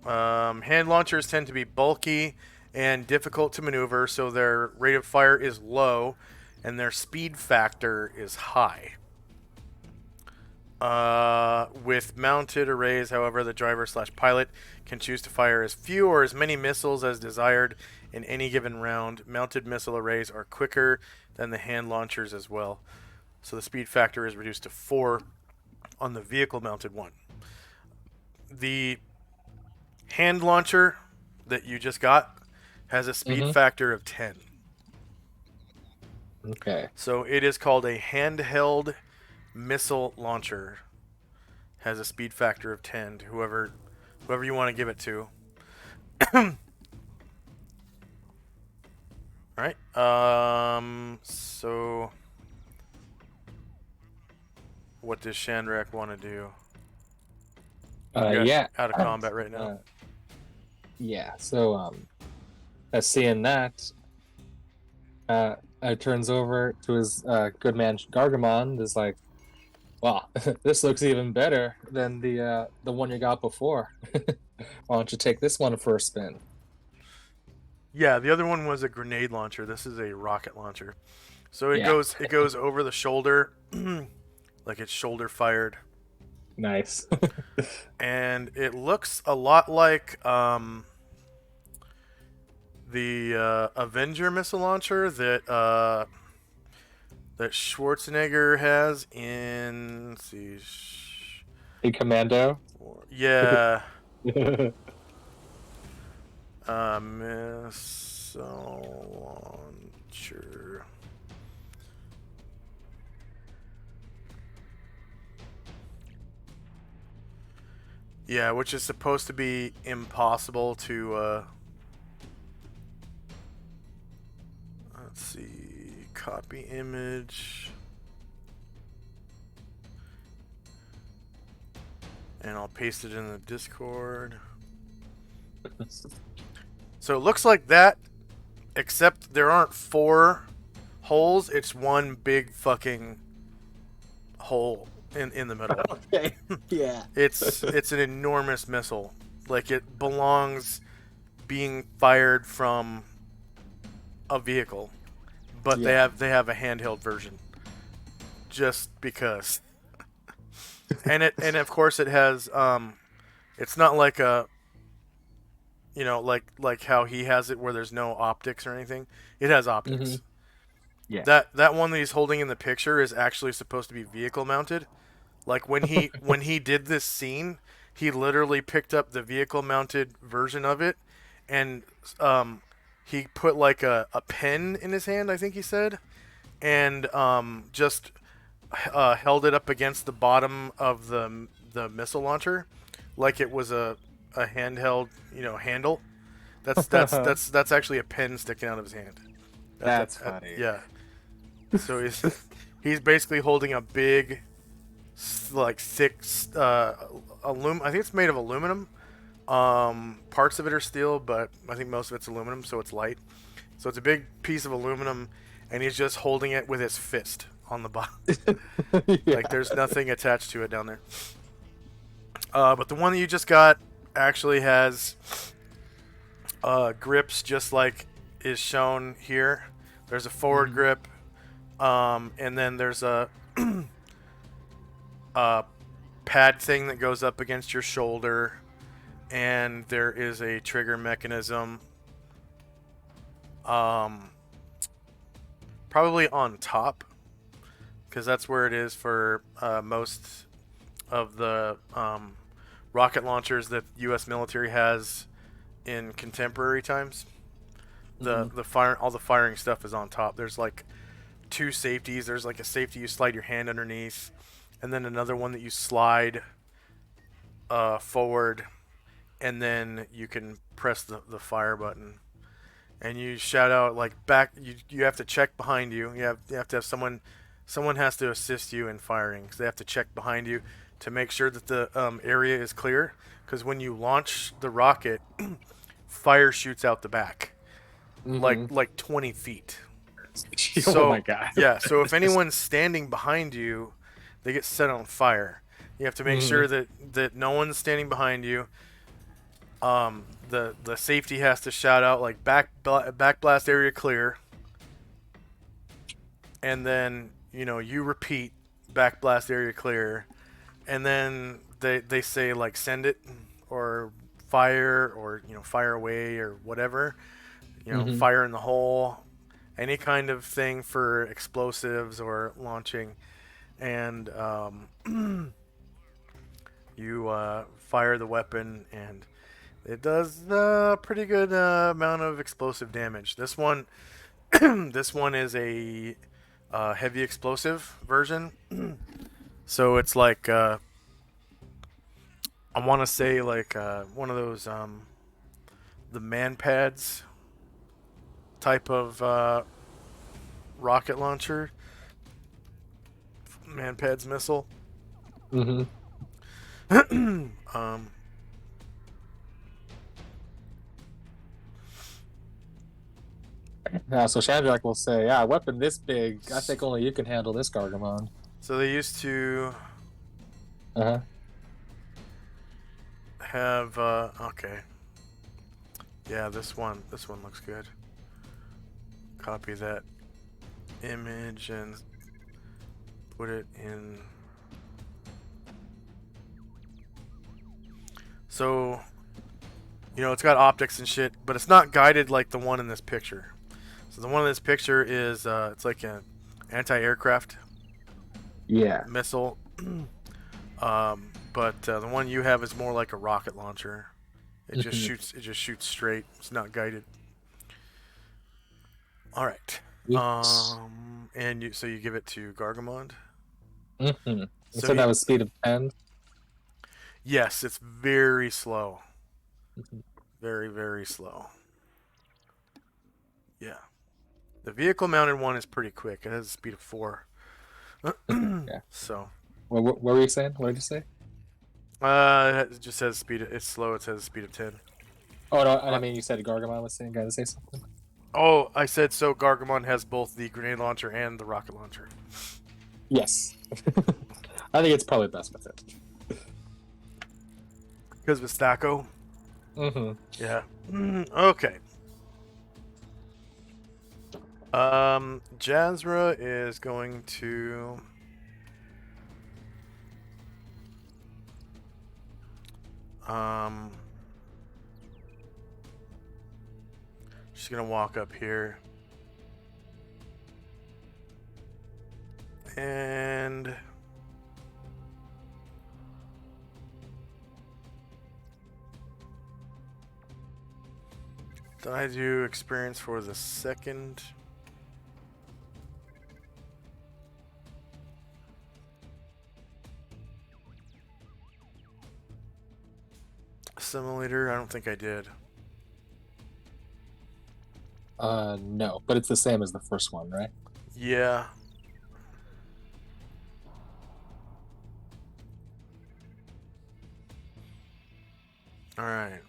Hand launchers tend to be bulky and difficult to maneuver, so their rate of fire is low and their speed factor is high. With mounted arrays, however, the driver/pilot can choose to fire as few or as many missiles as desired in any given round. Mounted missile arrays are quicker than the hand launchers as well, so the speed factor is reduced to 4 on the vehicle-mounted one. The hand launcher that you just got has a speed factor of 10. Okay. So it is called a handheld missile launcher. Has a speed factor of 10 to whoever you want to give it to. Alright. So what does Shandrak want to do? Yeah. Out of combat right now. Yeah. So, seeing that, turns over to his good man Gargamon. Is like, wow, this looks even better than the one you got before. Why don't you take this one for a spin? Yeah, the other one was a grenade launcher. This is a rocket launcher. So it Yeah. goes over the shoulder, like it's shoulder fired. Nice. And it looks a lot like the Avenger missile launcher that Schwarzenegger has in, let's see, Hey, Commando. yeah, missile launcher. Yeah, which is supposed to be impossible to, let's see, copy image. And I'll paste it in the Discord. So it looks like that, except there aren't 4 holes, it's one big fucking hole in the middle. Okay. Yeah. It's an enormous missile. Like, it belongs being fired from a vehicle, but Yeah. they have a handheld version, just because. and of course it has it's not like a like how he has it where there's no optics or anything. It has Hmm. optics. Yeah. That one that he's holding in the picture is actually supposed to be vehicle mounted. Like when he did this scene, he literally picked up the vehicle mounted version of it, and he put like a pen in his hand, I think he said, and just held it up against the bottom of the missile launcher, like it was a handheld handle. That's actually a pen sticking out of his hand. That's funny. Yeah. So he's basically holding a big, like thick, I think it's made of aluminum. Parts of it are steel, but I think most of it's aluminum, so it's light. So it's a big piece of aluminum, and he's just holding it with his fist on the bottom. Yeah. Like there's nothing attached to it down there. But the one that you just got actually has grips, just like is shown here. There's a forward grip, and then there's a pad thing that goes up against your shoulder, and there is a trigger mechanism. Probably on top, because that's where it is for most of the rocket launchers that U.S. military has in contemporary times. The fire, all the firing stuff is on top. There's like two safeties. There's like a safety you slide your hand underneath, and then another one that you slide forward, and then you can press the fire button, and you shout out like back. You have to check behind you. You have to have someone has to assist you in firing. So they have to check behind you to make sure that the area is clear. Because when you launch the rocket, fire shoots out the back, like 20 feet. Oh So my god. yeah, so if anyone's standing behind you, they get set on fire. You have to make sure that no one's standing behind you. The safety has to shout out like back blast area clear, and then you repeat back blast area clear, and then they say like send it or fire or fire away or whatever, fire in the hole, any kind of thing for explosives or launching, and you fire the weapon, and it does a pretty good amount of explosive damage. This one, this one is a heavy explosive version, so it's like I want to say like one of those the man pads type of rocket launcher, man pads missile. Mm-hmm. um, So Shadrach will say, "Yeah, a weapon this big, I think only you can handle this, Gargamon." so they used to Uh-huh. have okay. Yeah, this one looks good. Copy that image and put it in. So, it's got optics and shit, but it's not guided like the one in this picture. So the one in this picture is it's like an anti-aircraft Yeah. missile. But the one you have is more like a rocket launcher. It just shoots. It just shoots straight. It's not guided. All right. And you give it to Gargamond. Mm-hmm. So So that was speed of 10. yes, it's very slow. Very, very slow. Yeah. The vehicle mounted one is pretty quick. It has a speed of 4. Yeah. So. What were you saying? What did you say? It just says speed. It's slow. It says a speed of 10. Oh no, I mean you said Gargamon was saying. Got to say something. Oh, I said so. Gargamon has both the grenade launcher and the rocket launcher. Yes. I think it's probably best with it. Because of Stacko. Mm-hmm. Yeah. Okay. Jazra is going to Um, just gonna walk up here. And did I do experience for the second? Simulator? I don't think I did. No, but it's the same as the first one, right? Yeah. All right.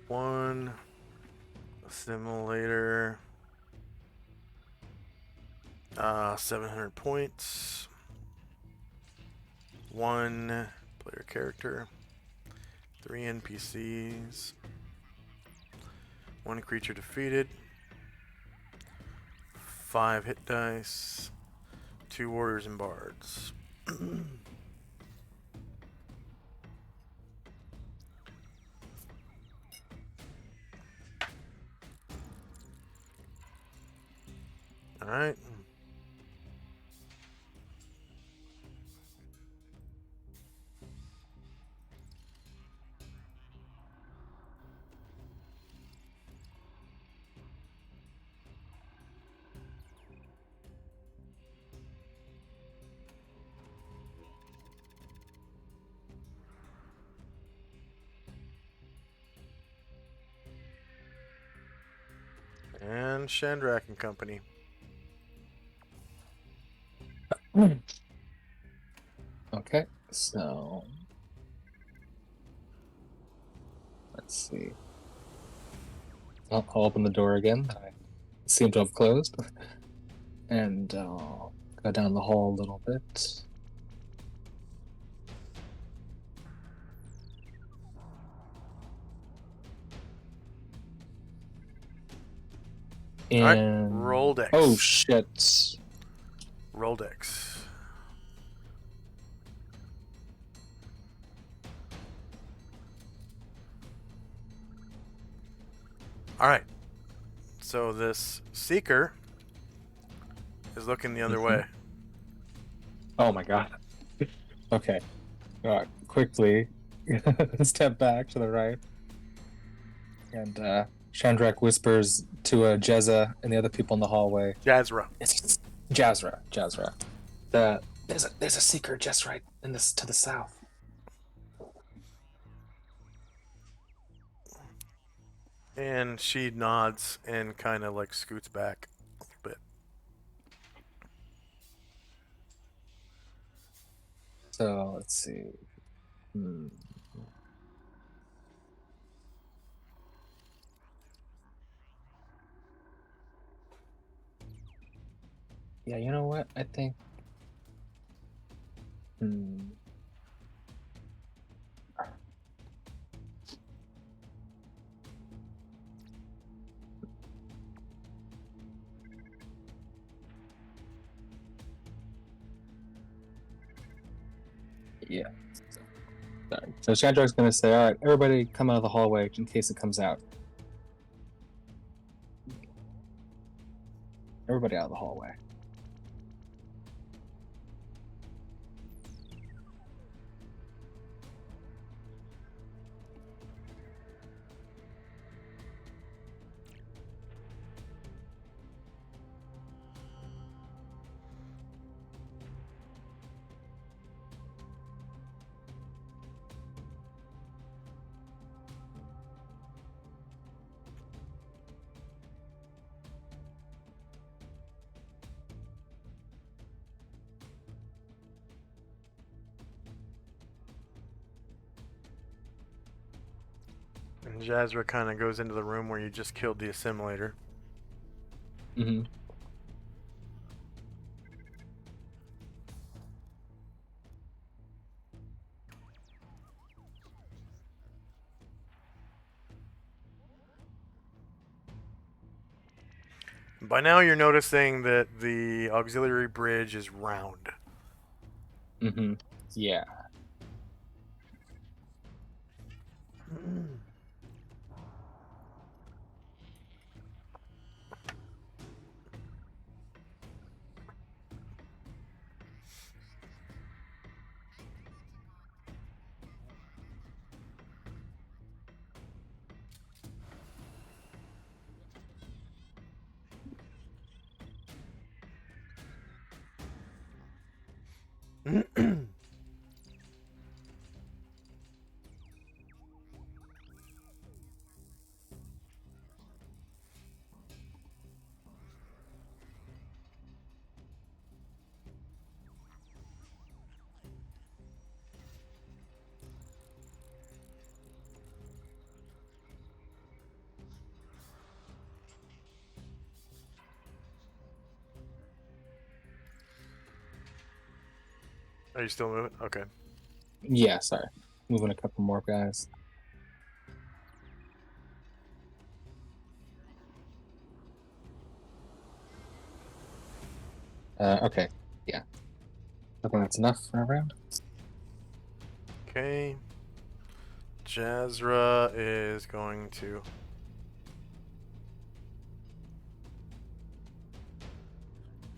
One simulator. 700 points. One player character. 3 NPCs. One creature defeated. 5 hit dice. 2 warriors and bards. Alright. And Shandrak and Company. Okay, so let's see. I'll open the door again that I seem to have closed, and go down the hall a little bit. Alright, And roll dex. oh shit! Roll dex. Alright. So this seeker is looking the other way. Oh my god. Okay. Quickly step back to the right. And Chandrak whispers to Jezza and the other people in the hallway. Jazra. It's Jazra. That there's a seeker just right in this to the south. And she nods and kind of like scoots back a little bit. So let's see. Yeah, you know what? I think. Yeah. So Chandrak's gonna say, "All right, everybody, come out of the hallway in case it comes out." Everybody out of the hallway. And Jazra kind of goes into the room where you just killed the assimilator. Mm-hmm. By now, you're noticing that the auxiliary bridge is round. Mm-hmm. Yeah. Are you still moving? Okay. Yeah, sorry. Moving a couple more guys. Okay. Yeah. I think that's enough for a round. Okay. Jazra is going to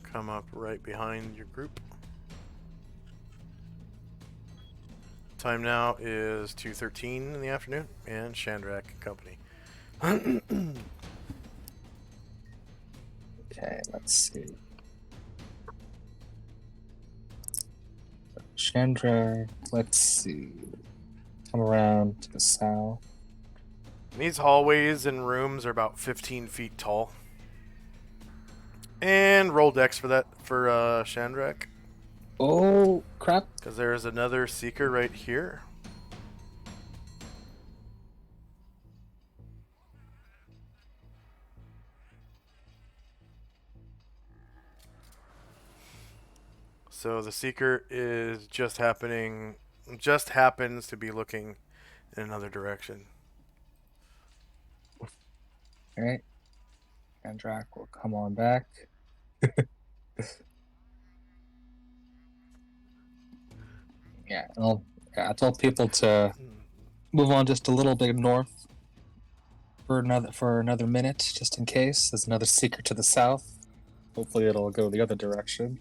come up right behind your group. Time now is 2:13 in the afternoon, and Chandrak and company. Okay, let's see. Chandra, let's see. Come around to the south. These hallways and rooms are about 15 feet tall. And roll dex for that for Chandrak, Oh, crap. because there is another seeker right here. So the seeker is just happens to be looking in another direction. Alright. Chandra will come on back. Yeah, I told people to move on just a little bit north for another minute, just in case. There's another seeker to the south. Hopefully it'll go the other direction.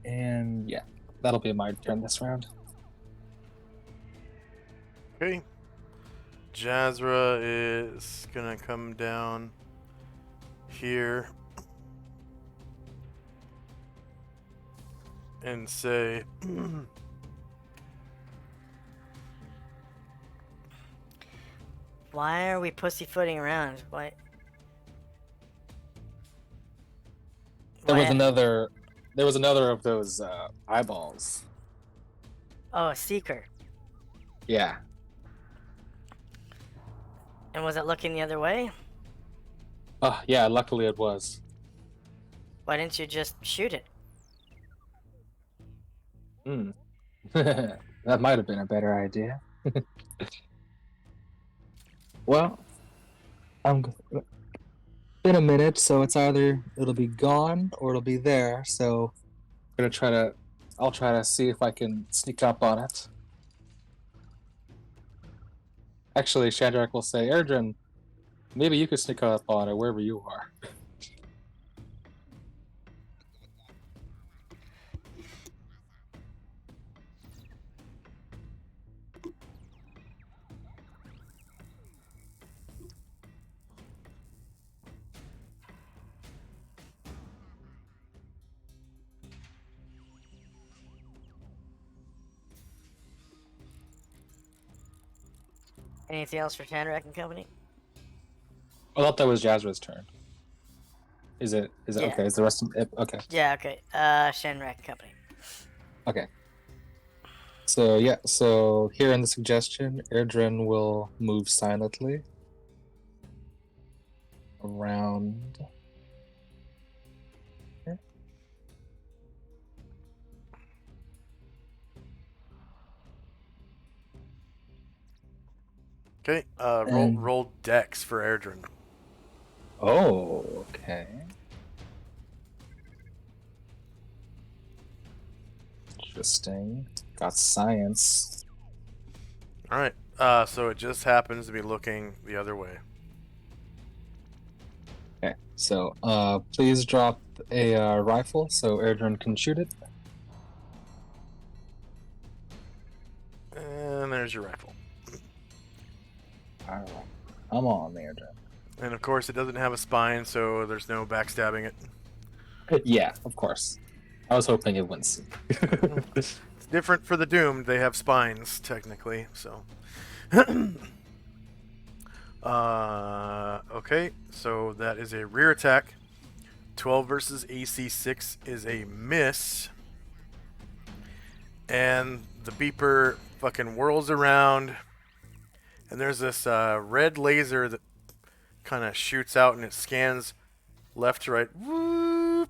And yeah, that'll be my turn this round. Okay. Jazra is gonna come down here and say, Why are we pussyfooting around? Why? There was Why- another of those eyeballs. Oh, a seeker. Yeah. And was it looking the other way? Oh, yeah, luckily it was. Why didn't you just shoot it? Hmm. That might have been a better idea. Well, I'm in a minute, so it's either it'll be gone or it'll be there. So I'll try to see if I can sneak up on it. Actually, Shadrach will say, Erdrin, maybe you could sneak up on it wherever you are. Anything else for Chandrak and company? I thought that was Jazra's turn. Is it Yeah. okay? Is the rest of it okay? Yeah, okay. Shanrak and company. Okay. So yeah, so here in the suggestion, Erdrin will move silently around here. Okay. And Roll Dex for Erdrin. oh, okay. Interesting. Got science. All right. So it just happens to be looking the other way. Okay, so please drop a rifle so Erdrin can shoot it. And there's your rifle. All right, come on, Erdrin. And of course, it doesn't have a spine, so there's no backstabbing it. Yeah, of course. I was hoping it wouldn't see. It's different for the Doomed. They have spines, technically, so. Okay, so that is a rear attack. 12 versus AC 6 is a miss. And the beeper fucking whirls around. And there's this red laser that kind of shoots out and it scans left to right. Whoop,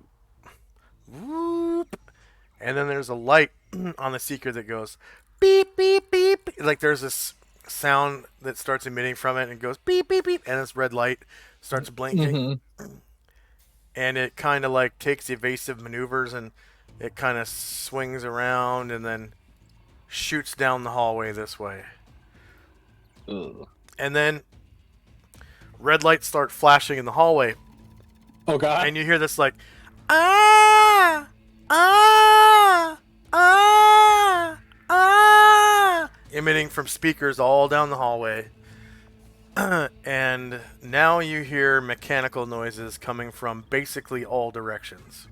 whoop. And then there's a light on the Seeker that goes beep, beep, beep. Like there's this sound that starts emitting from it and it goes beep, beep, beep. And this red light starts blinking. And it kind of like takes evasive maneuvers and it kind of swings around and then shoots down the hallway this way. Ugh. And then red lights start flashing in the hallway. Oh god. And you hear this like, ah, ah, ah, ah, emitting from speakers all down the hallway. And now you hear mechanical noises coming from basically all directions.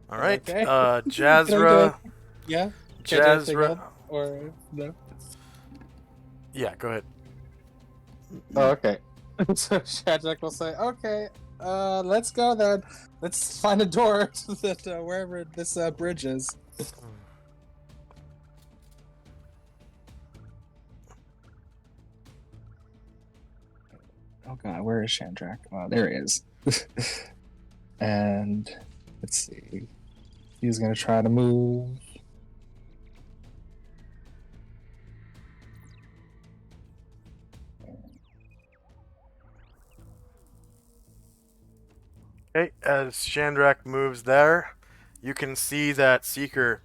All right, Okay. Jazra. Yeah. Can I do anything Jazra. else? Or no? Yeah, go ahead. Oh, okay. So Shadrach will say, "Okay, let's go then. Let's find a door to that wherever this bridge is." Oh god, where is Shadrach? Oh, there he is. And let's see. He's gonna try to move. Okay, as Shandrak moves there, you can see that Seeker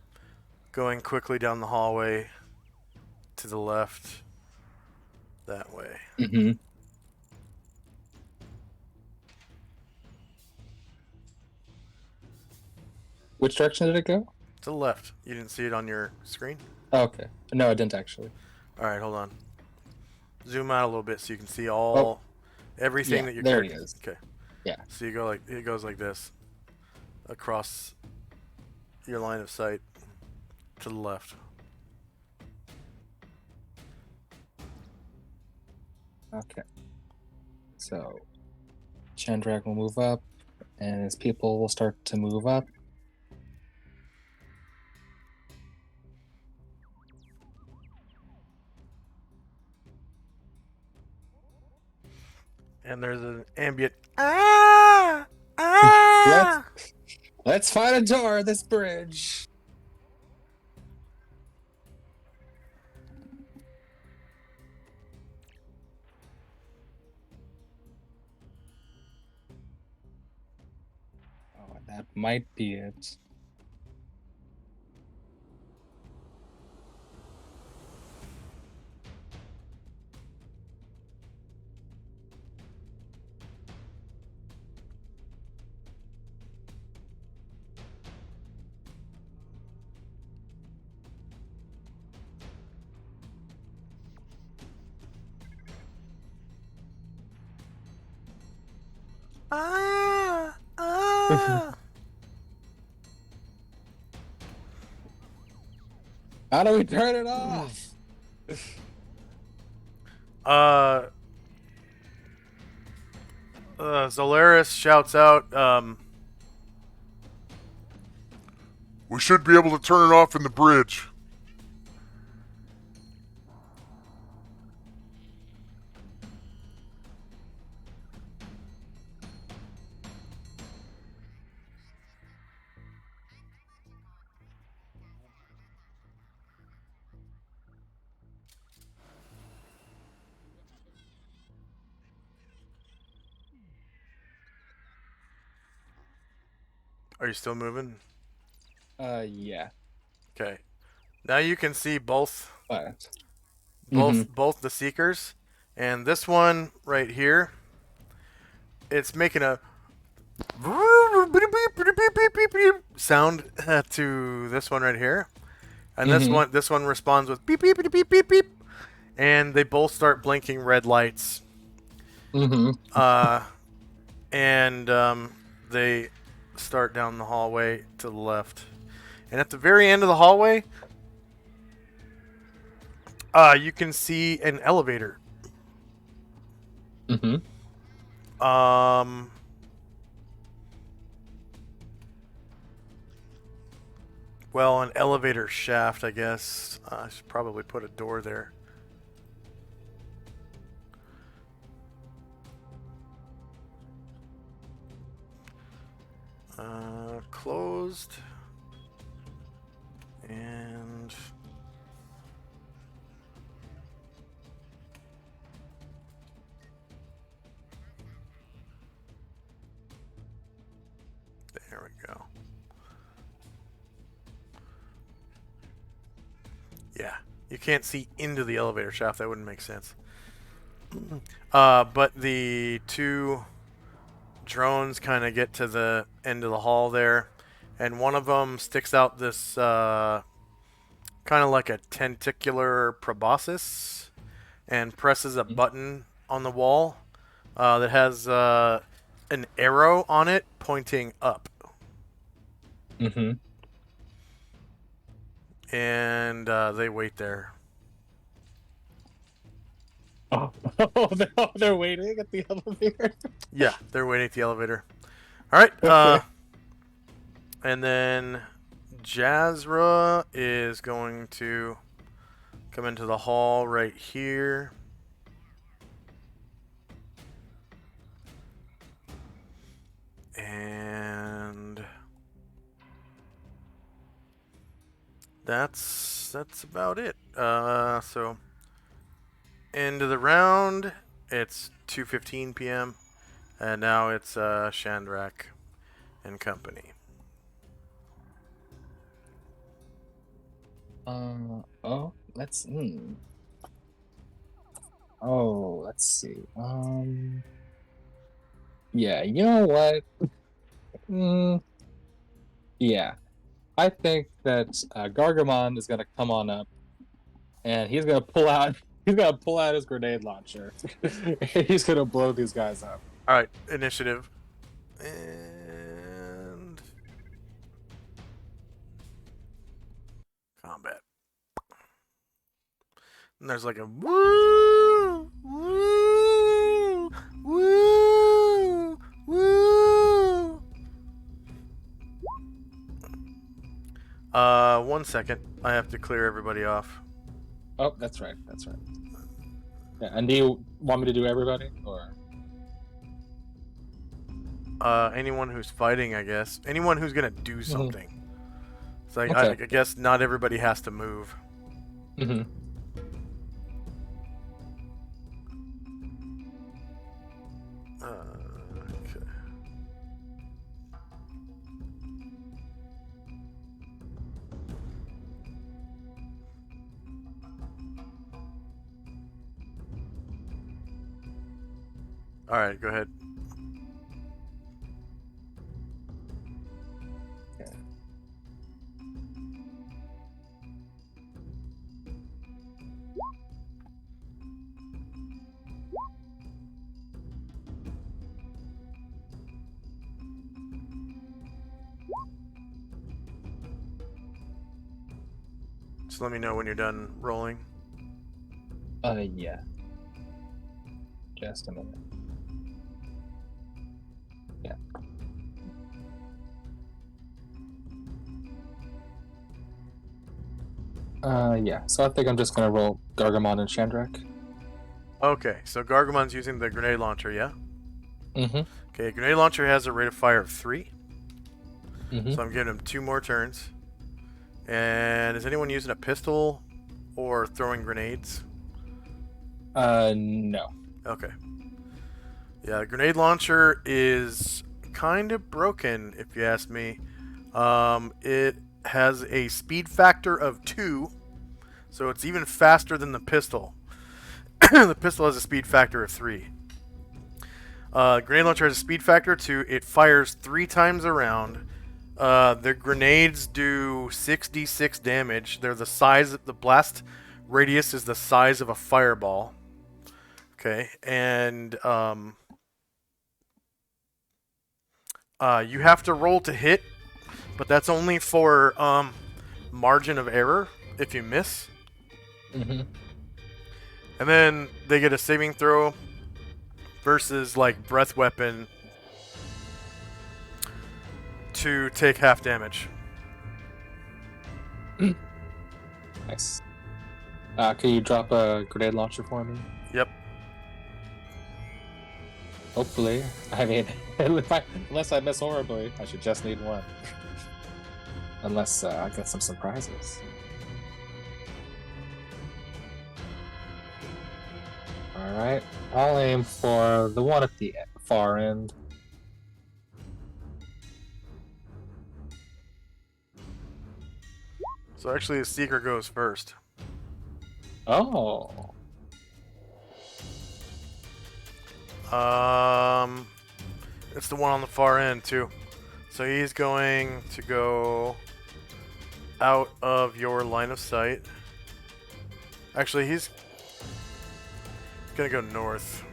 going quickly down the hallway to the left that way. Mm-hmm. Which direction did it go? To the left. You didn't see it on your screen? Oh, okay. No, I didn't actually. Alright, hold on. Zoom out a little bit so you can see all everything Yeah, that you're there he carrying. is. Okay. Yeah. So you go like it goes like this. Across your line of sight to the left. Okay. So, Chandrak will move up, and his people will start to move up. And there's an ambient ah ah. Let's find a door. This bridge. Oh, that might be it. Ah, ah. How do we turn it off? Zolaris shouts out, We should be able to turn it off in the bridge. are you still moving? Yeah. Okay. Now you can see both But. both the seekers, and this one right here, it's making a sound to this one right here, and this one responds with beep beep beep beep beep beep, and they both start blinking red lights. And they start down the hallway to the left, and at the very end of the hallway, you can see an elevator. Well, an elevator shaft, I guess. I should probably put a door there. Closed. And there we go. Yeah, you can't see into the elevator shaft. That wouldn't make sense. But the two drones kind of get to the end of the hall there, and one of them sticks out this kind of like a tentacular proboscis and presses a button on the wall that has an arrow on it pointing up. And they wait there. Oh, they're waiting at the elevator. Yeah, they're waiting at the elevator. All right. And then Jazra is going to come into the hall right here. And that's about it. So end of the round. It's 2:15 p.m. and now it's Shandrak and company. Let's. Oh, let's see. Yeah, you know what? Yeah, I think that Gargamon is gonna come on up, and he's gonna pull out. He's gonna pull out his grenade launcher. He's gonna blow these guys up. All right, initiative. And combat. And there's like a woo, woo, woo, woo. 1 second. I have to clear everybody off. Oh, that's right. That's right. Yeah, and do you want me to do everybody, or? Anyone who's fighting, I guess. Anyone who's gonna do something. It's like Okay. I guess not everybody has to move. Okay. All right, go ahead. Just let me know when you're done rolling. Yeah. Just a minute. Yeah. Yeah. So I think I'm just gonna roll Gargamon and Chandrak. Okay, so Gargamon's using the grenade launcher, yeah? Mm-hmm. Okay, grenade launcher has a rate of fire of 3, Mm-hmm. so I'm giving him 2 more turns. And is anyone using a pistol or throwing grenades? No. Okay. Yeah, the grenade launcher is kind of broken, if you ask me. It has a speed factor of 2, so it's even faster than the pistol. The pistol has a speed factor of 3. Grenade launcher has a speed factor of 2. It fires 3 times a round. The grenades do 6d6 damage. They're the size of the blast radius is the size of a fireball. Okay, and you have to roll to hit, but that's only for margin of error if you miss. Mm-hmm. And then they get a saving throw versus like breath weapon to take half damage. Nice. Can you drop a grenade launcher for me? Yep. Hopefully. I mean, unless I miss horribly, I should just need one. Unless I get some surprises. Alright. I'll aim for the one at the far end. So actually, the Seeker goes first. Oh. It's the one on the far end too. So he's going to go out of your line of sight. Actually, he's gonna go north.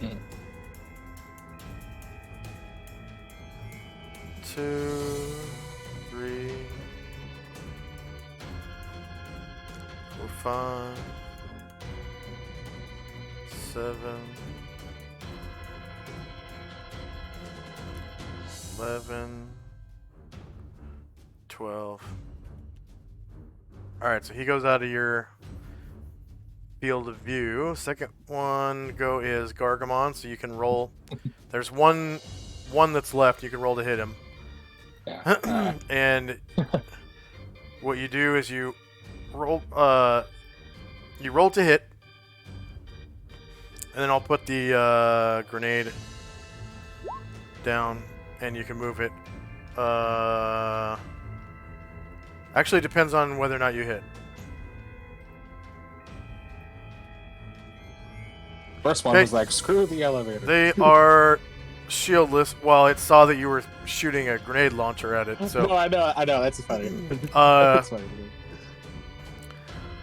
Hmm. 2, 3, 4, 5, 7, 11, 12. Alright, so he goes out of your field of view. Second one go is Gargamon, so you can roll. There's one that's left, you can roll to hit him. Yeah. And what you do is you roll to hit, and then I'll put the grenade down, and you can move it. Actually, it depends on whether or not you hit. First one Okay. was like, screw the elevator. They are shieldless. Well, it saw that you were shooting a grenade launcher at it, so. No, I know, that's funny. That's funny.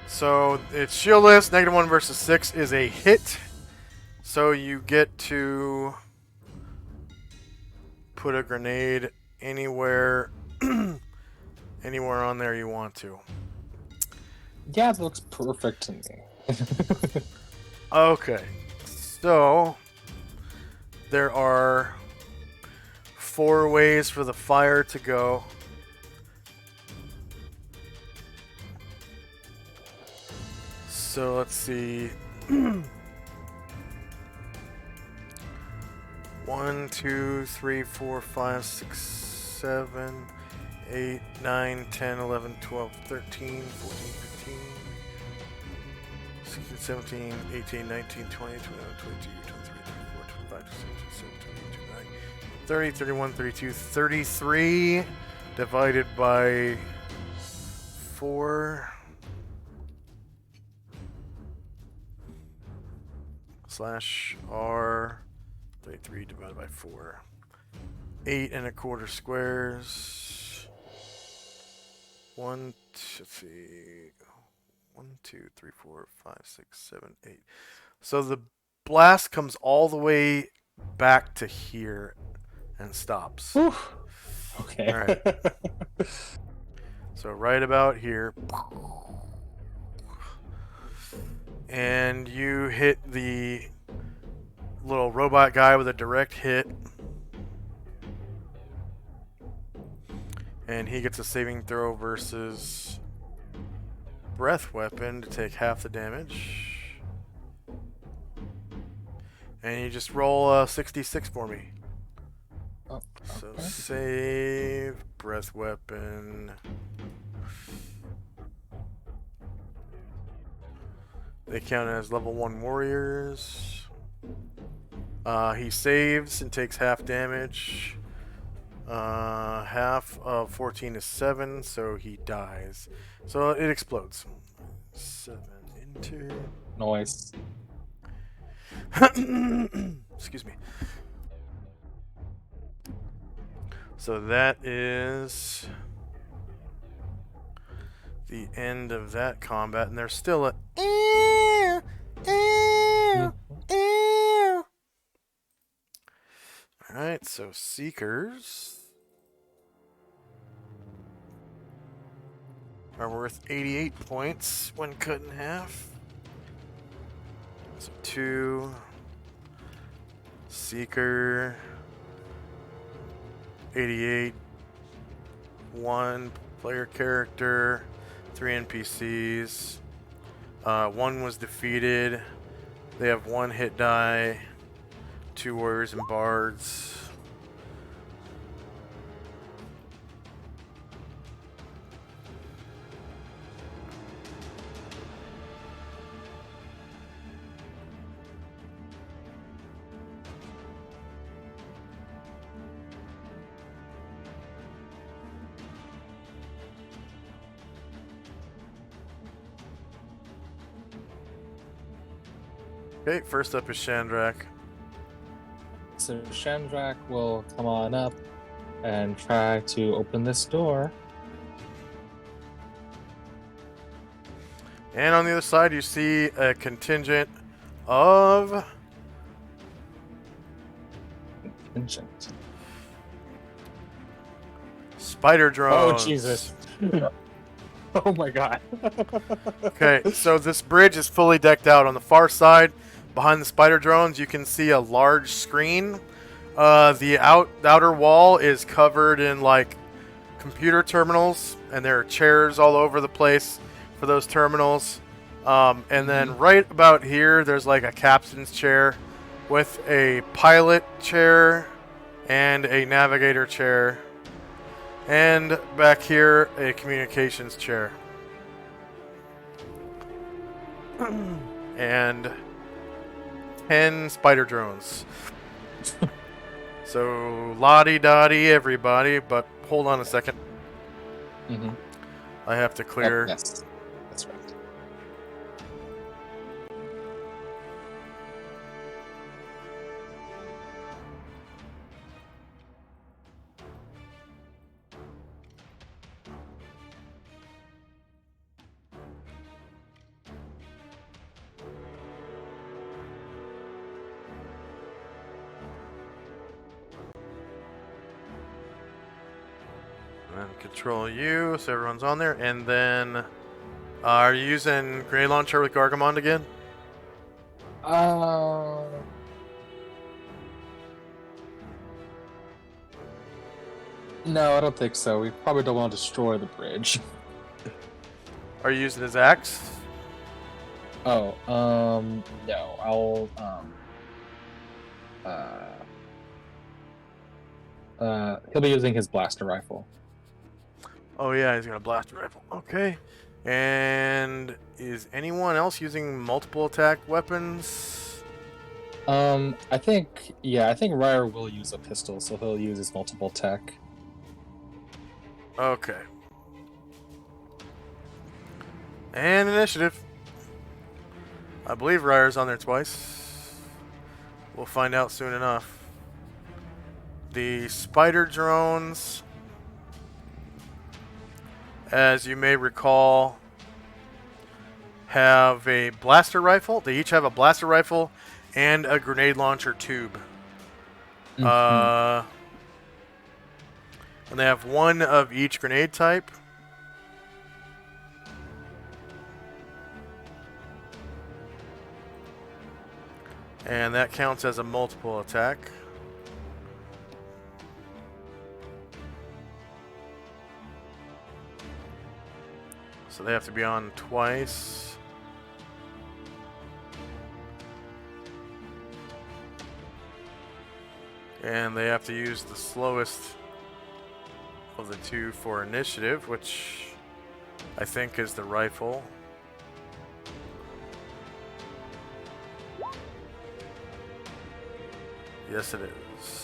So it's shieldless. -1 versus 6 is a hit. So you get to put a grenade anywhere, anywhere on there you want to. Yeah, it looks perfect to me. Okay, so there are 4 ways for the fire to go. So let's see. 1, 2, 3, 4, 5, 6, 7, 8, 9, 10, 11, 12, 13, 14, 15, 16, 17, 18, 19, 20, 21, 22, 23, 24, 25, 26, 27, 28, 29, 30, 31, 32, 33 divided by 4 slash R 33 divided by 4. 8 1/4 squares. Let's see. 1, 2, 3, 4, 5, 6, 7, 8. So the blast comes all the way back to here and stops. Whew. Okay. Alright. So So right about here. And you hit the little robot guy with a direct hit. And he gets a saving throw versus breath weapon to take half the damage. And you just roll 66 for me. Oh, So okay. save, breath weapon. They count as level 1 warriors. He saves and takes half damage. Half of 14 is 7, so he dies. So it explodes. 7 into... Noise. Excuse me. So that is the end of that combat, and there's still a ew, ew, ew. Alright, so Seekers are worth 88 points when cut in half. So 2 Seeker 88, 1 player character, 3 NPCs. 1 was defeated. They have 1 hit die, 2 warriors and bards. Okay, first up is Shandrak. So Shandrak will come on up and try to open this door. And on the other side, you see a contingent of Contingent. spider drones. Oh, Jesus. Oh, my God. Okay, so this bridge is fully decked out. On the far side, behind the spider drones, you can see a large screen. The outer wall is covered in like computer terminals, and there are chairs all over the place for those terminals. And then right about here, there's like a captain's chair with a pilot chair and a navigator chair. And back here, a communications chair. And 10 spider drones. So, la-di-da-di everybody, but hold on a second. I have to clear. Oh, yes, that's right. And control U, so everyone's on there. And then, are you using grenade launcher with Gargamond again? No, I don't think so. We probably don't want to destroy the bridge. Are you using his axe? Oh, no. I'll, he'll be using his blaster rifle. Oh yeah, he's got a blaster rifle. Okay. And is anyone else using multiple attack weapons? I think Ryer will use a pistol, so he'll use his multiple attack. Okay. And initiative. I believe Ryer's on there twice. We'll find out soon enough. The spider drones, as you may recall, have a blaster rifle. They each have a blaster rifle and a grenade launcher tube. And they have 1 of each grenade type. And that counts as a multiple attack. So they have to be on twice. And they have to use the slowest of the two for initiative, which I think is the rifle. Yes, it is.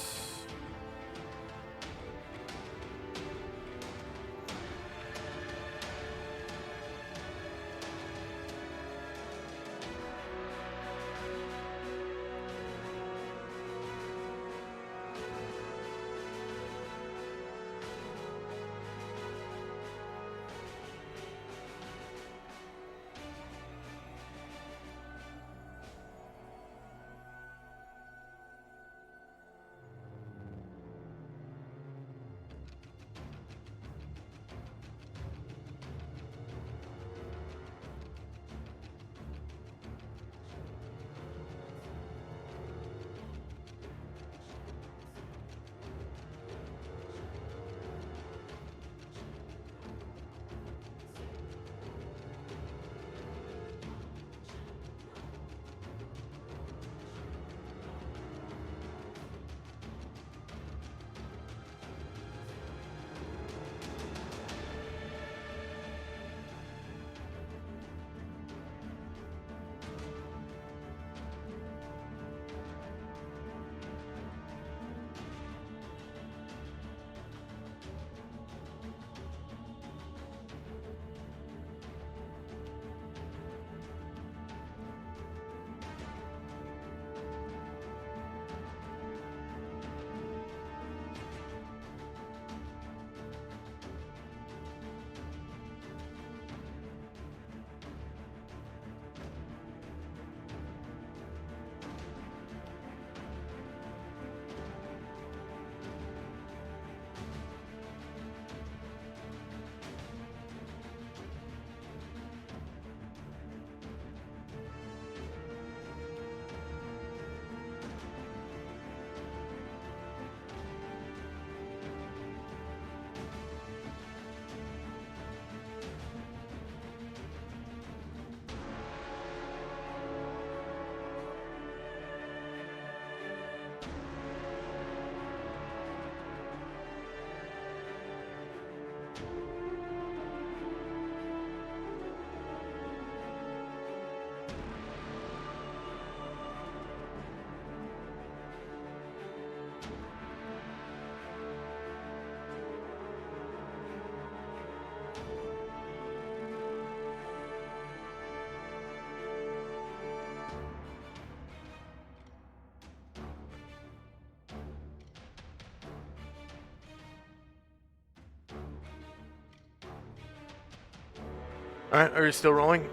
Alright, are you still rolling?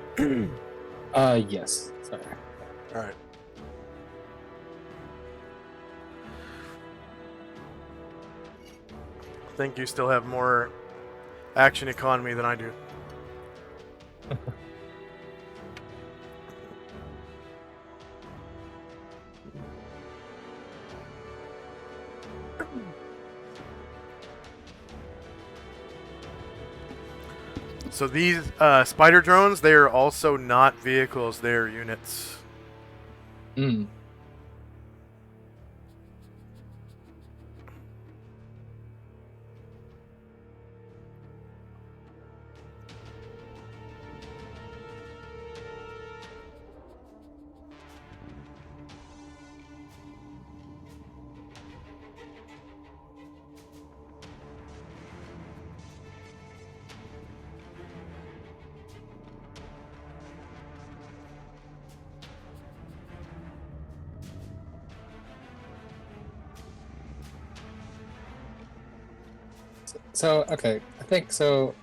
Yes. Sorry. Alright. I think you still have more action economy than I do. So these spider drones, they are also not vehicles, they are units. Mm. So okay, I think so.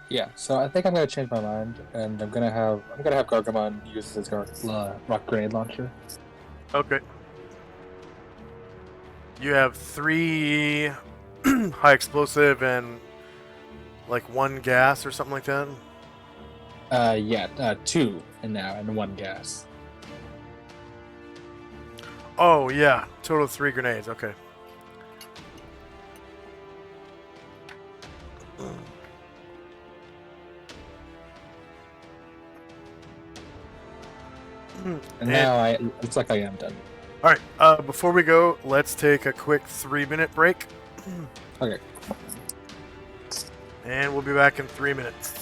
Yeah, so I think I'm gonna change my mind, and I'm gonna have Gargamon use his rock grenade launcher. Okay. You have 3 high explosive and like 1 gas or something like that. Yeah, 2 and now and 1 gas. Oh yeah, total 3 grenades. Okay. And now it looks like I am done. All right. Before we go, let's take a quick 3-minute break, Okay. and we'll be back in 3 minutes.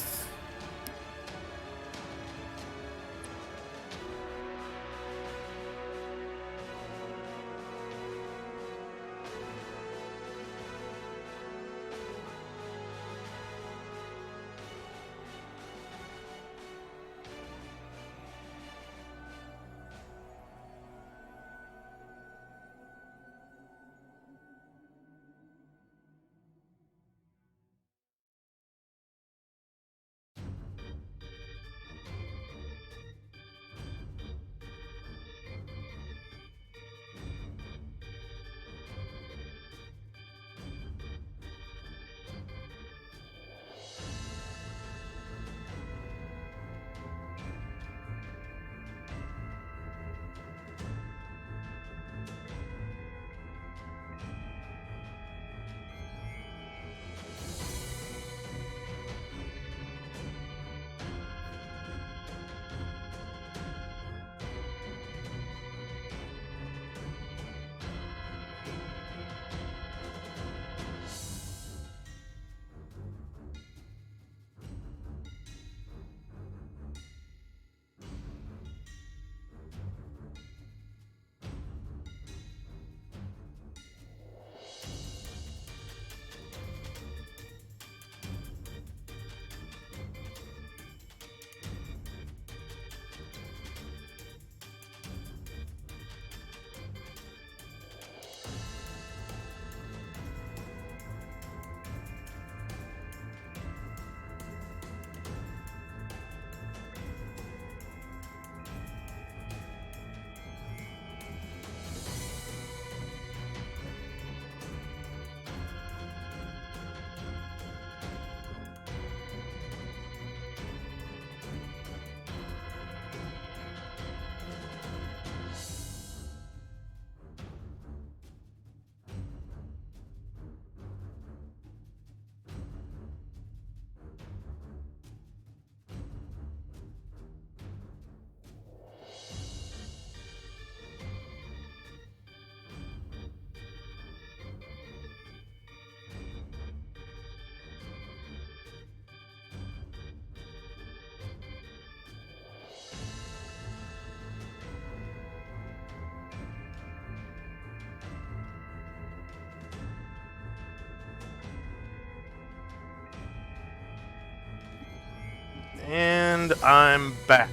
And I'm back.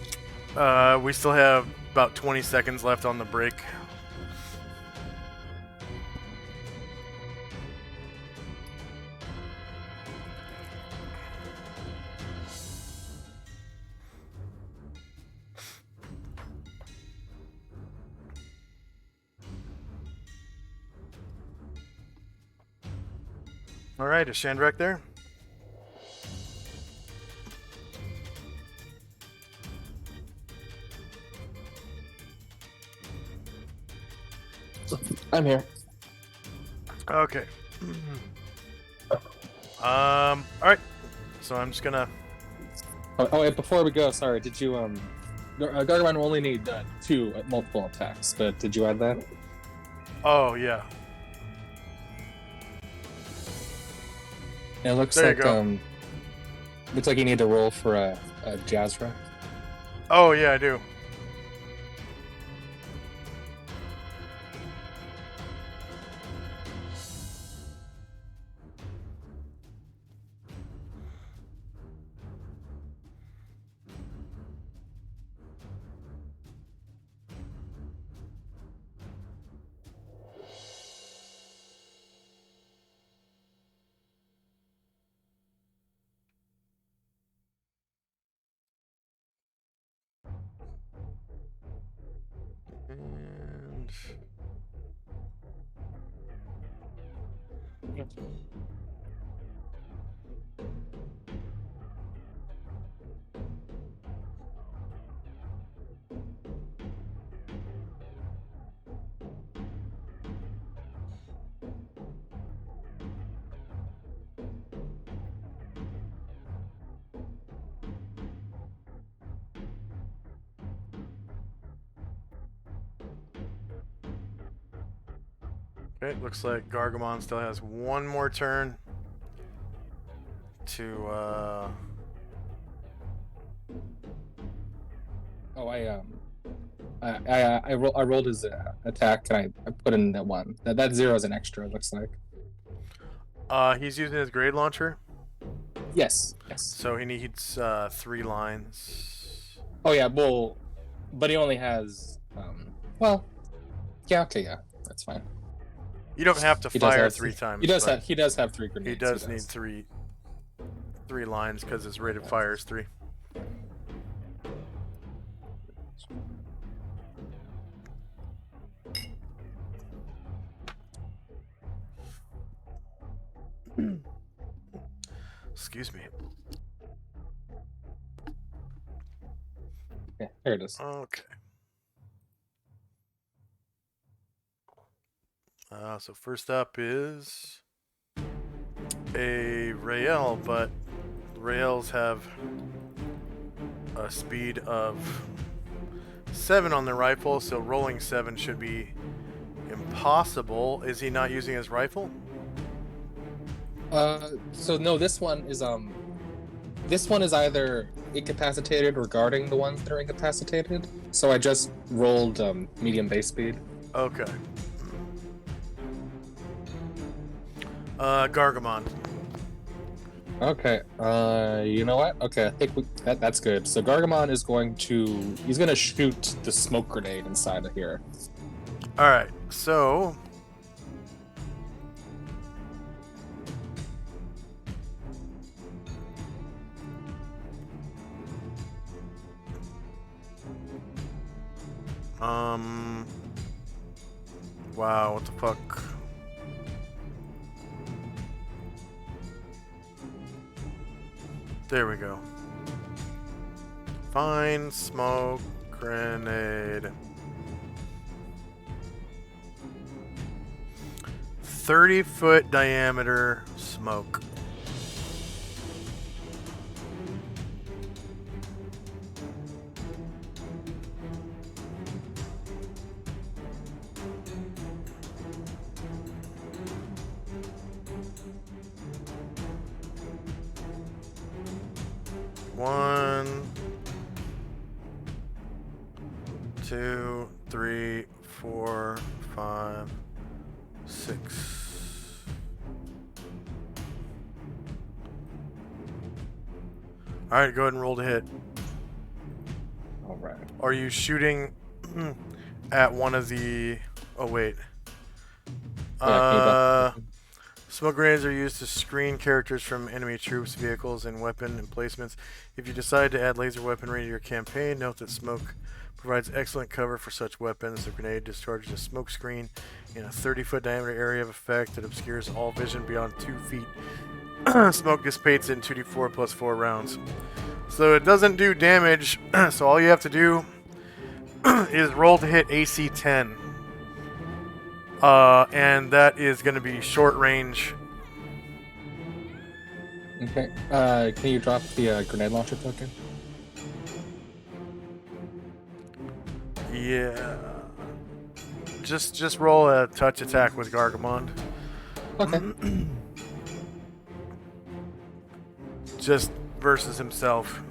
We still have about 20 seconds left on the break. All right, is Shandrak there? I'm here. Okay. All right. So I'm just gonna. Oh, wait, before we go, sorry, did you Gargamon will only need 2 multiple attacks, but did you add that? Oh yeah. It looks There you like go. looks like you need to roll for a Jazra. Oh yeah, I do. And Okay, looks like Gargamon still has one more turn to Oh, I rolled his attack and I put in that one. That zero is an extra. It looks like. he's using his grade launcher, Yes. Yes. so he needs 3 lines. Oh yeah. Well, but he only has. Well. Yeah. Okay. Yeah. That's fine. You don't have to He does fire have 3 times. He does but have. He does have 3 grenades. He does need three lines because his rated fire is 3. Excuse me. Yeah. There it is. Okay. So first up is a Rael, but Raels have a speed of 7 on the rifle, so rolling 7 should be impossible. Is he not using his rifle? So no, this one is either incapacitated or guarding the ones that are incapacitated. So I just rolled medium base speed. Okay. Gargamon. Okay. You know what? Okay, I think that's good. So Gargamon is he's gonna shoot the smoke grenade inside of here. All right. So wow, what the fuck? There we go. Fine smoke grenade. 30-foot diameter smoke. One, 2, 3, 4, 5, 6. All right, go ahead and roll to hit. All right. Are you shooting at one of the? Oh wait. Smoke grenades are used to screen characters from enemy troops, vehicles, and weapon emplacements. If you decide to add laser weaponry to your campaign, note that smoke provides excellent cover for such weapons. The grenade discharges a smoke screen in a 30-foot diameter area of effect that obscures all vision beyond 2 feet. Smoke dissipates in 2d4 plus 4 rounds. So it doesn't do damage, so all you have to do is roll to hit AC 10. And that is going to be short range. Okay. Can you drop the grenade launcher token? Yeah. Just roll a touch attack with Gargamon. Okay. Just versus himself.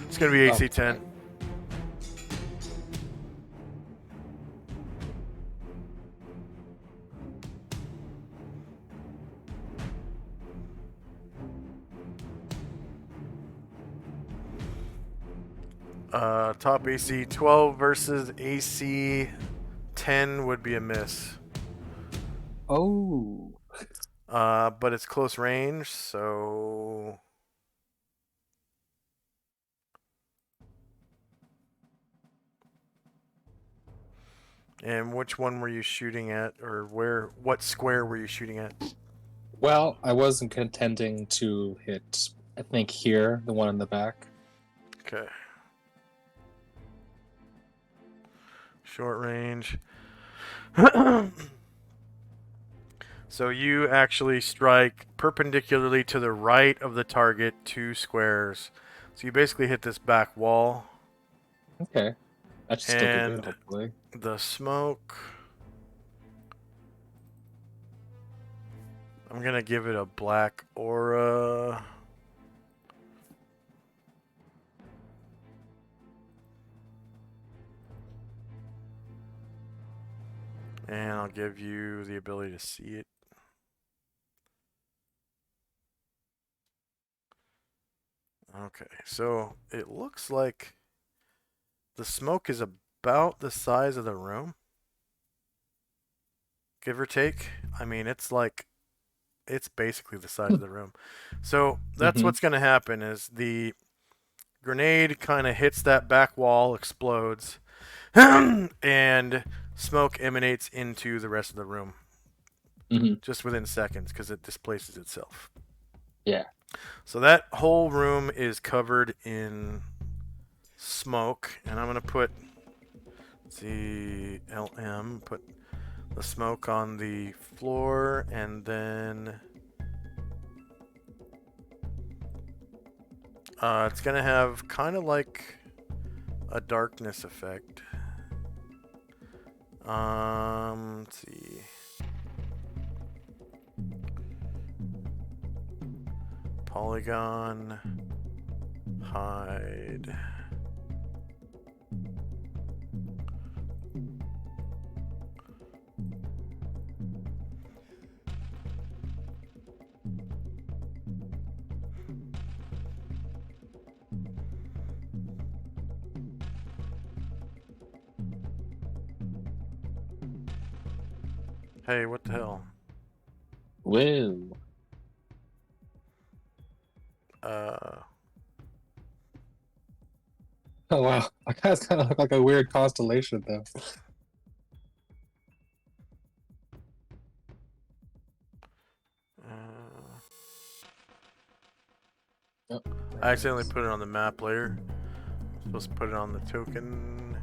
It's going to be AC 10. Top AC 12 versus AC 10 would be a miss. Oh. But it's close range, so... And which one were you shooting at, or what square were you shooting at? Well, I wasn't intending to hit, I think, here, the one in the back. Okay. Short range. So you actually strike perpendicularly to the right of the target 2 squares. So you basically hit this back wall. Okay. That should still be good, And hopefully. the smoke, I'm going to give it a black aura. And I'll give you the ability to see it. Okay, so it looks like the smoke is about the size of the room, give or take. I mean, it's basically the size of the room. So that's what's going to happen is the grenade kind of hits that back wall, explodes, and smoke emanates into the rest of the room just within seconds because it displaces itself. Yeah. So that whole room is covered in smoke, and I'm going to put the LM, put the smoke on the floor, and then it's going to have kind of like a darkness effect. Let's see. Polygon, hide. Hey, what the hell? Woo. Oh, wow. That guy's kind of look like a weird constellation, though. Oh, I accidentally put it on the map layer. I'm supposed to put it on the token.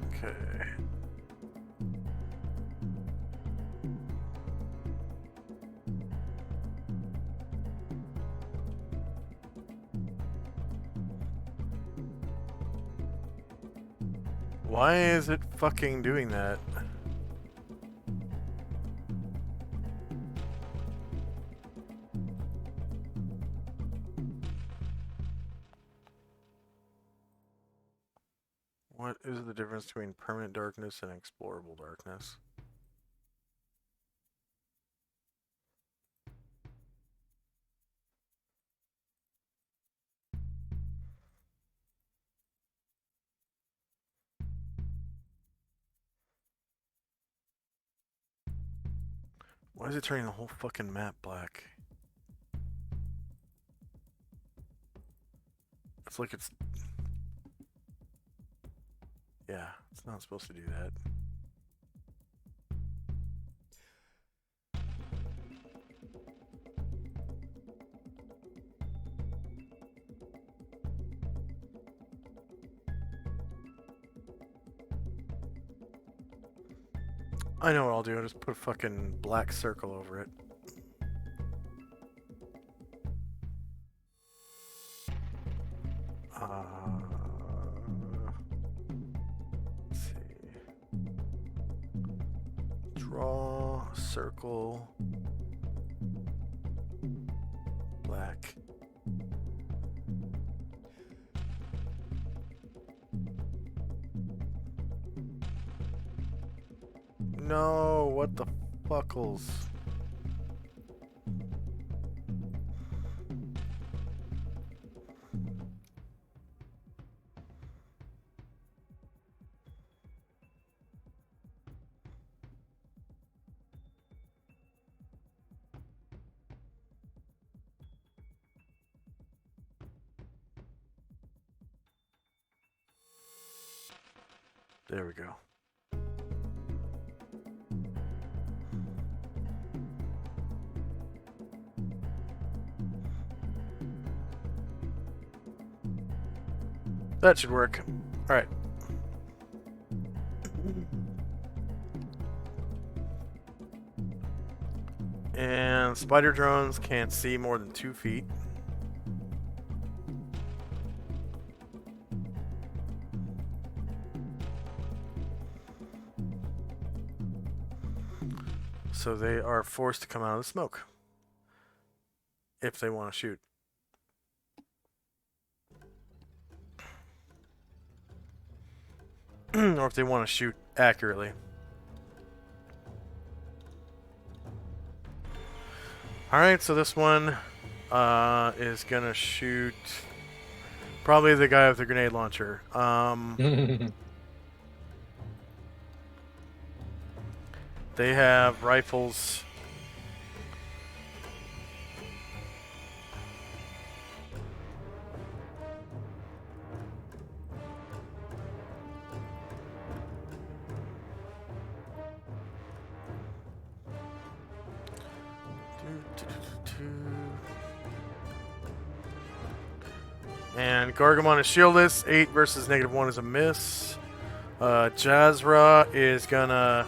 Okay. Why is it fucking doing that? What is the difference between permanent darkness and explorable darkness? Why is it turning the whole fucking map black? It's like it's... Yeah, it's not supposed to do that. I know what I'll do. I'll just put a fucking black circle over it. Let's see. Draw circle. Black. No, what the fuckles? There we go. That should work. Alright. And spider drones can't see more than 2 feet. So they are forced to come out of the smoke. If they want to shoot. Or if they want to shoot accurately. Alright, so this one is gonna shoot probably the guy with the grenade launcher. They have rifles. And Gargamon is shieldless. 8 versus -1 is a miss. Jazra is gonna...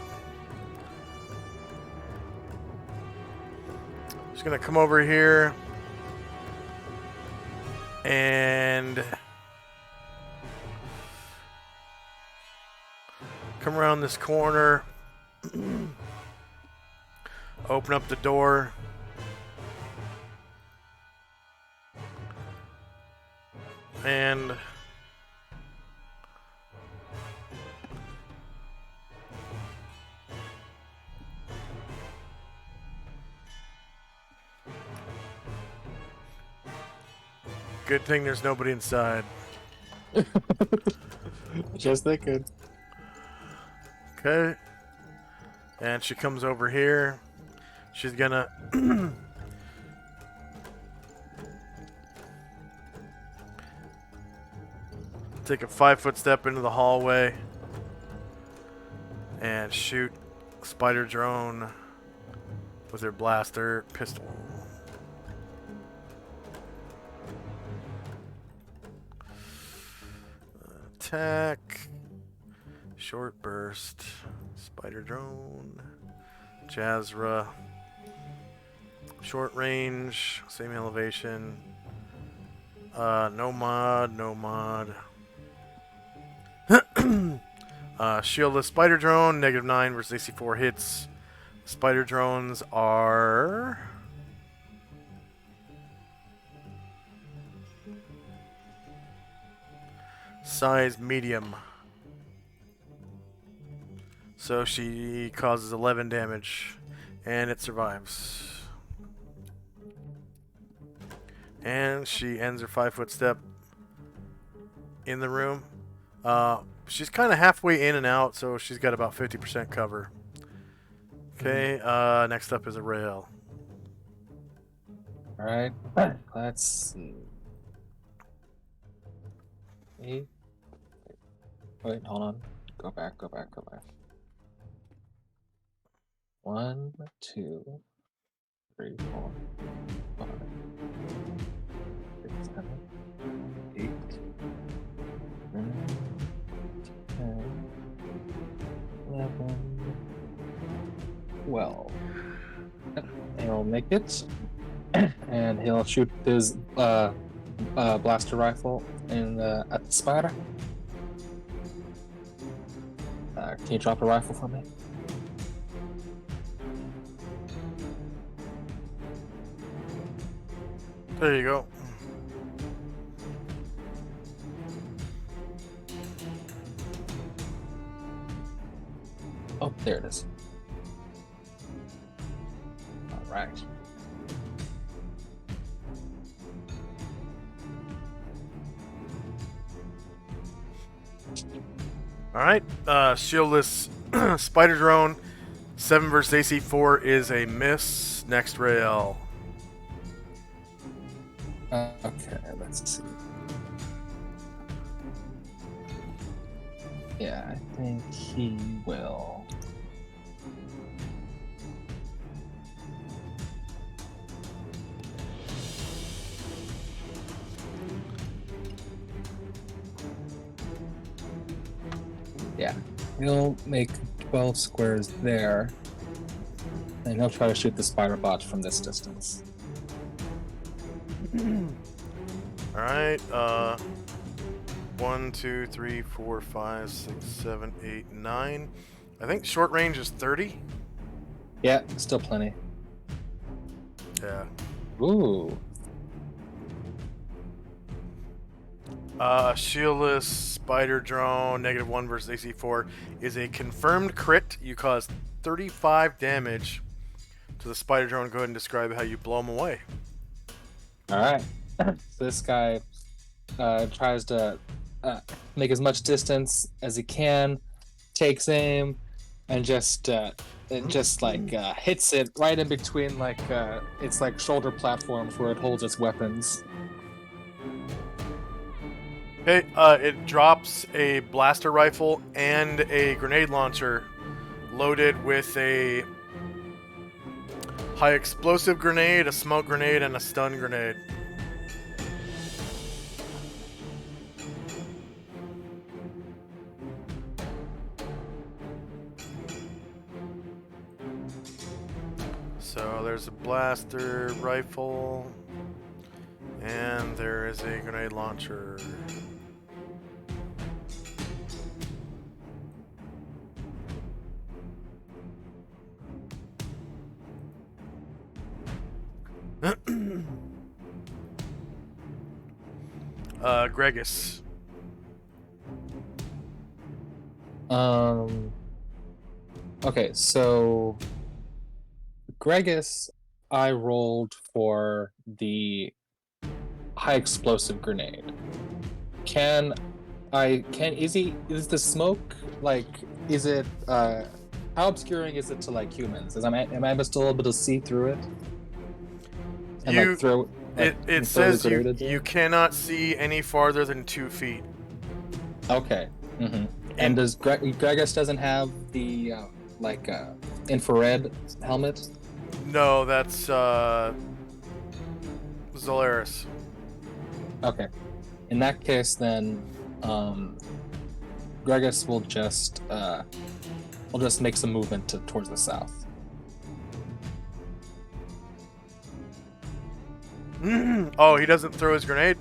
She's gonna come over here. And... come around this corner. Open up the door. And good thing there's nobody inside. Just thinking. Okay. And she comes over here. She's gonna take a 5-foot step into the hallway and shoot spider drone with her blaster pistol. Attack. Short burst. Spider drone. Jazra. Short range. Same elevation. No mod. No mod. Shieldless spider drone. -9 versus AC4 hits. Spider drones are... size medium. So she causes 11 damage. And it survives. And she ends her 5-foot step in the room. She's kind of halfway in and out, so she's got about 50% cover. Okay, next up is a rail. Alright, let's see. Wait, hold on. Go back. 1, 2, 3, 4, 5, 6, 7, 8, 9, 10, 11, 12. He'll make it, and he'll shoot his blaster rifle at the spider. Can you drop a rifle for me? There you go. Oh, there it is. All right. Alright, shieldless spider drone. 7 versus AC4 is a miss. Next rail. Okay, let's see. Yeah, I think he will. Yeah. He'll make 12 squares there. And he'll try to shoot the spider bot from this distance. All right. 1, 2, 3, 4, 5, 6, 7, 8, 9. I think short range is 30. Yeah, still plenty. Yeah. Ooh. Shieldless spider drone -1 versus AC4 is a confirmed crit. You cause 35 damage to the spider drone. Go ahead and describe how you blow him away. All right. So this guy tries to make as much distance as he can, takes aim, and just hits it right in between its like shoulder platforms where it holds its weapons. Okay, it drops a blaster rifle and a grenade launcher loaded with a high explosive grenade, a smoke grenade, and a stun grenade. So there's a blaster rifle, and there is a grenade launcher. Gregus. Okay, so Gregus, I rolled for the high explosive grenade. Is the smoke is it how obscuring is it to like humans? Am I still able to see through it? And throw it says you cannot see any farther than 2 feet. Okay. Mm-hmm. And does Gregus doesn't have the infrared helmet? No, that's Zolaris. Okay. In that case, then Gregus will just make some movement towards the south. Oh, he doesn't throw his grenade?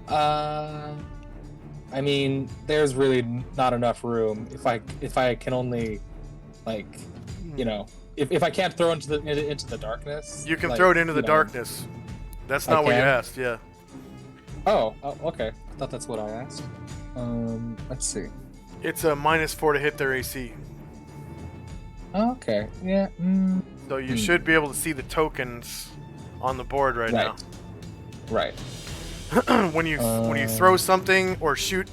I mean, there's really not enough room. If I can only, if I can't throw into the darkness, you can throw it into the darkness. That's not what you asked. Yeah. Oh, okay. I thought that's what I asked. Let's see. It's a -4 to hit their AC. Okay. Yeah. So you should be able to see the tokens on the board right now. Right. when you throw something or shoot,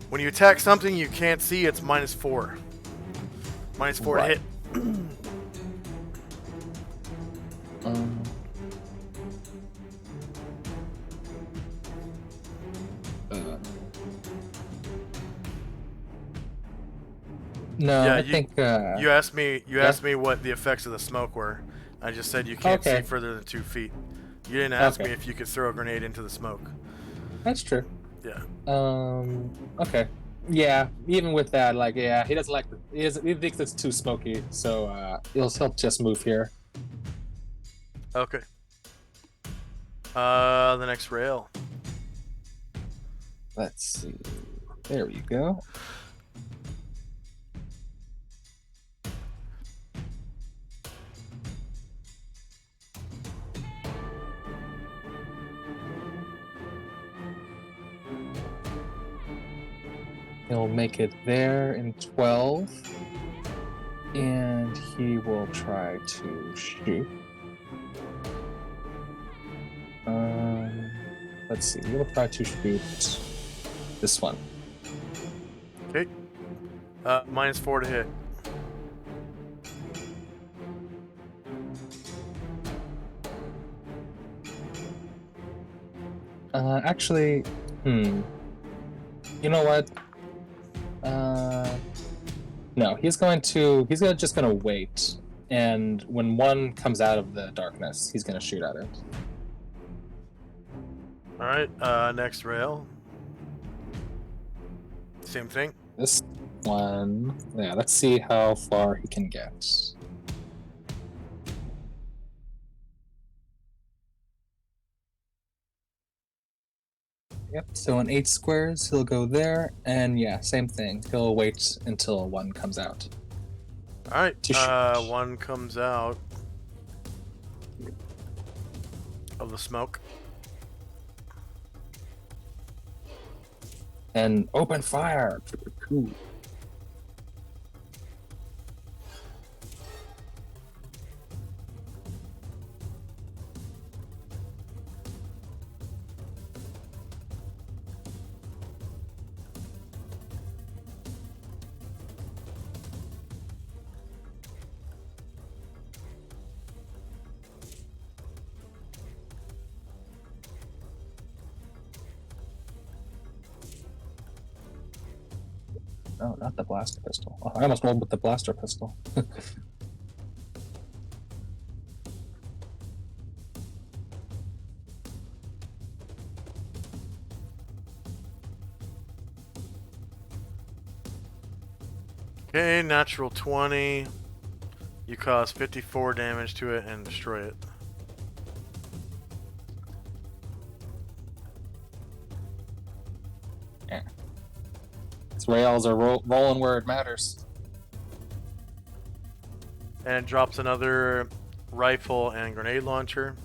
when you attack something you can't see, it's -4. -4 to hit. No, yeah, I think you asked me. You asked me what the effects of the smoke were. I just said you can't see further than 2 feet. You didn't ask me if you could throw a grenade into the smoke. That's true. Yeah. Okay. Yeah. Even with that, he doesn't like. He thinks it's too smoky, so he'll just move here. Okay. The next rail. Let's see. There we go. He'll make it there in 12. And he will try to shoot. Let's see. He will try to shoot this one. Okay. -4 to hit. Actually, you know what? No, he's just gonna wait, and when one comes out of the darkness, he's gonna shoot at it. All right. Next rail. Same thing. This one, yeah, let's see how far he can get. Yep, so in 8 squares, he'll go there, and yeah, same thing. He'll wait until one comes out. Alright, To shoot. one comes out of the smoke. And open fire! Cool. No, not the blaster pistol. Oh, I almost rolled with the blaster pistol. Okay, natural 20. You cause 54 damage to it and destroy it. Yeah. These rails are rolling where it matters. And it drops another rifle and grenade launcher.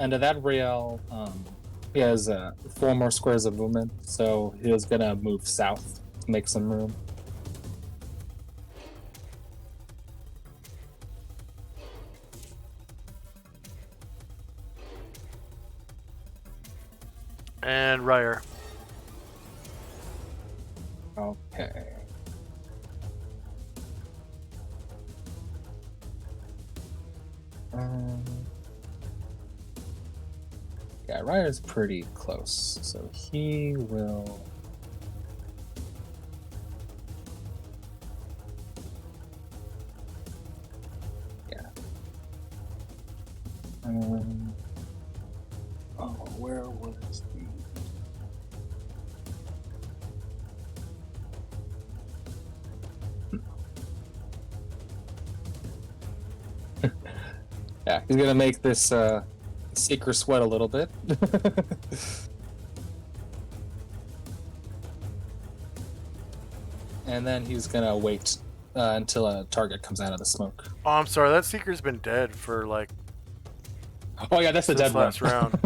And to that rail, he has 4 more squares of movement, so he was gonna move south to make some room. And Ryer. Okay. Yeah, Ryer's pretty close, so he will. Yeah. Oh, where was the? Yeah, he's gonna make this seeker sweat a little bit. And then he's gonna wait until a target comes out of the smoke. Oh, I'm sorry. That Seeker's been dead for like Oh yeah, that's the since dead one. last round.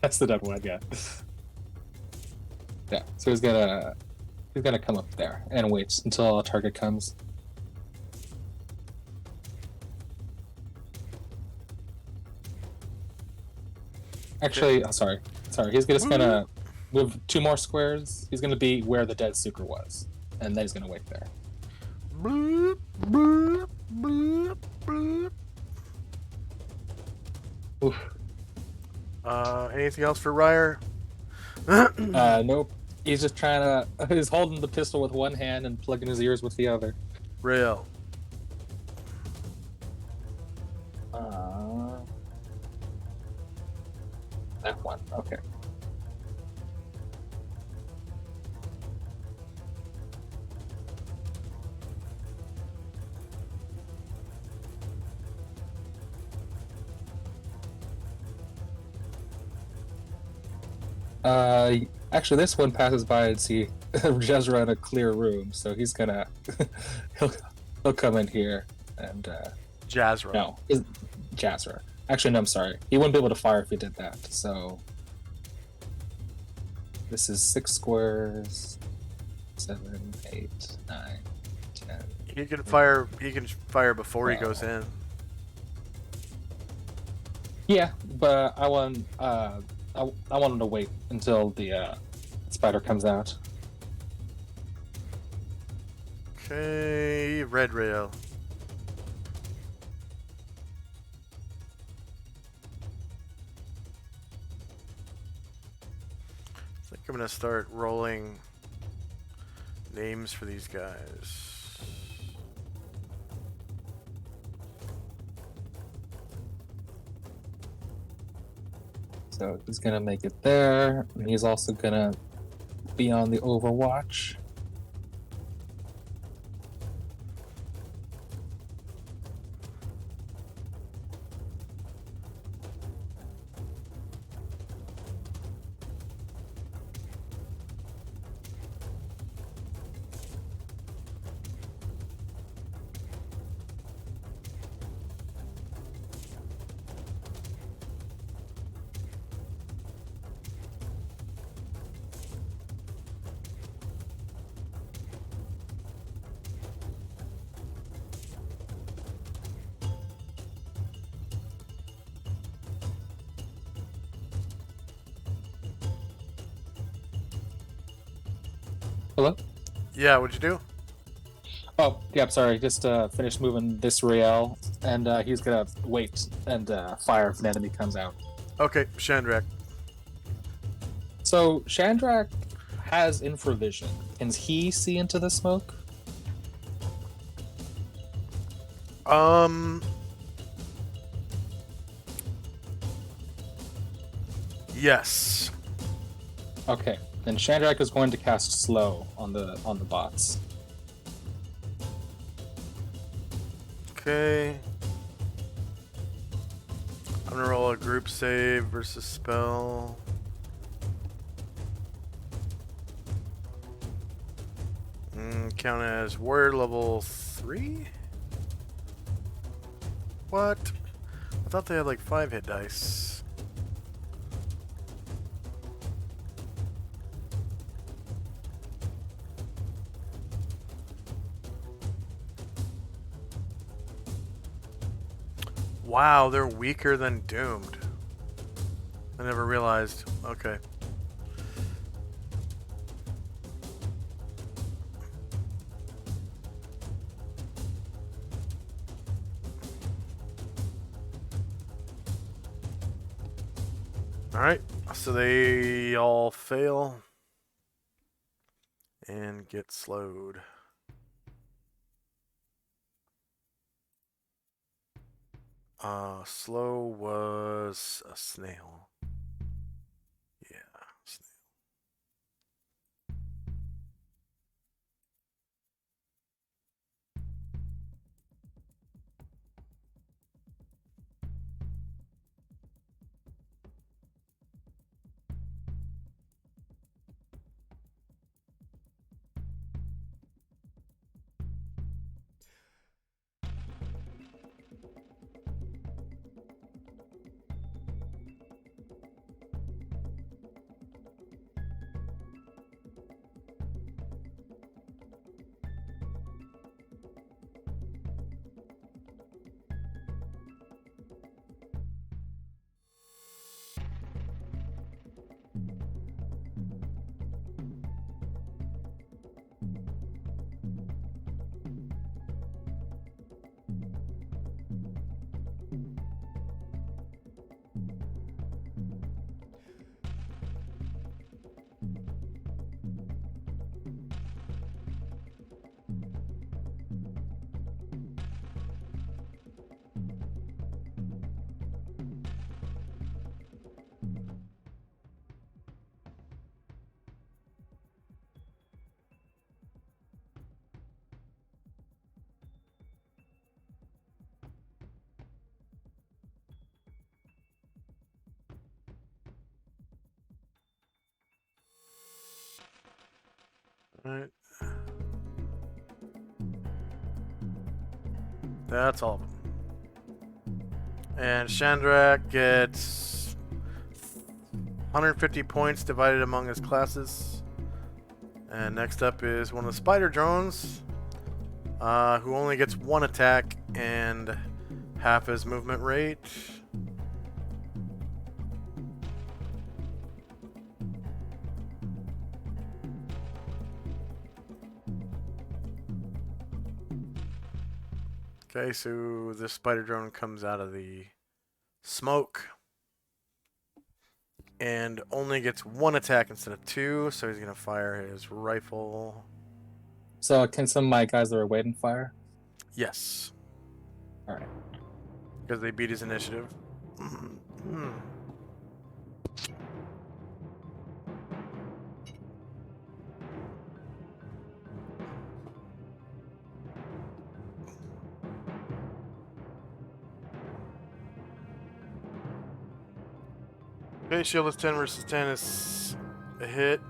That's the dead one, yeah. Yeah, so he's gonna come up there and wait until a target comes. Actually, oh, sorry. He's just gonna move 2 more squares. He's gonna be where the dead Suker was, and then he's gonna wait there. Bloop, bloop, bloop, bloop. Oof. Anything else for Ryer? Nope. He's just trying to. He's holding the pistol with one hand and plugging his ears with the other. Rail. That one. Okay. Actually, this one passes by and see Jezra in a clear room, so he's gonna he'll come in here and Jazra. no, Jazra. Actually, no, I'm sorry. He wouldn't be able to fire if he did that. So this is 6 squares. 7, 8, 9, 10. He can fire. He can fire before he goes in. Yeah, but I want him to wait until the spider comes out. Okay, red rail. I think I'm gonna start rolling names for these guys. So he's gonna make it there, and he's also gonna be on the Overwatch. Hello? Yeah, what'd you do? Oh, yeah, sorry. Just finished moving this rail, and he's gonna wait and fire if an enemy comes out. Okay, Shandrak. So Shandrak has infravision. Can he see into the smoke? Yes. Okay, then Shandrak is going to cast slow on the bots. Okay. I'm gonna roll a group save versus spell. Count as warrior level 3? What? I thought they had like 5 hit dice. Wow, they're weaker than Doomed. I never realized. Okay. Alright, so they all fail and get slowed. Slow was a snail. Yeah, snail. Alright. That's all of them. And Shandrak gets 150 points divided among his classes. And next up is one of the spider drones, who only gets 1 attack and half his movement rate. Okay, so this spider drone comes out of the smoke and only gets 1 attack instead of 2, so he's gonna fire his rifle. So can some of my guys that are waiting fire? Yes, All right. because they beat his initiative. Okay, shield is 10 versus 10 is a hit.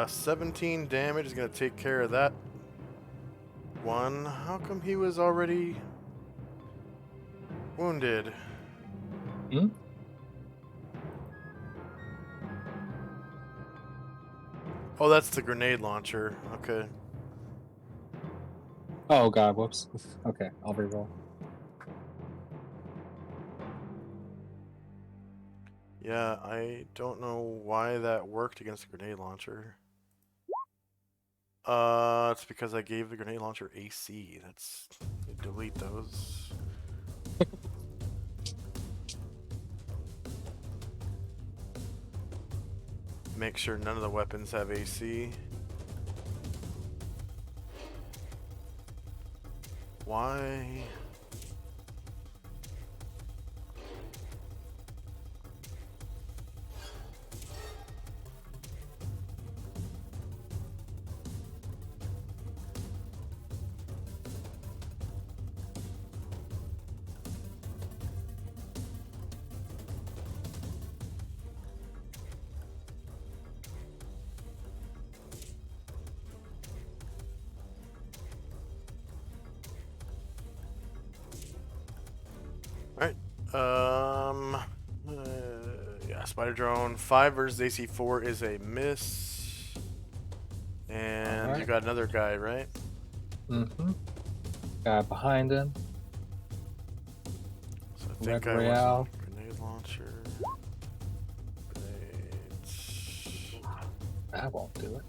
17 damage is going to take care of that one. How come he was already wounded? Hmm? Oh, that's the grenade launcher. Okay. Oh god, whoops. Okay, I'll reroll. Yeah, I don't know why that worked against the grenade launcher. It's because I gave the grenade launcher AC. That's delete those. Make sure none of the weapons have AC. Why? Alright. Yeah, spider drone. 5 versus AC 4 is a miss. And you Alright. got another guy, right? Mm-hmm. Guy behind him. So I Red think I Royale. was on grenade launcher. Grenades. That won't do it.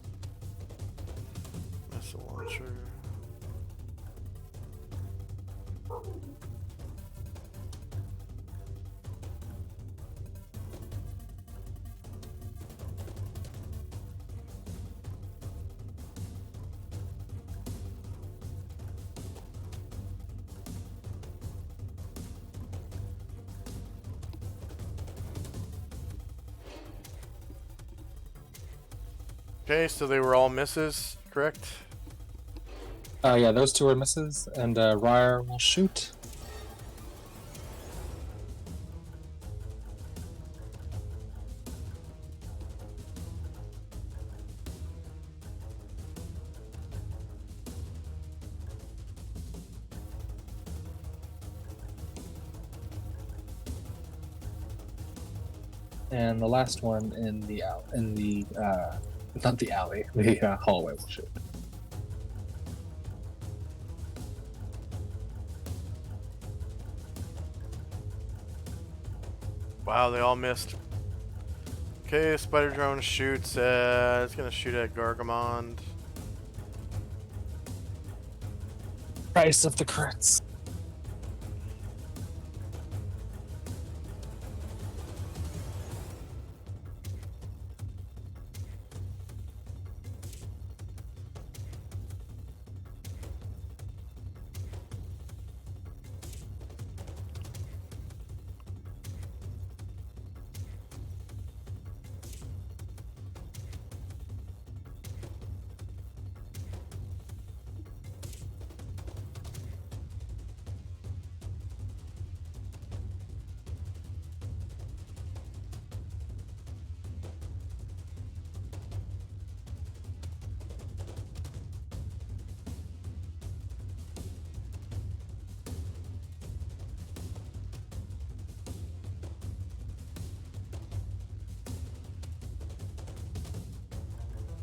Missile launcher. Okay, so they were all misses, correct? Yeah, those two are misses, and Ryer will shoot. And the last one in the not the alley, the hallway will shoot. Wow, they all missed. Okay, spider drone shoots at... It's gonna shoot at Gargamond. Price of the crits.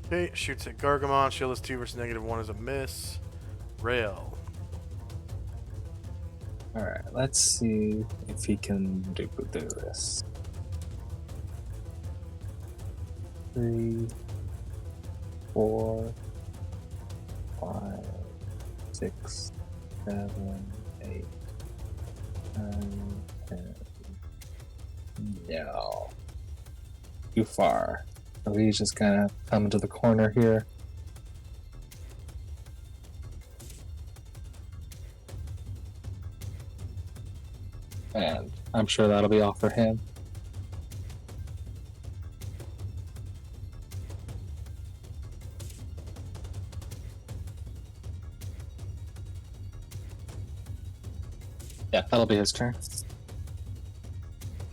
Okay, shoots at Gargamon. Shield is 2 versus -1 is a miss. Rail. Alright, let's see if he can do this. 3, 4, 5, 6, 7, 8, 9, 10. No. Too far. So he's just gonna come into the corner here. And I'm sure that'll be all for him. Yeah, that'll be his turn.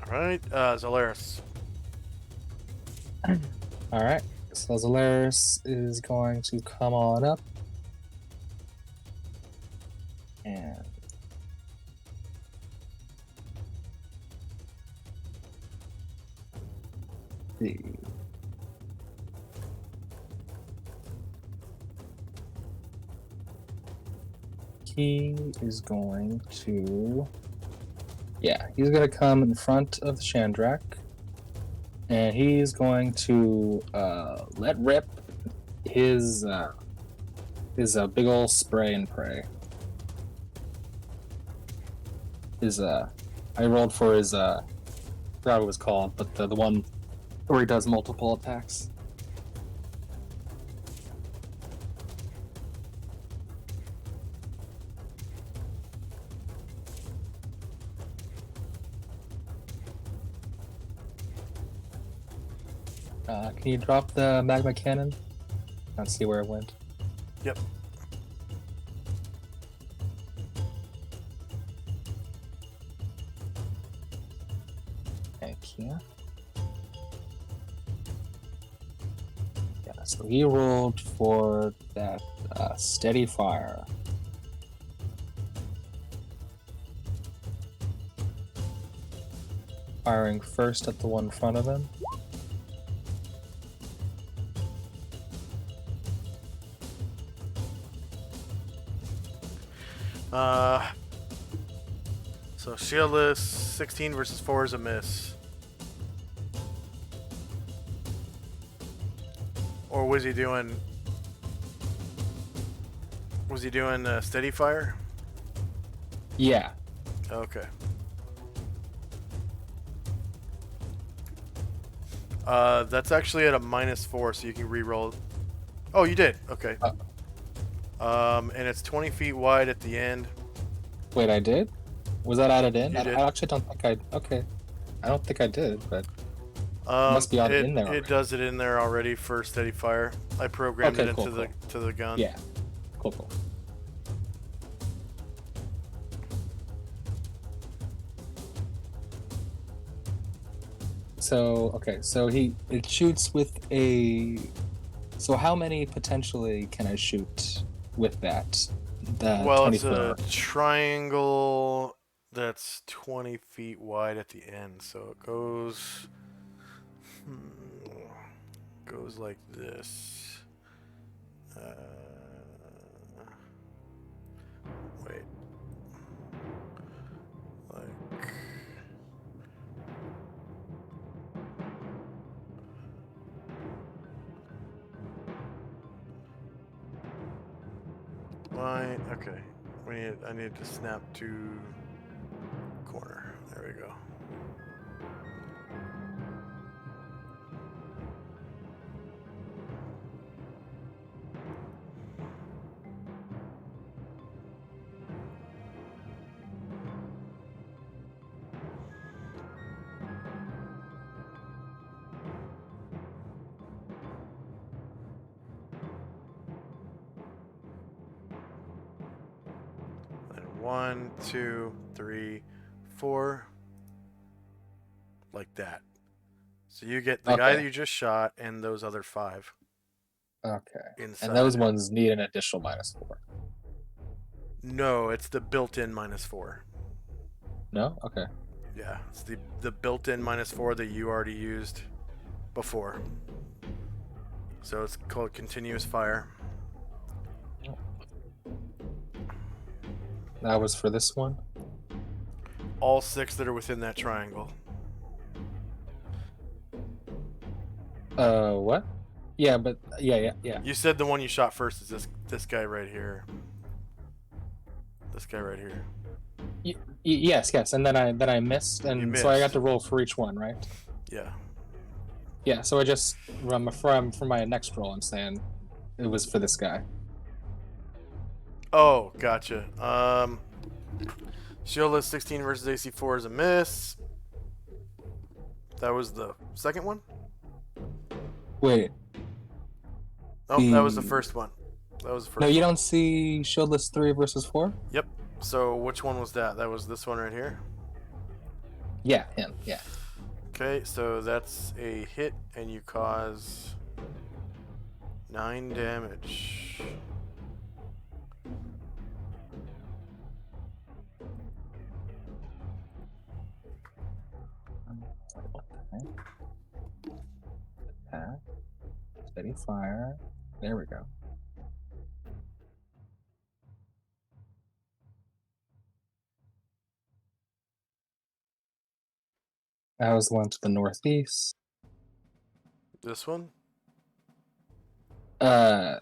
Alright, Zolaris. Alright, so Zolaris is going to come on up. And see. He is going to... Yeah, he's going to come in front of the Chandrak. And he's going to let rip his big ol' spray and pray. I rolled for his forgot what it was called, but the one where he does multiple attacks. Can you drop the magma cannon? Let's see where it went. Yep. Thank you. Yeah, so he rolled for that steady fire. Firing first at the one in front of him. So shieldless 16 versus 4 is a miss. Or was he doing? Was he doing steady fire? Yeah. Okay. That's actually at a -4, so you can re-roll. Oh, you did. Okay. And it's 20 feet wide at the end. Wait, I did? Was that added in? You did. I actually don't think I... Okay. I don't think I did, but... must be in there It already. does it in there already for steady fire. I programmed Okay, it cool, into cool. the gun. Yeah. Cool. So, okay, so it shoots with a... So how many potentially can I shoot with that? The Well, 24. it's a triangle that's 20 feet wide at the end, so it goes goes like this. Wait, like why? Okay, I need to snap to corner. There we go. And 1, 2, 3, 4, like that. So you get the guy Okay. that you just shot and those other 5 Okay. inside. And those ones need an additional -4. No, it's the built-in -4. No? Okay. Yeah, it's the built-in -4 that you already used before. So it's called continuous fire. That was for this one? All 6 that are within that triangle. What? Yeah, but... Yeah. You said the one you shot first is this guy right here. This guy right here. Yes, and then I missed, and so I got missed. to roll for each one, right? Yeah. Yeah, so I just for my next roll, I'm saying it was for this guy. Oh, gotcha. Shieldless 16 versus AC4 is a miss. That was the second one? Wait, Oh, that was the first one. That was the first no, you one. don't see Shieldless 3 versus 4? Yep. So which one was that? That was this one right here? Yeah, him, yeah. Okay, so that's a hit, and you cause 9 damage. What the heck? Attack. Steady fire. There we go. That was the one to the northeast. This one? To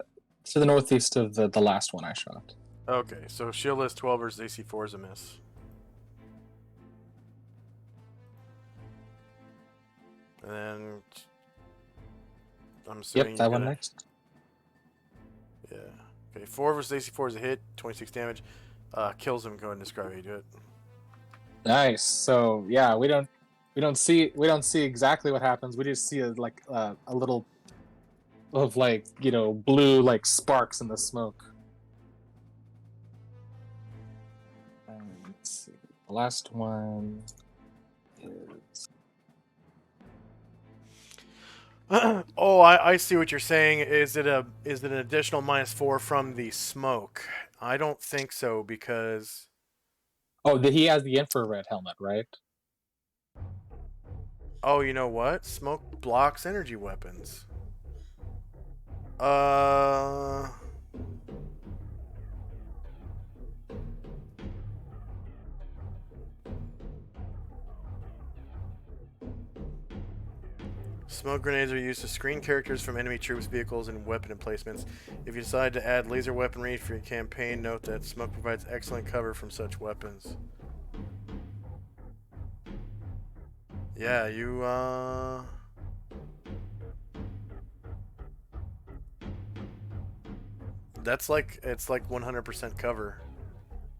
the northeast of the last one I shot. Okay, so shieldless 12 versus AC 4 is a miss. And then I'm assuming Yep, that one gonna, next. Yeah. Okay, 4 versus AC 4 is a hit, 26 damage. Kills him. Go ahead and describe how you do it. Nice. So yeah, we don't see exactly what happens. We just see a little of blue sparks in the smoke. Let's see. The last one is Oh, I see what you're saying. Is it an additional -4 from the smoke? I don't think so because he has the infrared helmet, right? oh, you know what? Smoke blocks energy weapons. Uh Smoke grenades are used to screen characters from enemy troops, vehicles, and weapon emplacements. If you decide to add laser weaponry for your campaign, note that smoke provides excellent cover from such weapons. Yeah, it's like 100% cover.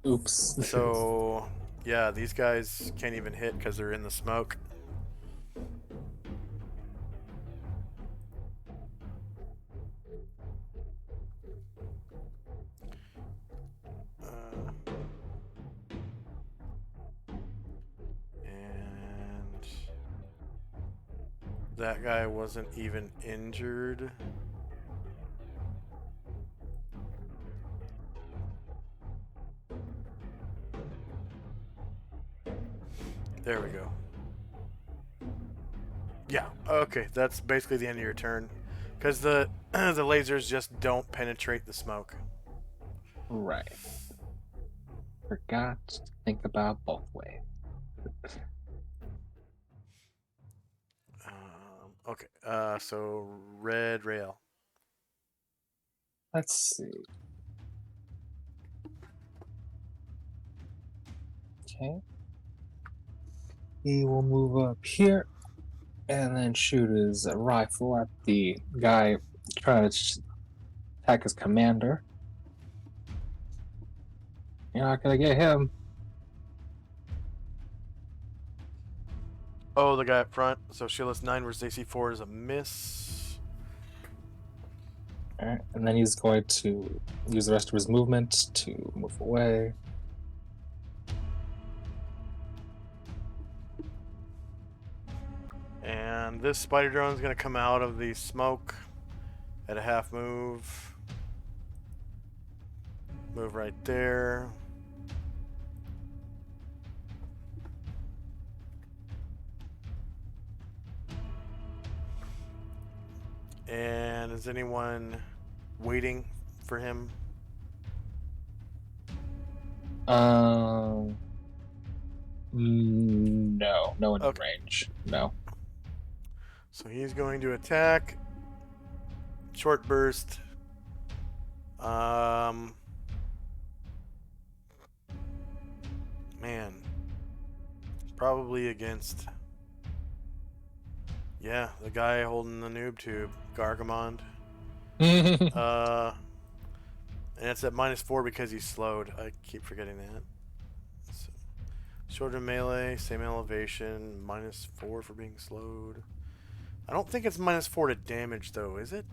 Oops. So, yeah, these guys can't even hit because they're in the smoke. And that guy wasn't even injured. There we go. Yeah, okay, that's basically the end of your turn. Because the the lasers just don't penetrate the smoke. Right. Forgot to think about both ways. Okay, so red rail. Let's see. Okay. He will move up here and then shoot his rifle at the guy trying to attack his commander. You're not gonna get him. Oh, the guy up front. So shieldless 9 versus AC 4 is a miss. Alright, and then he's going to use the rest of his movement to move away. And this spider drone is going to come out of the smoke at a half move. Move right there. And is anyone waiting for him? No one in Okay. range. No. So he's going to attack. Short burst. Man. Probably against. Yeah, the guy holding the noob tube, Gargamond. And it's at -4 because he's slowed. I keep forgetting that. So, shorter melee, same elevation, -4 for being slowed. I don't think it's -4 to damage though, is it?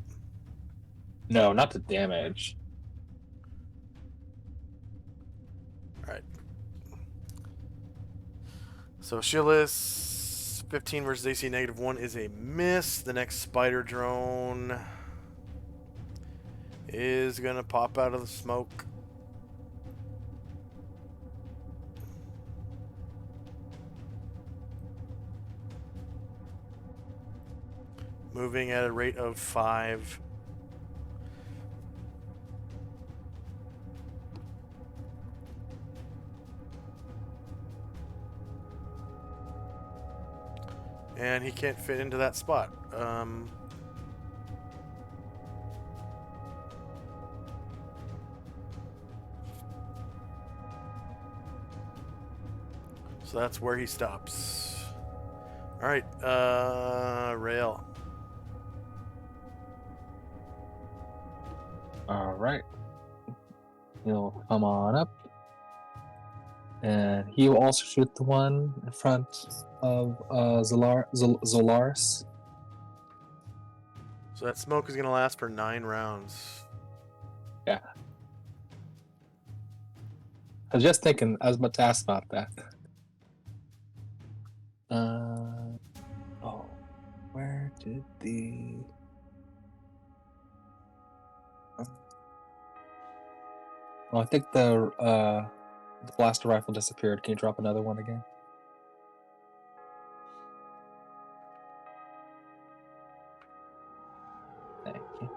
No, not to damage. Alright. So shieldless 15 versus AC -1 is a miss. The next spider drone is gonna pop out of the smoke. Moving at a rate of 5. And he can't fit into that spot. So that's where he stops. Alright, Rail. Alright. He'll come on up. And he will also shoot the one in front of Zolaris. So that smoke is gonna last for 9 rounds. Yeah. I was just thinking, I was about to ask about that. Oh, where did the... Oh, I think the blaster rifle disappeared. Can you drop another one again? Thank you.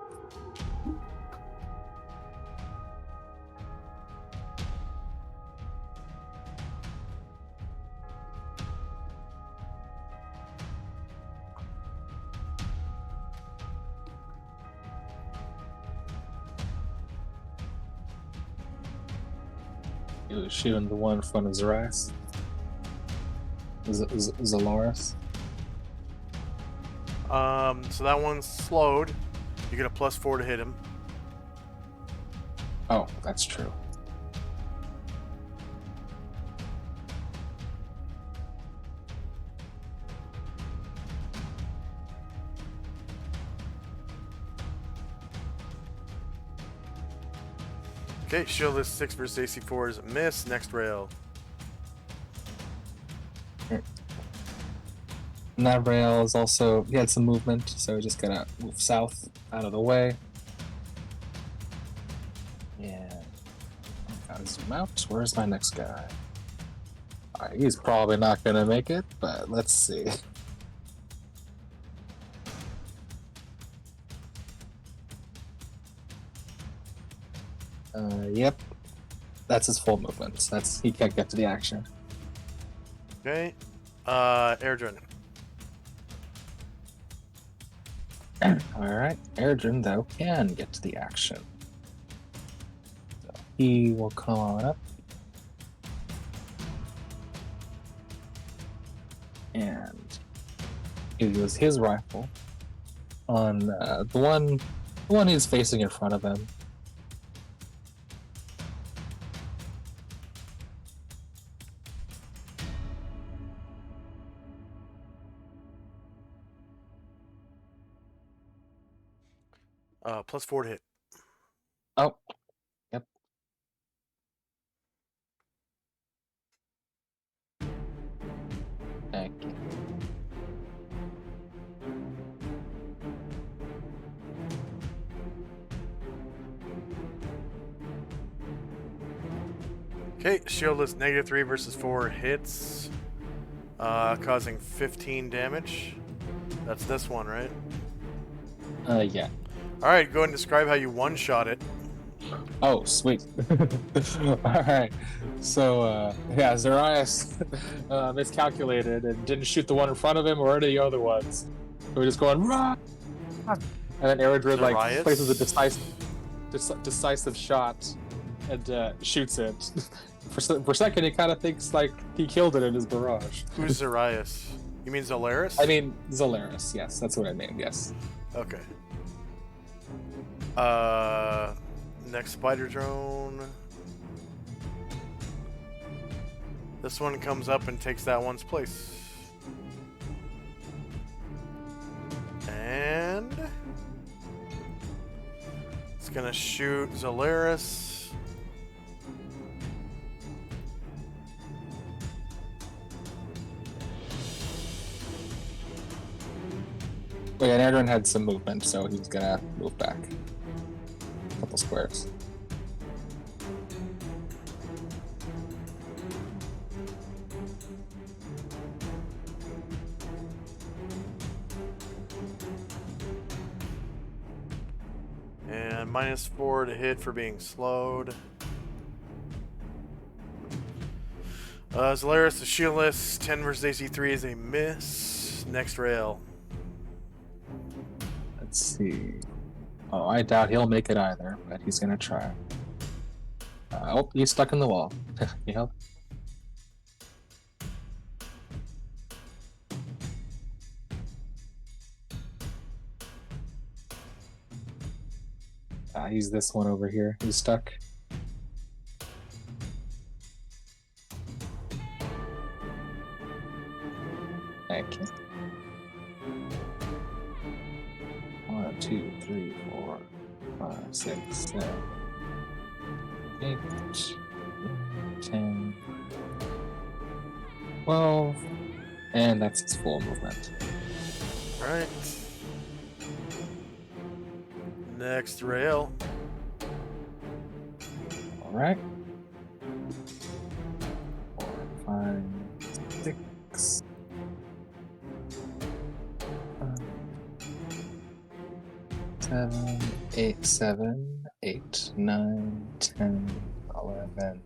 He was shooting the one in front of Zarias. Zolaris. So that one's slowed. You get a +4 to hit him. Oh, that's true. Okay, shieldless 6 versus AC4 is a miss. Next rail. And that rail is also, he had some movement, so we just gotta move south out of the way. And gotta zoom out. Where's my next guy? Alright, he's probably not gonna make it, but let's see. Yep. That's his full movement. He can't get to the action. Okay. Airdrin. Alright, Airdrin, though, can get to the action. So he will come on up. And use his rifle on the one he's facing in front of him. +4 to hit. Oh, yep. Thank you. Okay, shieldless -3 versus 4 hits, causing 15 damage. That's this one, right? Yeah. Alright, go ahead and describe how you one-shot it. Oh, sweet. Alright. So, yeah, Zarias miscalculated and didn't shoot the one in front of him or any of the other ones. So we're just going, run! And then Eredrid, like, places a decisive shot and shoots it. For a second, he kind of thinks, like, he killed it in his barrage. Who's Zarias? You mean Zolaris? I mean, Zolaris, yes. That's what I mean, yes. Okay. Next spider drone. This one comes up and takes that one's place. And it's gonna shoot Zolaris. Oh, yeah, and Aaron had some movement, so he's gonna move back. couple squares. And -4 to hit for being slowed. Zolaris is shieldless. 10 versus AC3 is a miss. Next rail. Let's see. Oh, I doubt he'll make it either, but he's gonna try. Oh, he's stuck in the wall. You help? He's this one over here. He's stuck. Thank you. 1, 2, 3, 4, 5, 6, 7, 8, 10, 12, and that's his full movement. Alright. Next rail. Alright. 4, 5, 6. 7, 8, 7, 8, 9, 10, 11,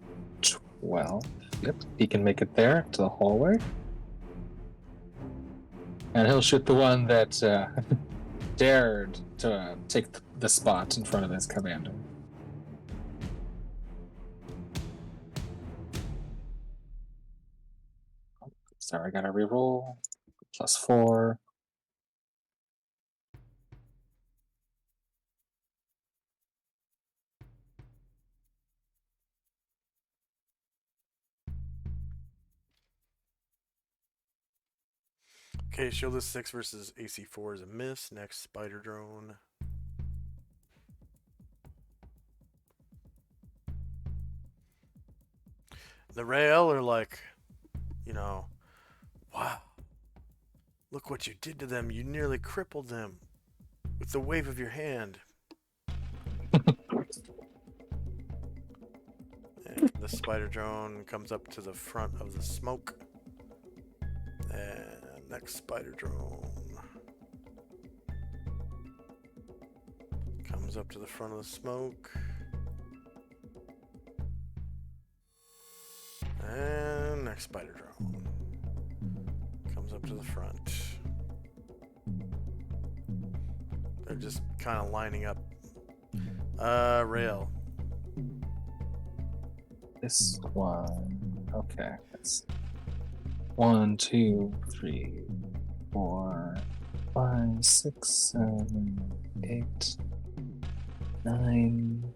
12. Yep, he can make it there to the hallway. And he'll shoot the one that dared to take the spot in front of his commander. Sorry, I gotta reroll. +4. Okay, shieldless 6 versus AC4 is a miss. Next spider drone. The rail are like, you know, wow. Look what you did to them. You nearly crippled them with the wave of your hand. And the spider drone comes up to the front of the smoke. And next spider drone comes up to the front of the smoke. And next spider drone comes up to the front. They're just kind of lining up. Rail. This one. Okay. That's 1, 2, 3, 4, 5, 6, 7, 8, 9,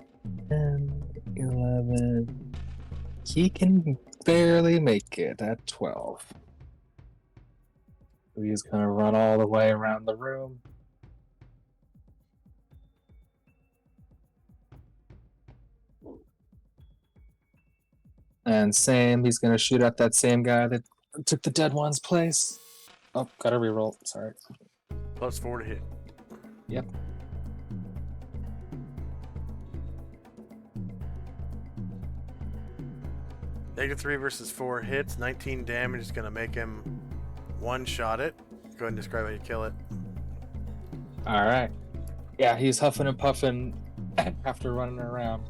10, 11. He can barely make it at 12. He's gonna run all the way around the room. And same, he's gonna shoot at that same guy that took the dead one's place. Oh, gotta reroll. Sorry. +4 to hit. Yep. -3 versus 4 hits. 19 damage is gonna make him one-shot it. Go ahead and describe how you kill it. All right. Yeah, he's huffing and puffing after running around,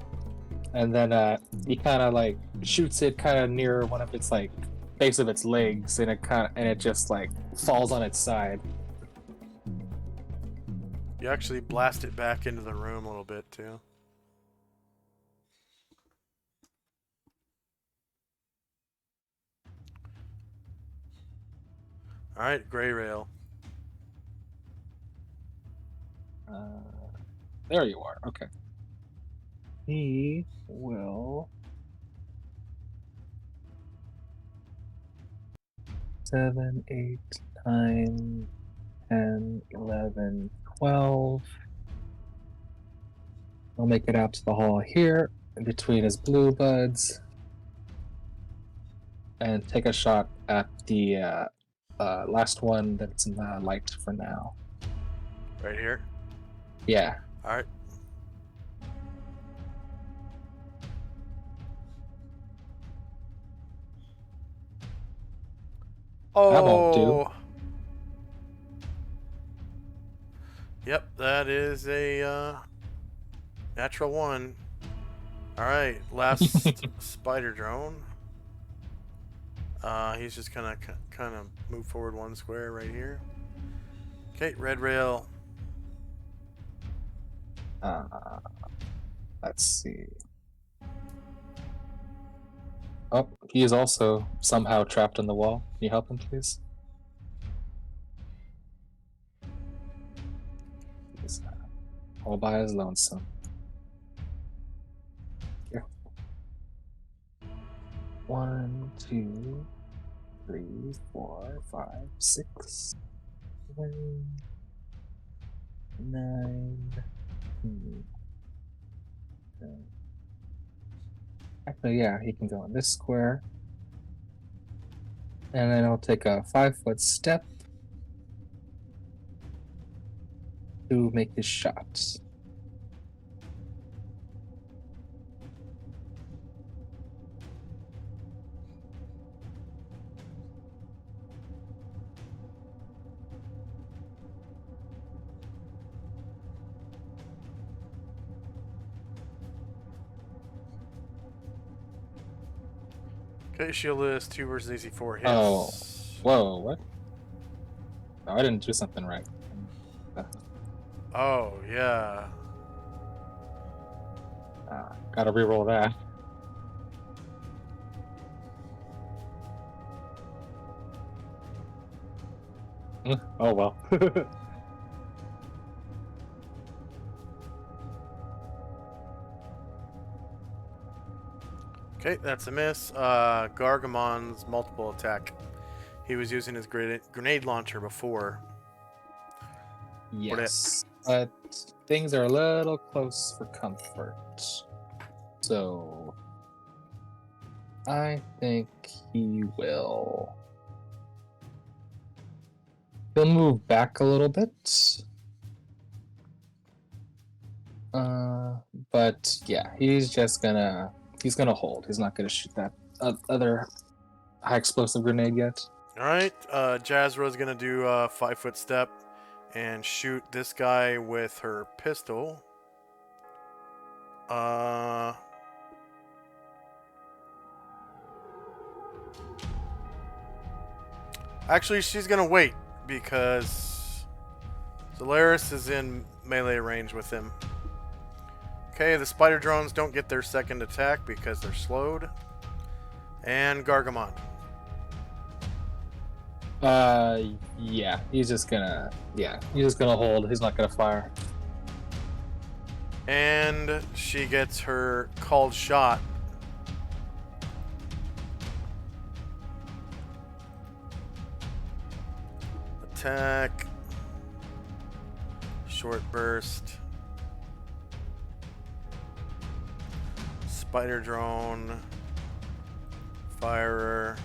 and then he kind of like shoots it kind of near one of its like base of its legs, and it just like falls on its side. You actually blast it back into the room a little bit too. All right, gray rail. There you are. Okay. He will 7, 8, 9, 10, 11, 12. I'll make it out to the hall here, in between his blue buds, and take a shot at the last one that's in the light for now. Right here. Yeah. All right. That won't do. Oh. Yep, that is a natural one. All right, last spider drone. He's just gonna kind of move forward one square right here. Okay, red rail. Let's see. Oh, he is also somehow trapped in the wall. Can you help him, please? He's all by his lonesome. Here. 1, 2, 3, 4, 5, 6, 7, 9. Actually, yeah, he can go in this square. And then I'll take a 5-foot step to make his shots. Okay, shield is 2 versus AC 4 hits. Oh, whoa, what? Oh, I didn't do something right. Oh, yeah. Gotta reroll that. Oh well. Okay, that's a miss. Gargamon's multiple attack. He was using his grenade launcher before. Yes, but things are a little close for comfort. So I think he will. He'll move back a little bit. But yeah, he's gonna hold. He's not gonna shoot that other high explosive grenade yet. All right, Jazra's gonna do a 5-foot step and shoot this guy with her pistol. Actually, she's gonna wait because Solaris is in melee range with him. Okay, the spider drones don't get their second attack because they're slowed. And Gargamon. Yeah, he's just gonna hold. He's not gonna fire. And she gets her called shot. Attack. Short burst. Spider drone. Firer.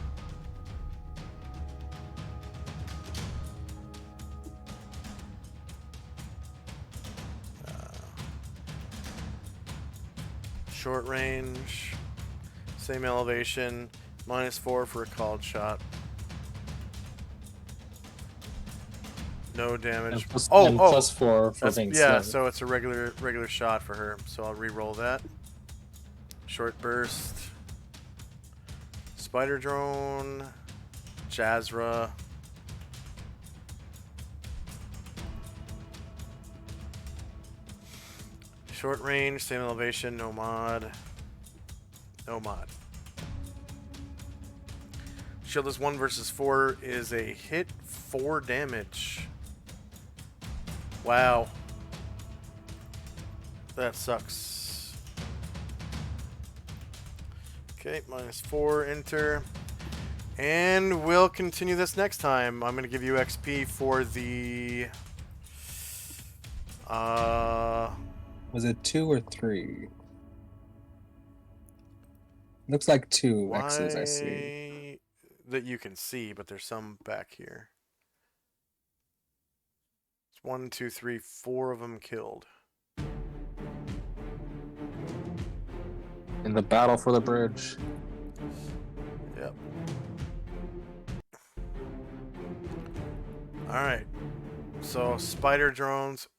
Short range. Same elevation. -4 for a called shot. No damage. And plus, Oh, and oh, plus 4 for that's, being yeah. slow. So it's a regular shot for her. So I'll re-roll that. Short burst. Spider drone. Jazra. Short range, same elevation, no mod. No mod. Shield is 1 versus 4 is a hit, 4 damage. Wow. That sucks. Okay, -4, enter. And we'll continue this next time. I'm going to give you XP for the... Was it 2 or 3? Looks like 2 X's I see. That you can see, but there's some back here. It's 1, 2, 3, 4 of them killed. In the battle for the bridge. Yep. Alright. So, spider drones.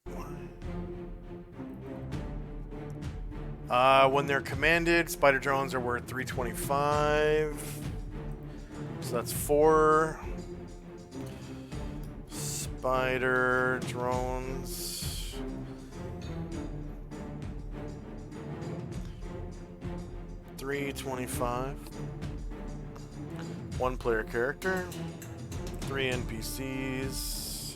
When they're commanded, spider drones are worth 325. So that's 4 spider drones. $325. 1 player character. 3 NPCs.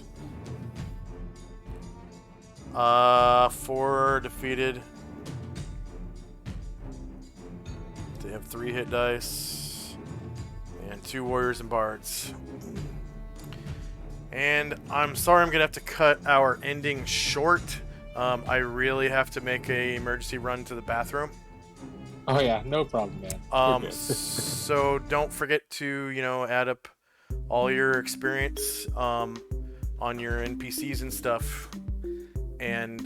4 defeated. They have 3 hit dice. And 2 warriors and bards. And I'm sorry I'm going to have to cut our ending short. I really have to make a emergency run to the bathroom. Oh yeah, no problem, man. You're good. So don't forget to, add up all your experience on your NPCs and stuff. And,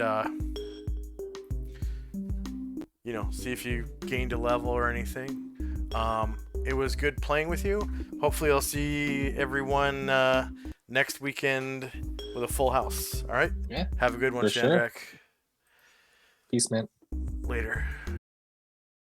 see if you gained a level or anything. It was good playing with you. Hopefully I'll see everyone next weekend with a full house. All right? Yeah. Have a good one, For sure. Shandrak. Peace, man. Later.